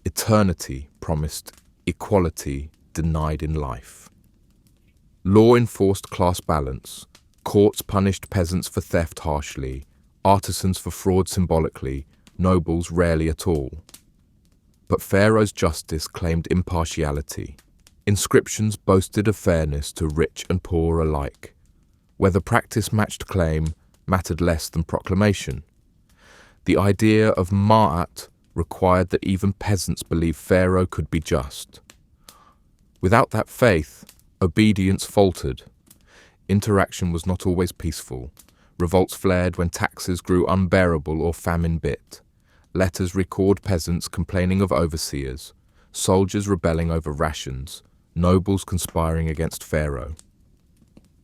Eternity promised, equality denied in life. Law enforced class balance. Courts punished peasants for theft harshly, artisans for fraud symbolically, nobles rarely at all. But Pharaoh's justice claimed impartiality. Inscriptions boasted of fairness to rich and poor alike. Whether practice matched claim mattered less than proclamation. The idea of Ma'at required that even peasants believe Pharaoh could be just. Without that faith, obedience faltered. Interaction was not always peaceful. Revolts flared when taxes grew unbearable or famine bit. Letters record peasants complaining of overseers, soldiers rebelling over rations, nobles conspiring against Pharaoh.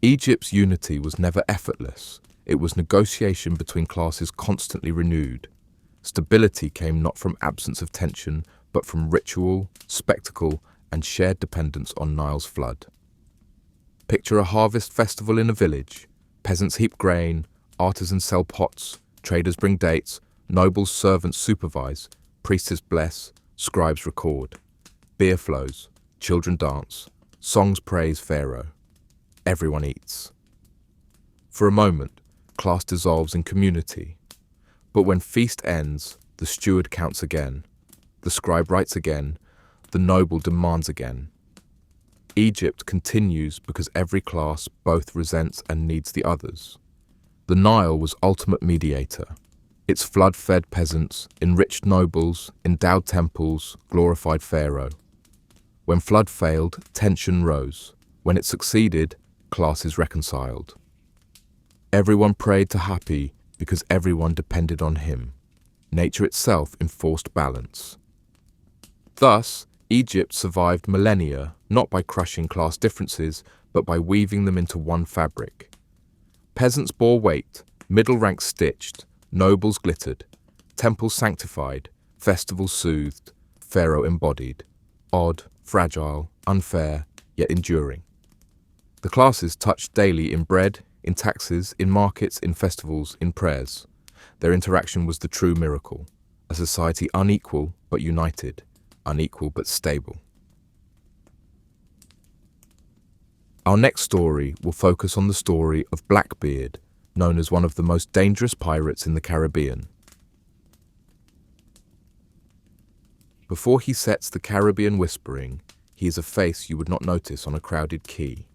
Egypt's unity was never effortless. It was negotiation between classes constantly renewed. Stability came not from absence of tension, but from ritual, spectacle, and shared dependence on Nile's flood. Picture a harvest festival in a village. Peasants heap grain, artisans sell pots, traders bring dates, nobles' servants supervise, priestesses bless, scribes record. Beer flows, children dance, songs praise Pharaoh. Everyone eats. For a moment, class dissolves in community. But when feast ends, the steward counts again, the scribe writes again, the noble demands again. Egypt continues because every class both resents and needs the others. The Nile was ultimate mediator. Its flood fed peasants, enriched nobles, endowed temples, glorified Pharaoh. When flood failed, tension rose. When it succeeded, classes reconciled. Everyone prayed to Hapi because everyone depended on him. Nature itself enforced balance. Thus, Egypt survived millennia not by crushing class differences, but by weaving them into one fabric. Peasants bore weight, middle ranks stitched, nobles glittered, temples sanctified, festivals soothed, Pharaoh embodied. Odd, fragile, unfair, yet enduring. The classes touched daily in bread, in taxes, in markets, in festivals, in prayers. Their interaction was the true miracle, a society unequal but united, unequal but stable. Our next story will focus on the story of Blackbeard, known as one of the most dangerous pirates in the Caribbean. Before he sets the Caribbean whispering, he is a face you would not notice on a crowded quay.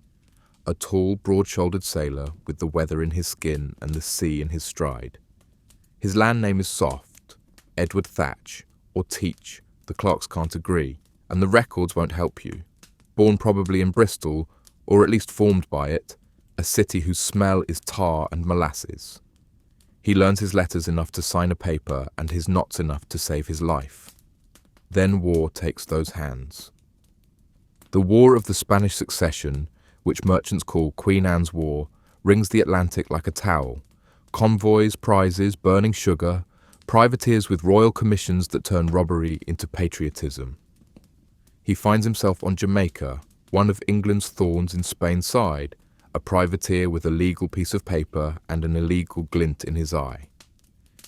A tall, broad-shouldered sailor with the weather in his skin and the sea in his stride. His land name is Soft, Edward Thatch, or Teach, the clerks can't agree, and the records won't help you. Born probably in Bristol, or at least formed by it, a city whose smell is tar and molasses. He learns his letters enough to sign a paper and his knots enough to save his life. Then war takes those hands. The War of the Spanish Succession, which merchants call Queen Anne's War, rings the Atlantic like a towel. Convoys, prizes, burning sugar, privateers with royal commissions that turn robbery into patriotism. He finds himself on Jamaica, one of England's thorns in Spain's side, a privateer with a legal piece of paper and an illegal glint in his eye.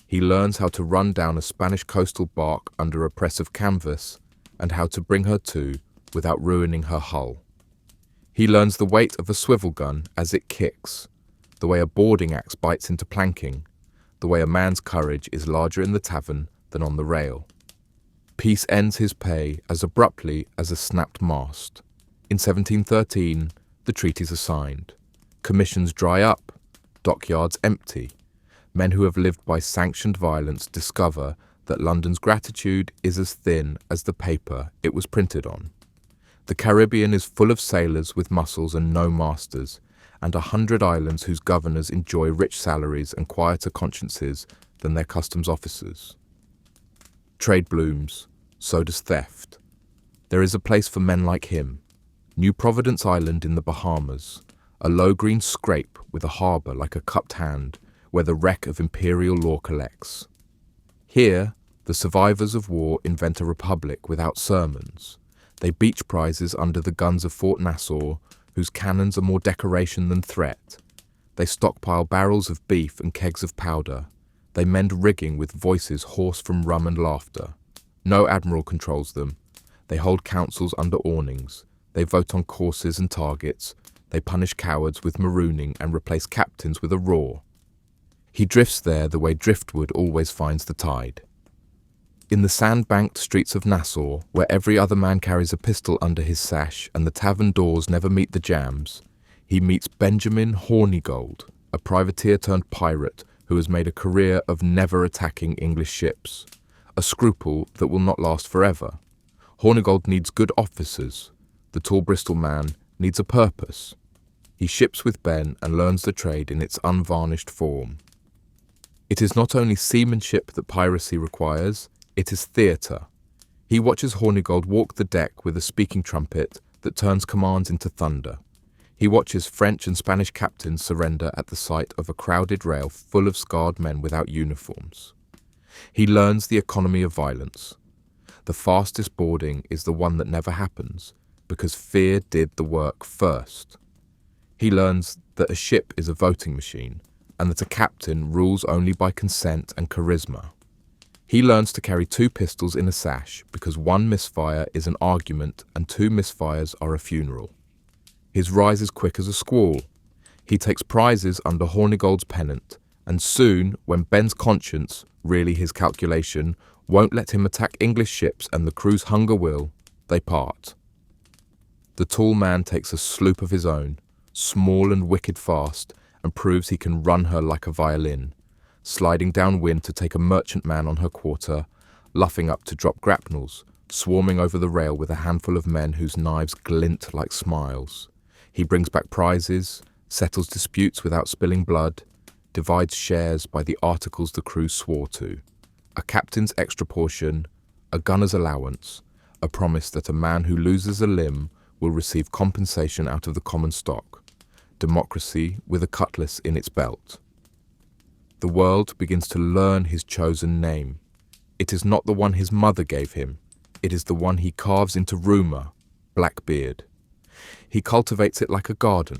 He learns how to run down a Spanish coastal bark under a press of canvas and how to bring her to without ruining her hull. He learns the weight of a swivel gun as it kicks, the way a boarding axe bites into planking, the way a man's courage is larger in the tavern than on the rail. Peace ends his pay as abruptly as a snapped mast. In 1713, the treaties are signed. Commissions dry up, dockyards empty. Men who have lived by sanctioned violence discover that London's gratitude is as thin as the paper it was printed on. The Caribbean is full of sailors with muscles and no masters, and 100 islands whose governors enjoy rich salaries and quieter consciences than their customs officers. Trade blooms, so does theft. There is a place for men like him. New Providence Island in the Bahamas, a low green scrape with a harbour like a cupped hand, where the wreck of imperial law collects. Here, the survivors of war invent a republic without sermons. They beach prizes under the guns of Fort Nassau, whose cannons are more decoration than threat. They stockpile barrels of beef and kegs of powder. They mend rigging with voices hoarse from rum and laughter. No admiral controls them. They hold councils under awnings. They vote on courses and targets. They punish cowards with marooning and replace captains with a roar. He drifts there the way driftwood always finds the tide. In the sand-banked streets of Nassau, where every other man carries a pistol under his sash and the tavern doors never meet the jambs, he meets Benjamin Hornigold, a privateer turned pirate who has made a career of never attacking English ships, a scruple that will not last forever. Hornigold needs good officers. The tall Bristol man needs a purpose. He ships with Ben and learns the trade in its unvarnished form. It is not only seamanship that piracy requires, it is theatre. He watches Hornigold walk the deck with a speaking trumpet that turns commands into thunder. He watches French and Spanish captains surrender at the sight of a crowded rail full of scarred men without uniforms. He learns the economy of violence. The fastest boarding is the one that never happens, because fear did the work first. He learns that a ship is a voting machine, and that a captain rules only by consent and charisma. He learns to carry 2 pistols in a sash because 1 misfire is an argument and 2 misfires are a funeral. His rise is quick as a squall. He takes prizes under Hornigold's pennant, and soon, when Ben's conscience, really his calculation, won't let him attack English ships and the crew's hunger will, they part. The tall man takes a sloop of his own, small and wicked fast, and proves he can run her like a violin, sliding downwind to take a merchantman on her quarter, luffing up to drop grapnels, swarming over the rail with a handful of men whose knives glint like smiles. He brings back prizes, settles disputes without spilling blood, divides shares by the articles the crew swore to. A captain's extra portion, a gunner's allowance, a promise that a man who loses a limb will receive compensation out of the common stock. Democracy with a cutlass in its belt. The world begins to learn his chosen name. It is not the one his mother gave him. It is the one he carves into rumour, Blackbeard. He cultivates it like a garden.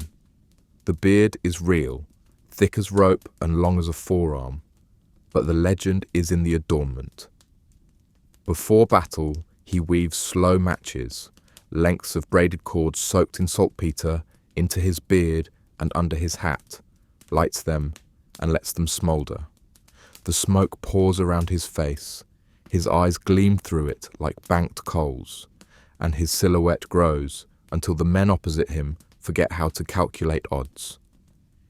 The beard is real, thick as rope and long as a forearm, but the legend is in the adornment. Before battle, he weaves slow matches, lengths of braided cord soaked in saltpetre, into his beard and under his hat, lights them and lets them smoulder. The smoke pours around his face. His eyes gleam through it like banked coals, and his silhouette grows until the men opposite him forget how to calculate odds.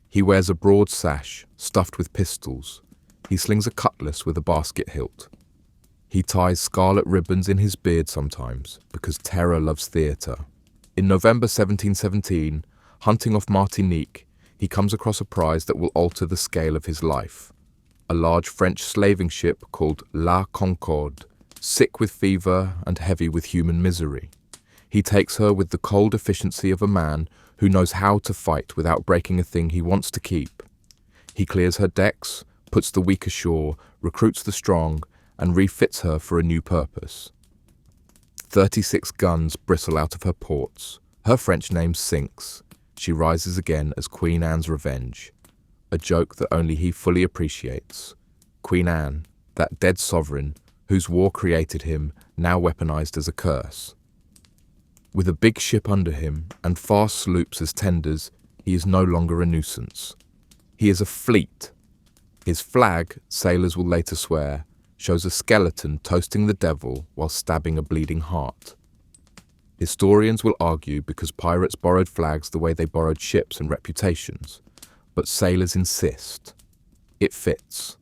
He wears a broad sash stuffed with pistols. He slings a cutlass with a basket hilt. He ties scarlet ribbons in his beard sometimes because terror loves theatre. In November 1717, hunting off Martinique, he comes across a prize that will alter the scale of his life. A large French slaving ship called La Concorde, sick with fever and heavy with human misery. He takes her with the cold efficiency of a man who knows how to fight without breaking a thing he wants to keep. He clears her decks, puts the weak ashore, recruits the strong, and refits her for a new purpose. 36 guns bristle out of her ports. Her French name sinks. She rises again as Queen Anne's Revenge, a joke that only he fully appreciates. Queen Anne, that dead sovereign whose war created him, now weaponized as a curse. With a big ship under him and fast sloops as tenders, he is no longer a nuisance. He is a fleet. His flag, sailors will later swear, shows a skeleton toasting the devil while stabbing a bleeding heart. Historians will argue because pirates borrowed flags the way they borrowed ships and reputations, but sailors insist. It fits.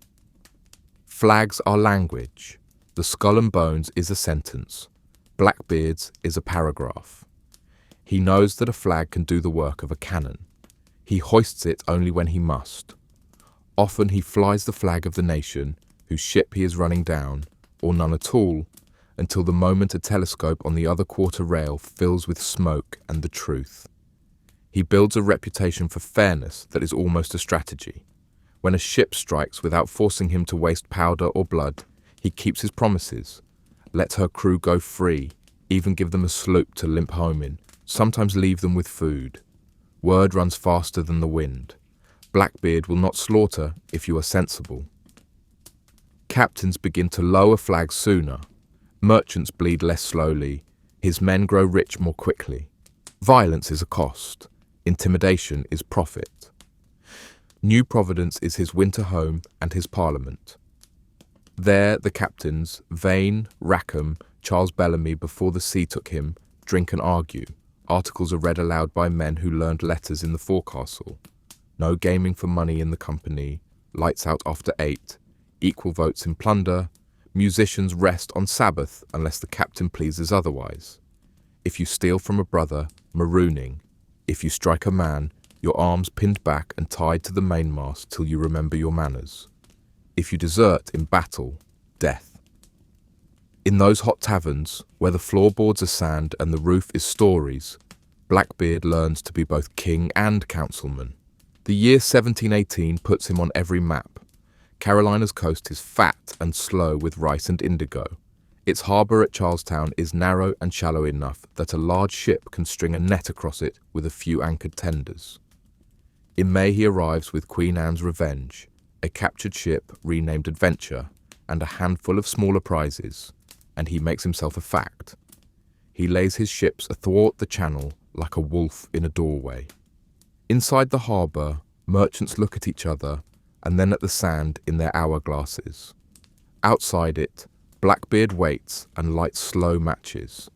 Flags are language. The Skull and Bones is a sentence. Blackbeard's is a paragraph. He knows that a flag can do the work of a cannon. He hoists it only when he must. Often he flies the flag of the nation whose ship he is running down, or none at all, until the moment a telescope on the other quarter rail fills with smoke and the truth. He builds a reputation for fairness that is almost a strategy. When a ship strikes without forcing him to waste powder or blood, he keeps his promises, lets her crew go free, even give them a sloop to limp home in, sometimes leave them with food. Word runs faster than the wind. Blackbeard will not slaughter if you are sensible. Captains begin to lower flags sooner. Merchants bleed less slowly. His men grow rich more quickly. Violence is a cost. Intimidation is profit. New Providence is his winter home and his parliament. There the captains, Vane, Rackham, Charles Bellamy before the sea took him, drink and argue. Articles are read aloud by men who learned letters in the forecastle. No gaming for money in the company, lights out after 8, equal votes in plunder, musicians rest on Sabbath unless the captain pleases otherwise. If you steal from a brother, marooning. If you strike a man, your arms pinned back and tied to the mainmast till you remember your manners. If you desert in battle, death. In those hot taverns, where the floorboards are sand and the roof is stories, Blackbeard learns to be both king and councilman. The year 1718 puts him on every map. Carolina's coast is fat and slow with rice and indigo. Its harbour at Charlestown is narrow and shallow enough that a large ship can string a net across it with a few anchored tenders. In May he arrives with Queen Anne's Revenge, a captured ship renamed Adventure, and a handful of smaller prizes, and he makes himself a fact. He lays his ships athwart the channel like a wolf in a doorway. Inside the harbour, merchants look at each other and then at the sand in their hourglasses. Outside it, Blackbeard waits and lights slow matches.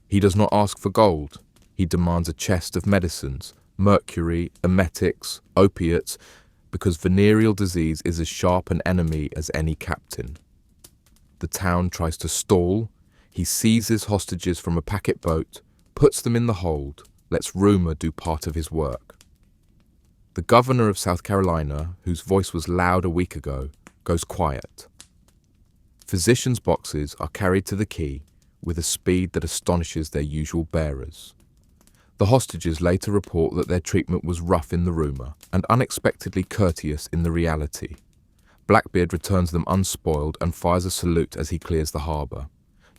He does not ask for gold. He demands a chest of medicines, mercury, emetics, opiates, because venereal disease is as sharp an enemy as any captain. The town tries to stall. He seizes hostages from a packet boat, puts them in the hold, lets rumour do part of his work. The governor of South Carolina, whose voice was loud a week ago, goes quiet. Physicians' boxes are carried to the quay with a speed that astonishes their usual bearers. The hostages later report that their treatment was rough in the rumour and unexpectedly courteous in the reality. Blackbeard returns them unspoiled and fires a salute as he clears the harbour.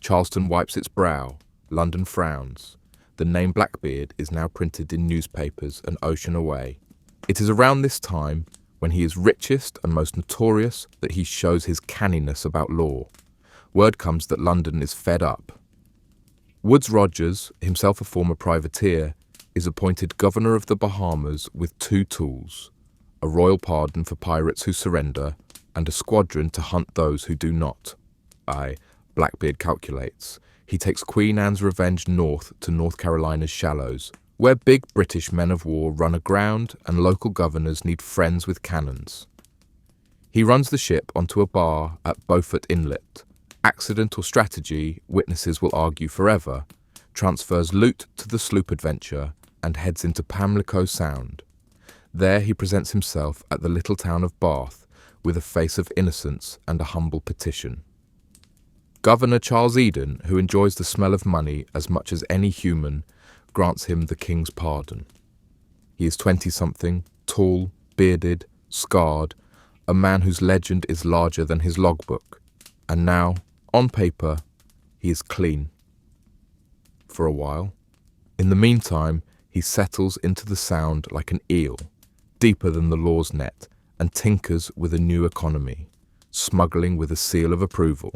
Charleston wipes its brow. London frowns. The name Blackbeard is now printed in newspapers an ocean away. It is around this time, when he is richest and most notorious, that he shows his canniness about law. Word comes that London is fed up. Woodes Rogers, himself a former privateer, is appointed governor of the Bahamas with 2 tools, a royal pardon for pirates who surrender and a squadron to hunt those who do not. Aye, Blackbeard calculates. He takes Queen Anne's Revenge north to North Carolina's shallows, where big British men of war run aground and local governors need friends with cannons. He runs the ship onto a bar at Beaufort Inlet. Accident or strategy, witnesses will argue forever, transfers loot to the sloop Adventure and heads into Pamlico Sound. There he presents himself at the little town of Bath with a face of innocence and a humble petition. Governor Charles Eden, who enjoys the smell of money as much as any human, grants him the king's pardon. He is 20-something, tall, bearded, scarred, a man whose legend is larger than his logbook, and now, on paper, he is clean. For a while. In the meantime, he settles into the Sound like an eel, deeper than the law's net, and tinkers with a new economy, smuggling with a seal of approval.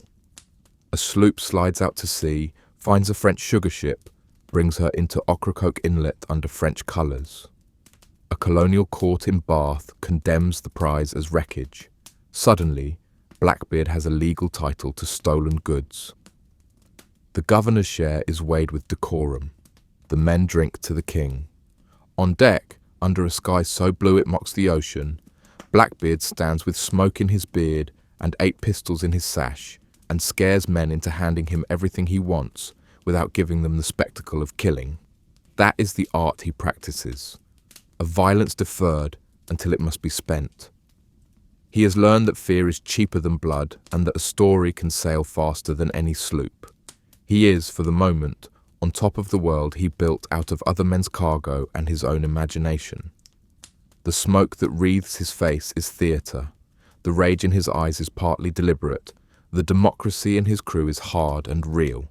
A sloop slides out to sea, finds a French sugar ship, brings her into Ocracoke Inlet under French colours. A colonial court in Bath condemns the prize as wreckage. Suddenly, Blackbeard has a legal title to stolen goods. The governor's share is weighed with decorum. The men drink to the king. On deck, under a sky so blue it mocks the ocean, Blackbeard stands with smoke in his beard and 8 pistols in his sash, and scares men into handing him everything he wants without giving them the spectacle of killing. That is the art he practices, a violence deferred until it must be spent. He has learned that fear is cheaper than blood and that a story can sail faster than any sloop. He is, for the moment, on top of the world he built out of other men's cargo and his own imagination. The smoke that wreathes his face is theatre. The rage in his eyes is partly deliberate. The democracy in his crew is hard and real.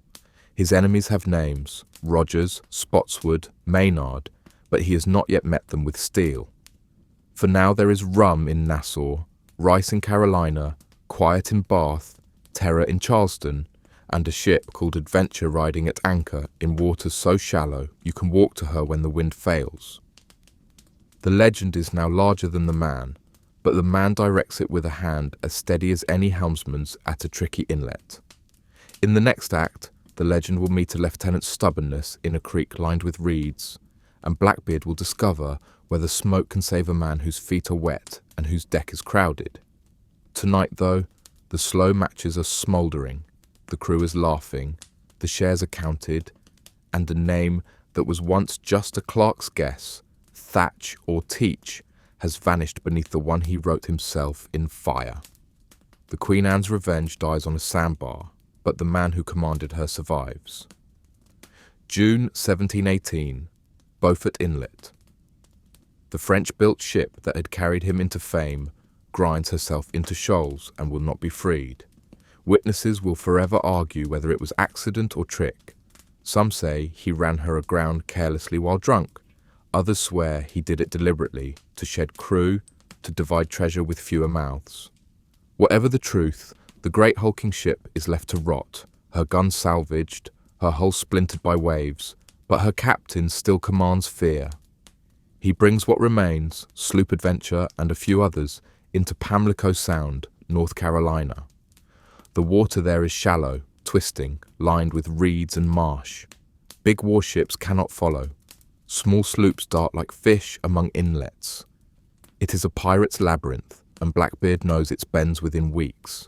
His enemies have names, Rogers, Spotswood, Maynard, but he has not yet met them with steel. For now there is rum in Nassau, rice in Carolina, quiet in Bath, terror in Charleston, and a ship called Adventure riding at anchor in waters so shallow you can walk to her when the wind fails. The legend is now larger than the man, but the man directs it with a hand as steady as any helmsman's at a tricky inlet. In the next act, the legend will meet a lieutenant's stubbornness in a creek lined with reeds, and Blackbeard will discover whether smoke can save a man whose feet are wet and whose deck is crowded. Tonight, though, the slow matches are smouldering, the crew is laughing, the shares are counted, and a name that was once just a clerk's guess, Thatch or Teach, has vanished beneath the one he wrote himself in fire. The Queen Anne's Revenge dies on a sandbar, but the man who commanded her survives. June 1718, Beaufort Inlet. The French-built ship that had carried him into fame grinds herself into shoals and will not be freed. Witnesses will forever argue whether it was accident or trick. Some say he ran her aground carelessly while drunk. Others swear he did it deliberately, to shed crew, to divide treasure with fewer mouths. Whatever the truth, the great hulking ship is left to rot, her guns salvaged, her hull splintered by waves, but her captain still commands fear. He brings what remains, sloop Adventure and a few others, into Pamlico Sound, North Carolina. The water there is shallow, twisting, lined with reeds and marsh. Big warships cannot follow. Small sloops dart like fish among inlets. It is a pirate's labyrinth, and Blackbeard knows its bends within weeks.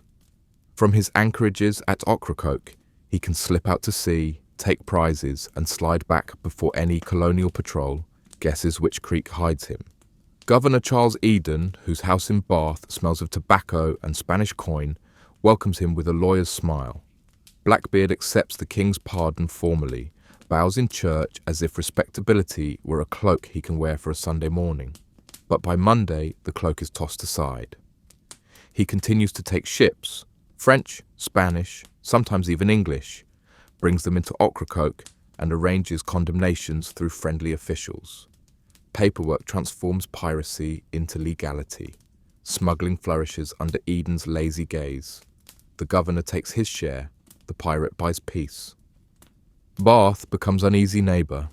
From his anchorages at Ocracoke, he can slip out to sea, take prizes, and slide back before any colonial patrol guesses which creek hides him. Governor Charles Eden, whose house in Bath smells of tobacco and Spanish coin, welcomes him with a lawyer's smile. Blackbeard accepts the king's pardon formally, bows in church as if respectability were a cloak he can wear for a Sunday morning. But by Monday, the cloak is tossed aside. He continues to take ships, French, Spanish, sometimes even English, brings them into Ocracoke and arranges condemnations through friendly officials. Paperwork transforms piracy into legality. Smuggling flourishes under Eden's lazy gaze. The governor takes his share, the pirate buys peace. Bath becomes uneasy neighbour.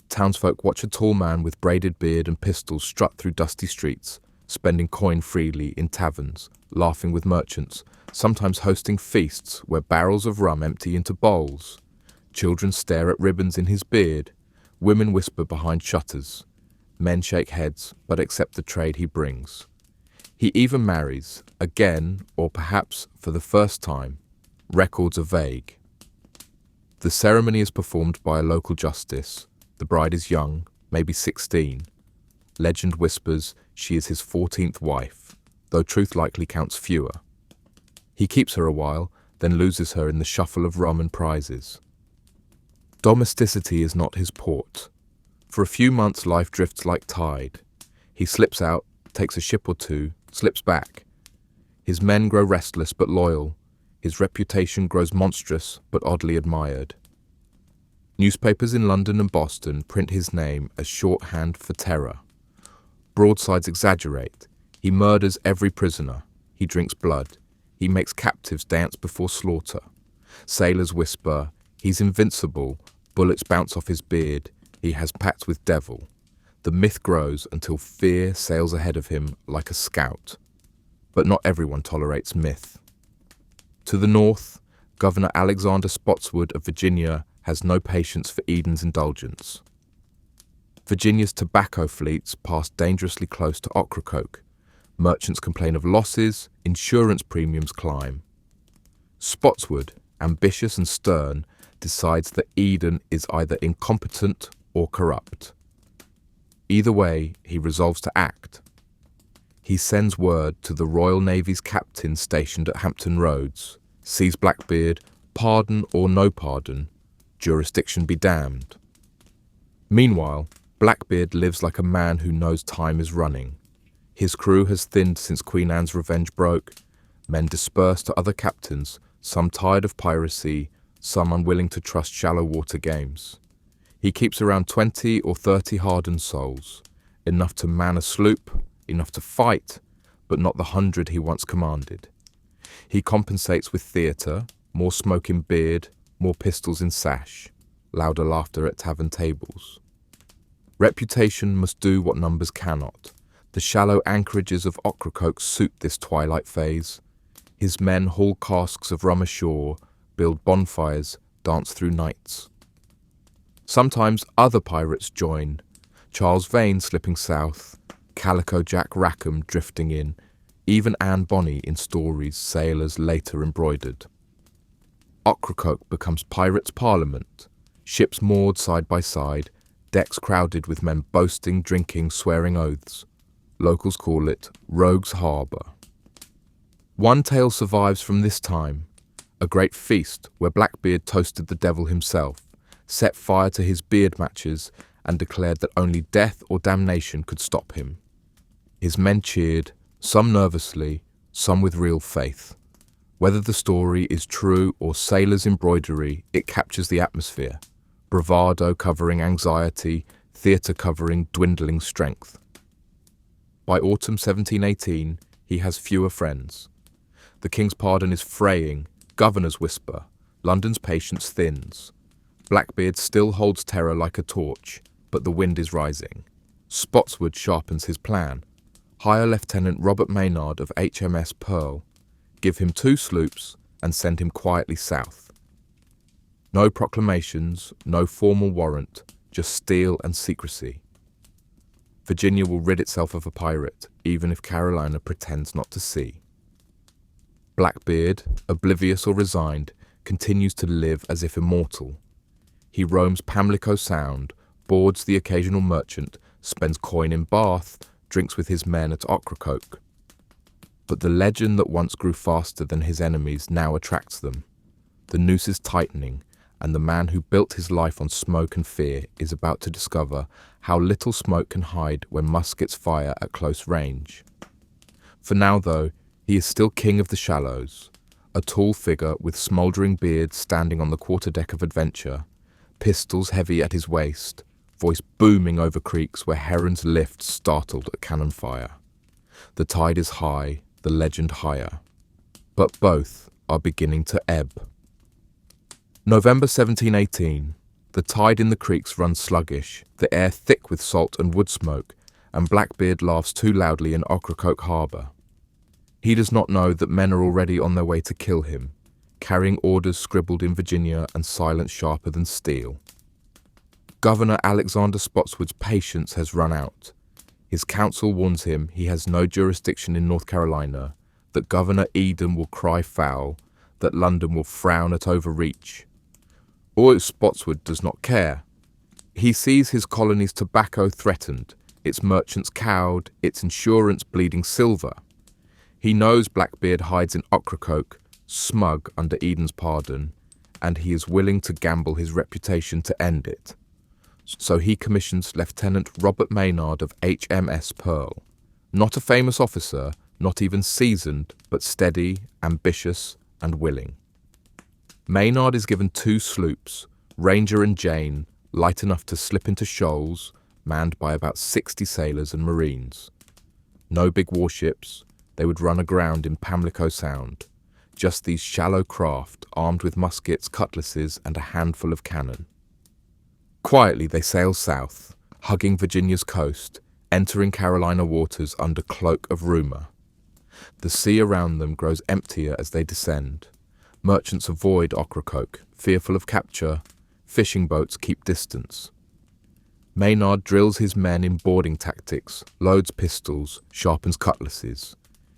Townsfolk watch a tall man with braided beard and pistols strut through dusty streets, spending coin freely in taverns, laughing with merchants, sometimes hosting feasts where barrels of rum empty into bowls. Children stare at ribbons in his beard. Women whisper behind shutters. Men shake heads, but accept the trade he brings. He even marries, again, or perhaps for the first time. Records are vague. The ceremony is performed by a local justice. The bride is young, maybe 16. Legend whispers she is his 14th wife, though truth likely counts fewer. He keeps her a while, then loses her in the shuffle of rum and prizes. Domesticity is not his port. For a few months life drifts like tide. He slips out, takes a ship or two, slips back. His men grow restless but loyal. His reputation grows monstrous but oddly admired. Newspapers in London and Boston print his name as shorthand for terror. Broadsides exaggerate. He murders every prisoner. He drinks blood. He makes captives dance before slaughter. Sailors whisper, he's invincible. Bullets bounce off his beard. He has pacts with devil. The myth grows until fear sails ahead of him like a scout. But not everyone tolerates myth. To the north, Governor Alexander Spotswood of Virginia has no patience for Eden's indulgence. Virginia's tobacco fleets pass dangerously close to Ocracoke. Merchants complain of losses, insurance premiums climb. Spotswood, ambitious and stern, decides that Eden is either incompetent or corrupt. Either way, he resolves to act. He sends word to the Royal Navy's captain stationed at Hampton Roads, sees Blackbeard, pardon or no pardon, jurisdiction be damned. Meanwhile, Blackbeard lives like a man who knows time is running. His crew has thinned since Queen Anne's revenge broke. Men disperse to other captains, some tired of piracy, some unwilling to trust shallow water games. He keeps around 20 or 30 hardened souls, enough to man a sloop, enough to fight, but not the 100 he once commanded. He compensates with theatre, more smoke in beard, more pistols in sash, louder laughter at tavern tables. Reputation must do what numbers cannot. The shallow anchorages of Ocracoke suit this twilight phase. His men haul casks of rum ashore, build bonfires, dance through nights. Sometimes other pirates join, Charles Vane slipping south, Calico Jack Rackham drifting in, even Anne Bonny in stories sailors later embroidered. Ocracoke becomes pirates' parliament, ships moored side by side, decks crowded with men boasting, drinking, swearing oaths. Locals call it Rogue's Harbour. One tale survives from this time, a great feast where Blackbeard toasted the devil himself, set fire to his beard matches, and declared that only death or damnation could stop him. His men cheered, some nervously, some with real faith. Whether the story is true or sailor's embroidery, it captures the atmosphere. Bravado covering anxiety, theatre covering dwindling strength. By autumn 1718, he has fewer friends. The king's pardon is fraying, governors whisper, London's patience thins. Blackbeard still holds terror like a torch, but the wind is rising. Spotswood sharpens his plan. Hire Lieutenant Robert Maynard of HMS Pearl. Give him 2 sloops and send him quietly south. No proclamations, no formal warrant, just steel and secrecy. Virginia will rid itself of a pirate, even if Carolina pretends not to see. Blackbeard, oblivious or resigned, continues to live as if immortal. He roams Pamlico Sound, boards the occasional merchant, spends coin in Bath, drinks with his men at Ocracoke. But the legend that once grew faster than his enemies now attracts them. The noose is tightening, and the man who built his life on smoke and fear is about to discover how little smoke can hide when muskets fire at close range. For now, though, he is still king of the shallows, a tall figure with smouldering beard standing on the quarterdeck of adventure, pistols heavy at his waist, voice booming over creeks where herons lift startled at cannon fire. The tide is high, the legend higher, but both are beginning to ebb. November 1718. The tide in the creeks runs sluggish, the air thick with salt and wood smoke, and Blackbeard laughs too loudly in Ocracoke Harbour. He does not know that men are already on their way to kill him, carrying orders scribbled in Virginia and silence sharper than steel. Governor Alexander Spotswood's patience has run out. His counsel warns him he has no jurisdiction in North Carolina, that Governor Eden will cry foul, that London will frown at overreach. Although Spotswood does not care. He sees his colony's tobacco threatened, its merchants cowed, its insurance bleeding silver. He knows Blackbeard hides in Ocracoke, smug under Eden's pardon, and he is willing to gamble his reputation to end it. So he commissions Lieutenant Robert Maynard of HMS Pearl, not a famous officer, not even seasoned, but steady, ambitious, and willing. Maynard is given 2 sloops, Ranger and Jane, light enough to slip into shoals, manned by about 60 sailors and marines. No big warships, they would run aground in Pamlico Sound. Just these shallow craft, armed with muskets, cutlasses, and a handful of cannon. Quietly they sail south, hugging Virginia's coast, entering Carolina waters under cloak of rumour. The sea around them grows emptier as they descend. Merchants avoid Ocracoke, fearful of capture. Fishing boats keep distance. Maynard drills his men in boarding tactics, loads pistols, sharpens cutlasses.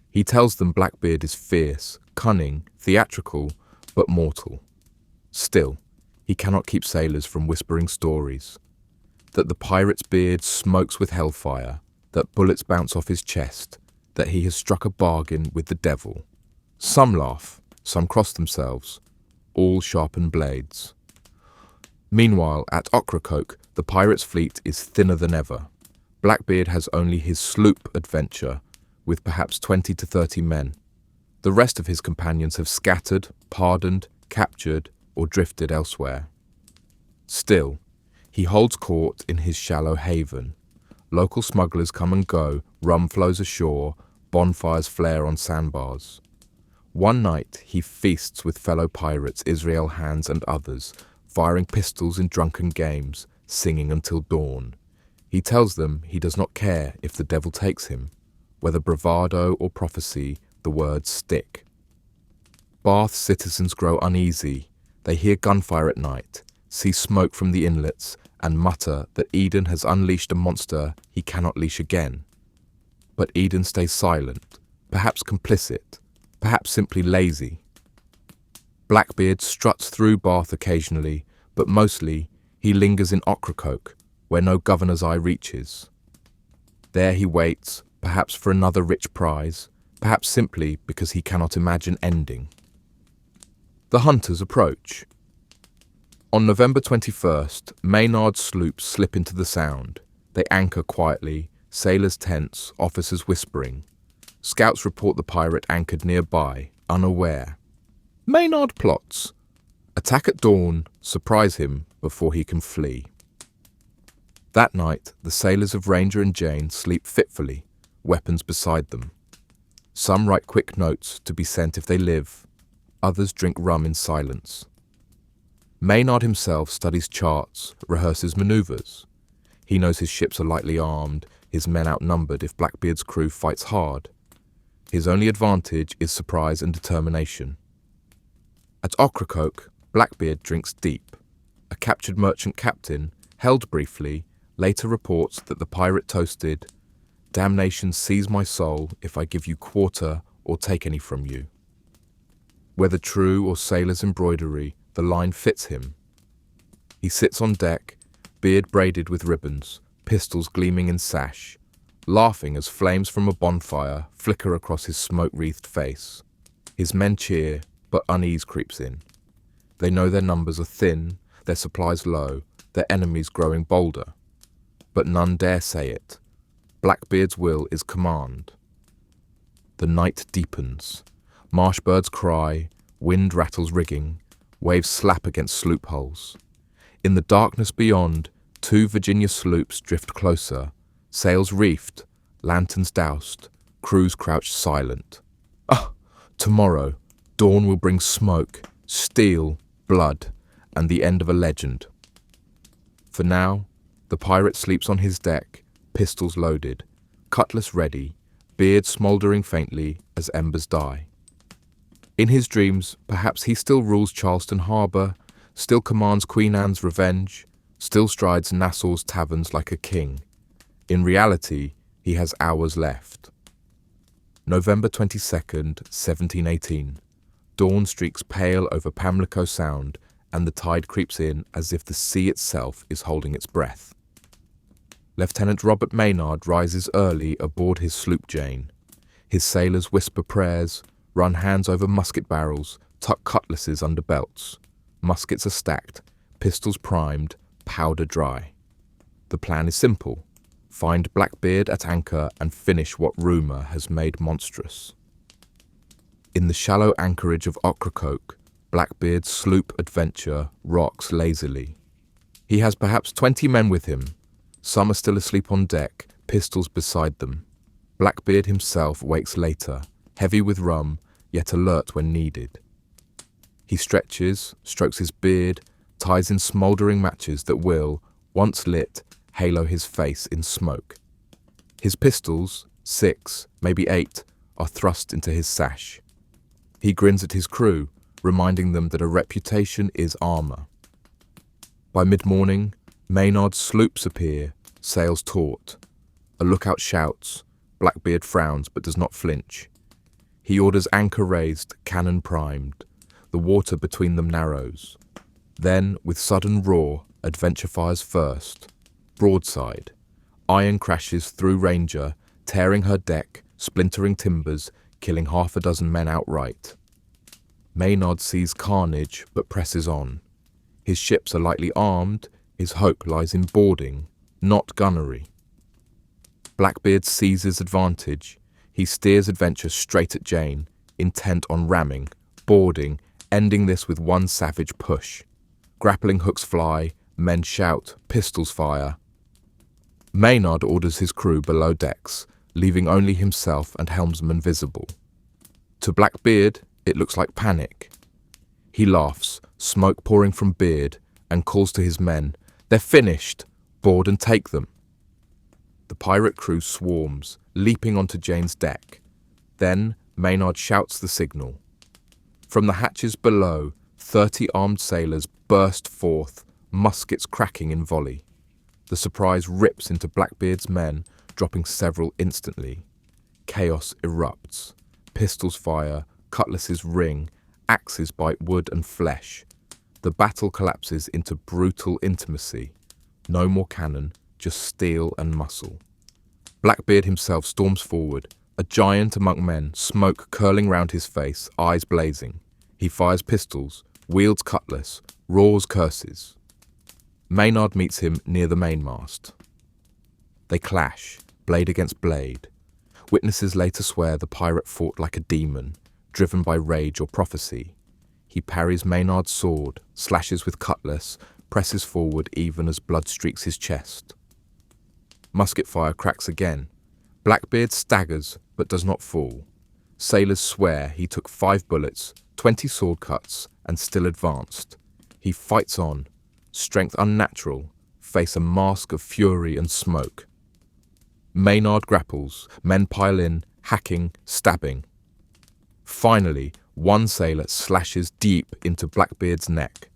He tells them Blackbeard is fierce, cunning, theatrical, but mortal. Still, he cannot keep sailors from whispering stories. That the pirate's beard smokes with hellfire, that bullets bounce off his chest, that he has struck a bargain with the devil. Some laugh, some cross themselves, all sharpen blades. Meanwhile, at Ocracoke, the pirate's fleet is thinner than ever. Blackbeard has only his sloop Adventure, with perhaps 20 to 30 men. The rest of his companions have scattered, pardoned, captured, or drifted elsewhere. Still, he holds court in his shallow haven. Local smugglers come and go, rum flows ashore, bonfires flare on sandbars. One night he feasts with fellow pirates Israel Hands and others, firing pistols in drunken games, singing until dawn. He tells them he does not care if the devil takes him. Whether bravado or prophecy, the words stick. Bath's citizens grow uneasy. They hear gunfire at night, see smoke from the inlets, and mutter that Eden has unleashed a monster he cannot leash again. But Eden stays silent, perhaps complicit, perhaps simply lazy. Blackbeard struts through Bath occasionally, but mostly he lingers in Ocracoke, where no governor's eye reaches. There he waits, perhaps for another rich prize, perhaps simply because he cannot imagine ending. The hunters approach. On November 21st, Maynard's sloops slip into the Sound. They anchor quietly, sailors tense, officers whispering. Scouts report the pirate anchored nearby, unaware. Maynard plots. Attack at dawn, surprise him before he can flee. That night, the sailors of Ranger and Jane sleep fitfully, weapons beside them. Some write quick notes to be sent if they live. Others drink rum in silence. Maynard himself studies charts, rehearses manoeuvres. He knows his ships are lightly armed, his men outnumbered if Blackbeard's crew fights hard. His only advantage is surprise and determination. At Ocracoke, Blackbeard drinks deep. A captured merchant captain, held briefly, later reports that the pirate toasted, "Damnation seize my soul if I give you quarter or take any from you." Whether true or sailor's embroidery, the line fits him. He sits on deck, beard braided with ribbons, pistols gleaming in sash, laughing as flames from a bonfire flicker across his smoke-wreathed face. His men cheer, but unease creeps in. They know their numbers are thin, their supplies low, their enemies growing bolder. But none dare say it. Blackbeard's will is command. The night deepens. Marsh birds cry, wind rattles rigging, waves slap against sloop hulls. In the darkness beyond, 2 Virginia sloops drift closer, sails reefed, lanterns doused, crews crouched silent. Tomorrow, dawn will bring smoke, steel, blood, and the end of a legend. For now, the pirate sleeps on his deck, pistols loaded, cutlass ready, beard smouldering faintly as embers die. In his dreams, perhaps he still rules Charleston Harbor, still commands Queen Anne's Revenge, still strides Nassau's taverns like a king. In reality, he has hours left. November 22nd, 1718. Dawn streaks pale over Pamlico Sound, and the tide creeps in as if the sea itself is holding its breath. Lieutenant Robert Maynard rises early aboard his sloop Jane. His sailors whisper prayers, run hands over musket barrels, tuck cutlasses under belts. Muskets are stacked, pistols primed, powder dry. The plan is simple. Find Blackbeard at anchor and finish what rumour has made monstrous. In the shallow anchorage of Ocracoke, Blackbeard's sloop Adventure rocks lazily. He has perhaps 20 men with him. Some are still asleep on deck, pistols beside them. Blackbeard himself wakes later, heavy with rum, yet alert when needed. He stretches, strokes his beard, ties in smouldering matches that will, once lit, halo his face in smoke. His pistols, 6, maybe 8, are thrust into his sash. He grins at his crew, reminding them that a reputation is armour. By mid-morning, Maynard's sloops appear, sails taut. A lookout shouts. Blackbeard frowns but does not flinch. He orders anchor raised, cannon primed. The water between them narrows. Then, with sudden roar, Adventure fires first. Broadside. Iron crashes through Ranger, tearing her deck, splintering timbers, killing half a dozen men outright. Maynard sees carnage but presses on. His ships are lightly armed, his hope lies in boarding, not gunnery. Blackbeard seizes advantage. He steers Adventure straight at Jane, intent on ramming, boarding, ending this with one savage push. Grappling hooks fly, men shout, pistols fire. Maynard orders his crew below decks, leaving only himself and helmsman visible. To Blackbeard, it looks like panic. He laughs, smoke pouring from beard, and calls to his men, "They're finished! Board and take them!" The pirate crew swarms, leaping onto Jane's deck. Then Maynard shouts the signal. From the hatches below, 30 armed sailors burst forth, muskets cracking in volley. The surprise rips into Blackbeard's men, dropping several instantly. Chaos erupts. Pistols fire, cutlasses ring, axes bite wood and flesh. The battle collapses into brutal intimacy. No more cannon, just steel and muscle. Blackbeard himself storms forward, a giant among men, smoke curling round his face, eyes blazing. He fires pistols, wields cutlass, roars curses. Maynard meets him near the mainmast. They clash, blade against blade. Witnesses later swear the pirate fought like a demon, driven by rage or prophecy. He parries Maynard's sword, slashes with cutlass, presses forward even as blood streaks his chest. Musket fire cracks again. Blackbeard staggers but does not fall. Sailors swear he took 5 bullets, 20 sword cuts, and still advanced. He fights on, strength unnatural, face a mask of fury and smoke. Maynard grapples, men pile in, hacking, stabbing. Finally, one sailor slashes deep into Blackbeard's neck.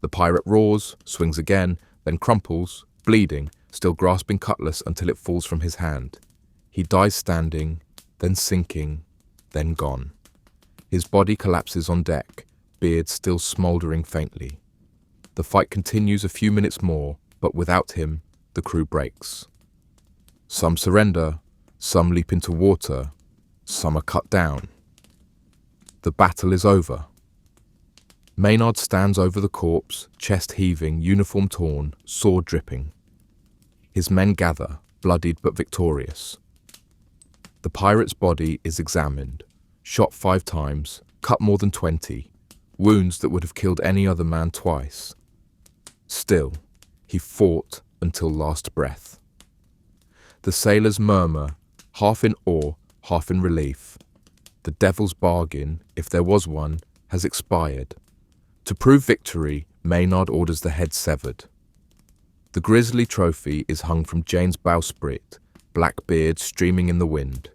The pirate roars, swings again, then crumples, bleeding, still grasping cutlass until it falls from his hand. He dies standing, then sinking, then gone. His body collapses on deck, beard still smouldering faintly. The fight continues a few minutes more, but without him, the crew breaks. Some surrender, some leap into water, some are cut down. The battle is over. Maynard stands over the corpse, chest heaving, uniform torn, sword dripping. His men gather, bloodied but victorious. The pirate's body is examined, shot 5 times, cut more than 20, wounds that would have killed any other man twice. Still, he fought until last breath. The sailors murmur, half in awe, half in relief. The devil's bargain, if there was one, has expired. To prove victory, Maynard orders the head severed. The grisly trophy is hung from Jane's bowsprit, black beard streaming in the wind.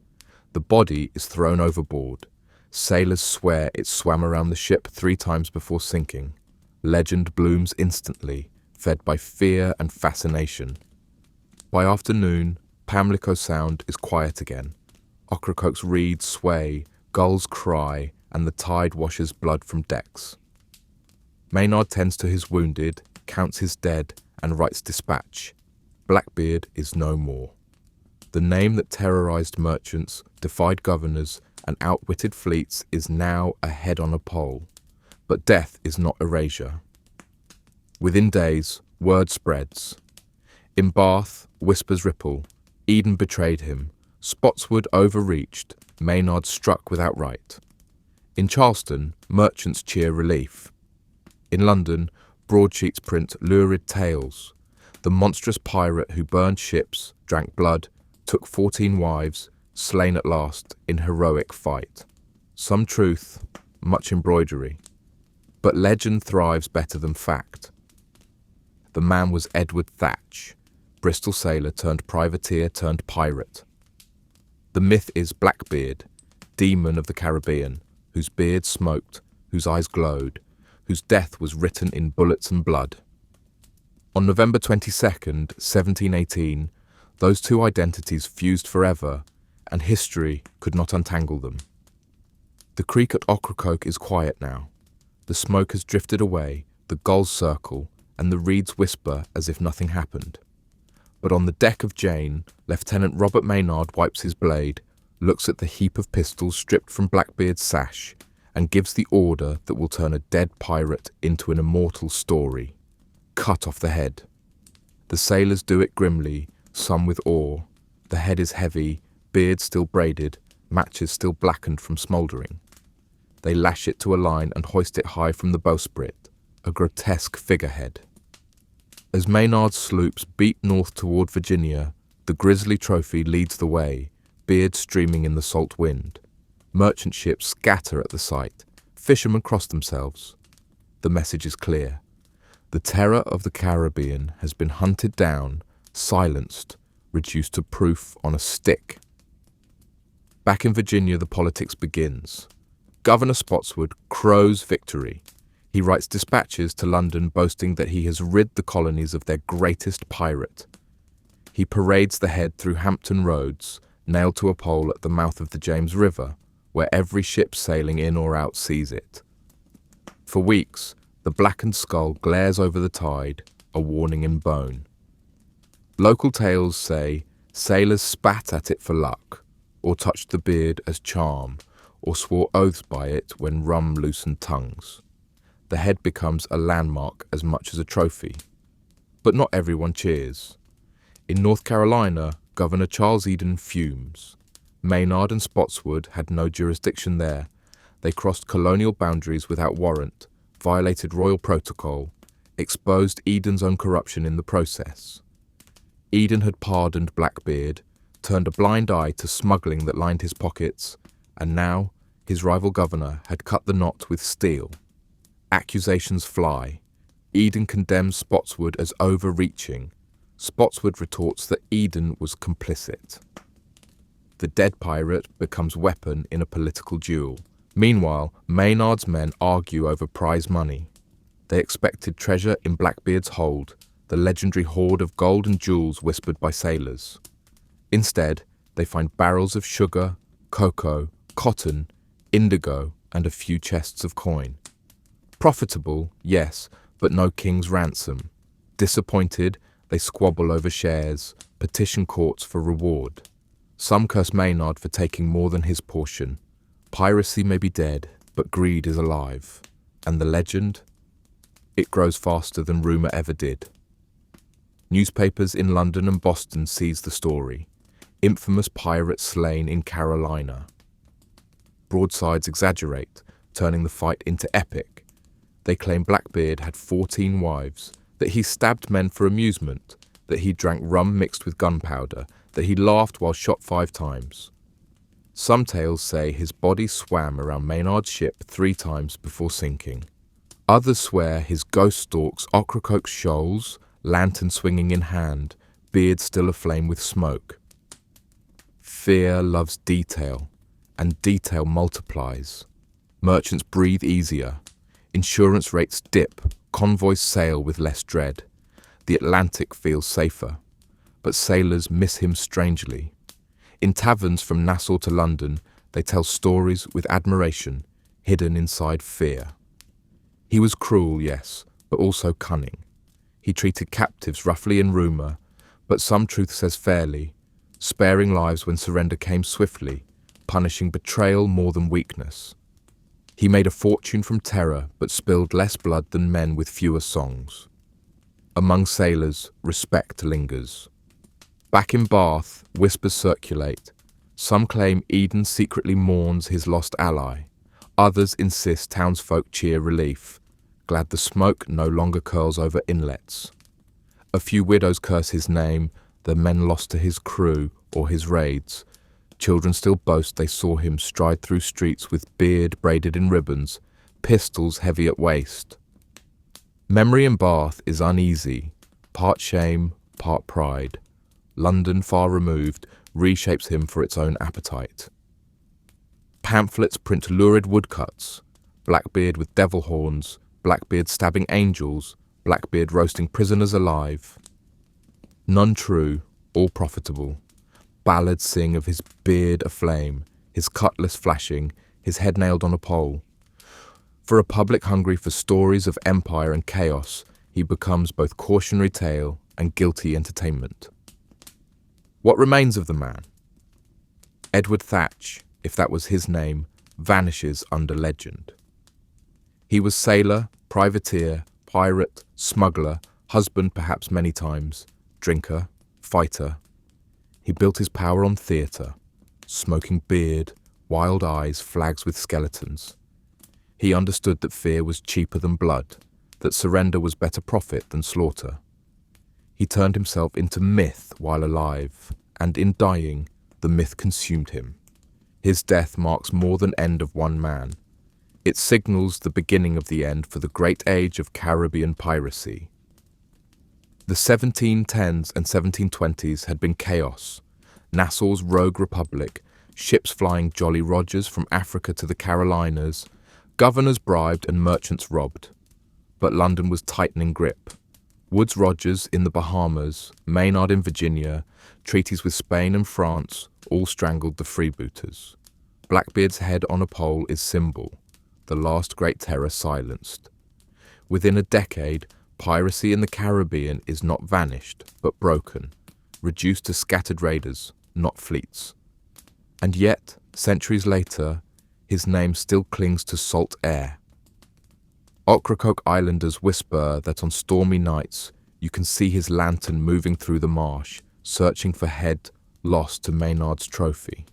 The body is thrown overboard. Sailors swear it swam around the ship 3 times before sinking. Legend blooms instantly, fed by fear and fascination. By afternoon, Pamlico Sound is quiet again. Ocracoke's reeds sway, gulls cry, and the tide washes blood from decks. Maynard tends to his wounded, counts his dead, and writes dispatch. Blackbeard is no more. The name that terrorized merchants, defied governors, and outwitted fleets is now a head on a pole. But death is not erasure. Within days, word spreads. In Bath, whispers ripple. Eden betrayed him. Spotswood overreached. Maynard struck without right. In Charleston, merchants cheer relief. In London, broadsheets print lurid tales. The monstrous pirate who burned ships, drank blood, took 14 wives, slain at last in heroic fight. Some truth, much embroidery. But legend thrives better than fact. The man was Edward Thatch, Bristol sailor turned privateer turned pirate. The myth is Blackbeard, demon of the Caribbean, whose beard smoked, whose eyes glowed, whose death was written in bullets and blood. On November 22nd, 1718, those two identities fused forever, and history could not untangle them. The creek at Ocracoke is quiet now. The smoke has drifted away, the gulls circle, and the reeds whisper as if nothing happened. But on the deck of Jane, Lieutenant Robert Maynard wipes his blade, looks at the heap of pistols stripped from Blackbeard's sash, and gives the order that will turn a dead pirate into an immortal story. Cut off the head. The sailors do it grimly, some with awe. The head is heavy, beard still braided, matches still blackened from smouldering. They lash it to a line and hoist it high from the bowsprit, a grotesque figurehead. As Maynard's sloops beat north toward Virginia, the grisly trophy leads the way, beard streaming in the salt wind. Merchant ships scatter at the sight. Fishermen cross themselves. The message is clear. The terror of the Caribbean has been hunted down, silenced, reduced to proof on a stick. Back in Virginia, the politics begins. Governor Spotswood crows victory. He writes dispatches to London boasting that he has rid the colonies of their greatest pirate. He parades the head through Hampton Roads, nailed to a pole at the mouth of the James River, where every ship sailing in or out sees it. For weeks, the blackened skull glares over the tide, a warning in bone. Local tales say sailors spat at it for luck, or touched the beard as charm, or swore oaths by it when rum loosened tongues. The head becomes a landmark as much as a trophy. But not everyone cheers. In North Carolina, Governor Charles Eden fumes. Maynard and Spotswood had no jurisdiction there. They crossed colonial boundaries without warrant, violated royal protocol, exposed Eden's own corruption in the process. Eden had pardoned Blackbeard, turned a blind eye to smuggling that lined his pockets, and now his rival governor had cut the knot with steel. Accusations fly. Eden condemns Spotswood as overreaching. Spotswood retorts that Eden was complicit. The dead pirate becomes weapon in a political duel. Meanwhile, Maynard's men argue over prize money. They expected treasure in Blackbeard's hold, the legendary hoard of gold and jewels whispered by sailors. Instead, they find barrels of sugar, cocoa, cotton, indigo, and a few chests of coin. Profitable, yes, but no king's ransom. Disappointed, they squabble over shares, petition courts for reward. Some curse Maynard for taking more than his portion. Piracy may be dead, but greed is alive. And the legend? It grows faster than rumour ever did. Newspapers in London and Boston seize the story. Infamous pirate slain in Carolina. Broadsides exaggerate, turning the fight into epic. They claim Blackbeard had 14 wives, that he stabbed men for amusement, that he drank rum mixed with gunpowder, that he laughed while shot 5 times. Some tales say his body swam around Maynard's ship 3 times before sinking. Others swear his ghost stalks Ocracoke shoals, lantern swinging in hand, beard still aflame with smoke. Fear loves detail, and detail multiplies. Merchants breathe easier. Insurance rates dip, convoys sail with less dread. The Atlantic feels safer, but sailors miss him strangely. In taverns from Nassau to London, they tell stories with admiration, hidden inside fear. He was cruel, yes, but also cunning. He treated captives roughly in rumour, but some truth says fairly, sparing lives when surrender came swiftly, punishing betrayal more than weakness. He made a fortune from terror, but spilled less blood than men with fewer songs. Among sailors, respect lingers. Back in Bath, whispers circulate. Some claim Eden secretly mourns his lost ally. Others insist townsfolk cheer relief, glad the smoke no longer curls over inlets. A few widows curse his name, the men lost to his crew or his raids. Children still boast they saw him stride through streets with beard braided in ribbons, pistols heavy at waist. Memory in Bath is uneasy, part shame, part pride. London, far removed, reshapes him for its own appetite. Pamphlets print lurid woodcuts, Blackbeard with devil horns, Blackbeard stabbing angels, Blackbeard roasting prisoners alive. None true, all profitable. Ballads sing of his beard aflame, his cutlass flashing, his head nailed on a pole. For a public hungry for stories of empire and chaos, he becomes both cautionary tale and guilty entertainment. What remains of the man? Edward Thatch, if that was his name, vanishes under legend. He was sailor, privateer, pirate, smuggler, husband perhaps many times, drinker, fighter. He built his power on theatre, smoking beard, wild eyes, flags with skeletons. He understood that fear was cheaper than blood, that surrender was better profit than slaughter. He turned himself into myth while alive, and in dying, the myth consumed him. His death marks more than end of one man. It signals the beginning of the end for the great age of Caribbean piracy. The 1710s and 1720s had been chaos. Nassau's rogue republic, ships flying Jolly Rogers from Africa to the Carolinas, governors bribed and merchants robbed. But London was tightening grip. Woodes Rogers in the Bahamas, Maynard in Virginia, treaties with Spain and France all strangled the freebooters. Blackbeard's head on a pole is symbol, the last great terror silenced. Within a decade, piracy in the Caribbean is not vanished, but broken, reduced to scattered raiders, not fleets. And yet, centuries later, his name still clings to salt air. Ocracoke Islanders whisper that on stormy nights you can see his lantern moving through the marsh, searching for head lost to Maynard's trophy.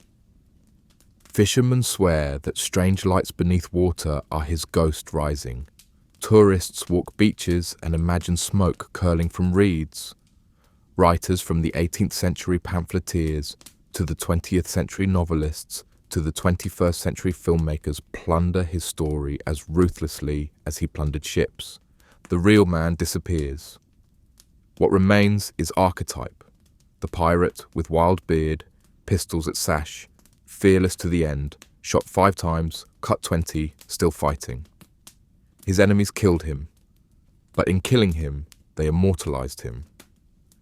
Fishermen swear that strange lights beneath water are his ghost rising. Tourists walk beaches and imagine smoke curling from reeds. Writers from the 18th century pamphleteers to the 20th century novelists to the 21st century filmmakers plunder his story as ruthlessly as he plundered ships. The real man disappears. What remains is archetype, the pirate with wild beard, pistols at sash, fearless to the end, shot 5 times, cut 20, still fighting. His enemies killed him, but in killing him, they immortalized him.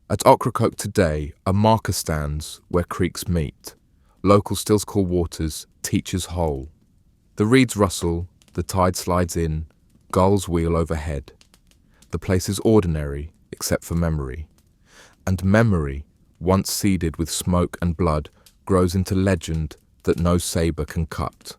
At Ocracoke today, a marker stands where creeks meet. Local stills call waters Teacher's Hole. The reeds rustle, the tide slides in, gulls wheel overhead. The place is ordinary, except for memory. And memory, once seeded with smoke and blood, grows into legend that no sabre can cut.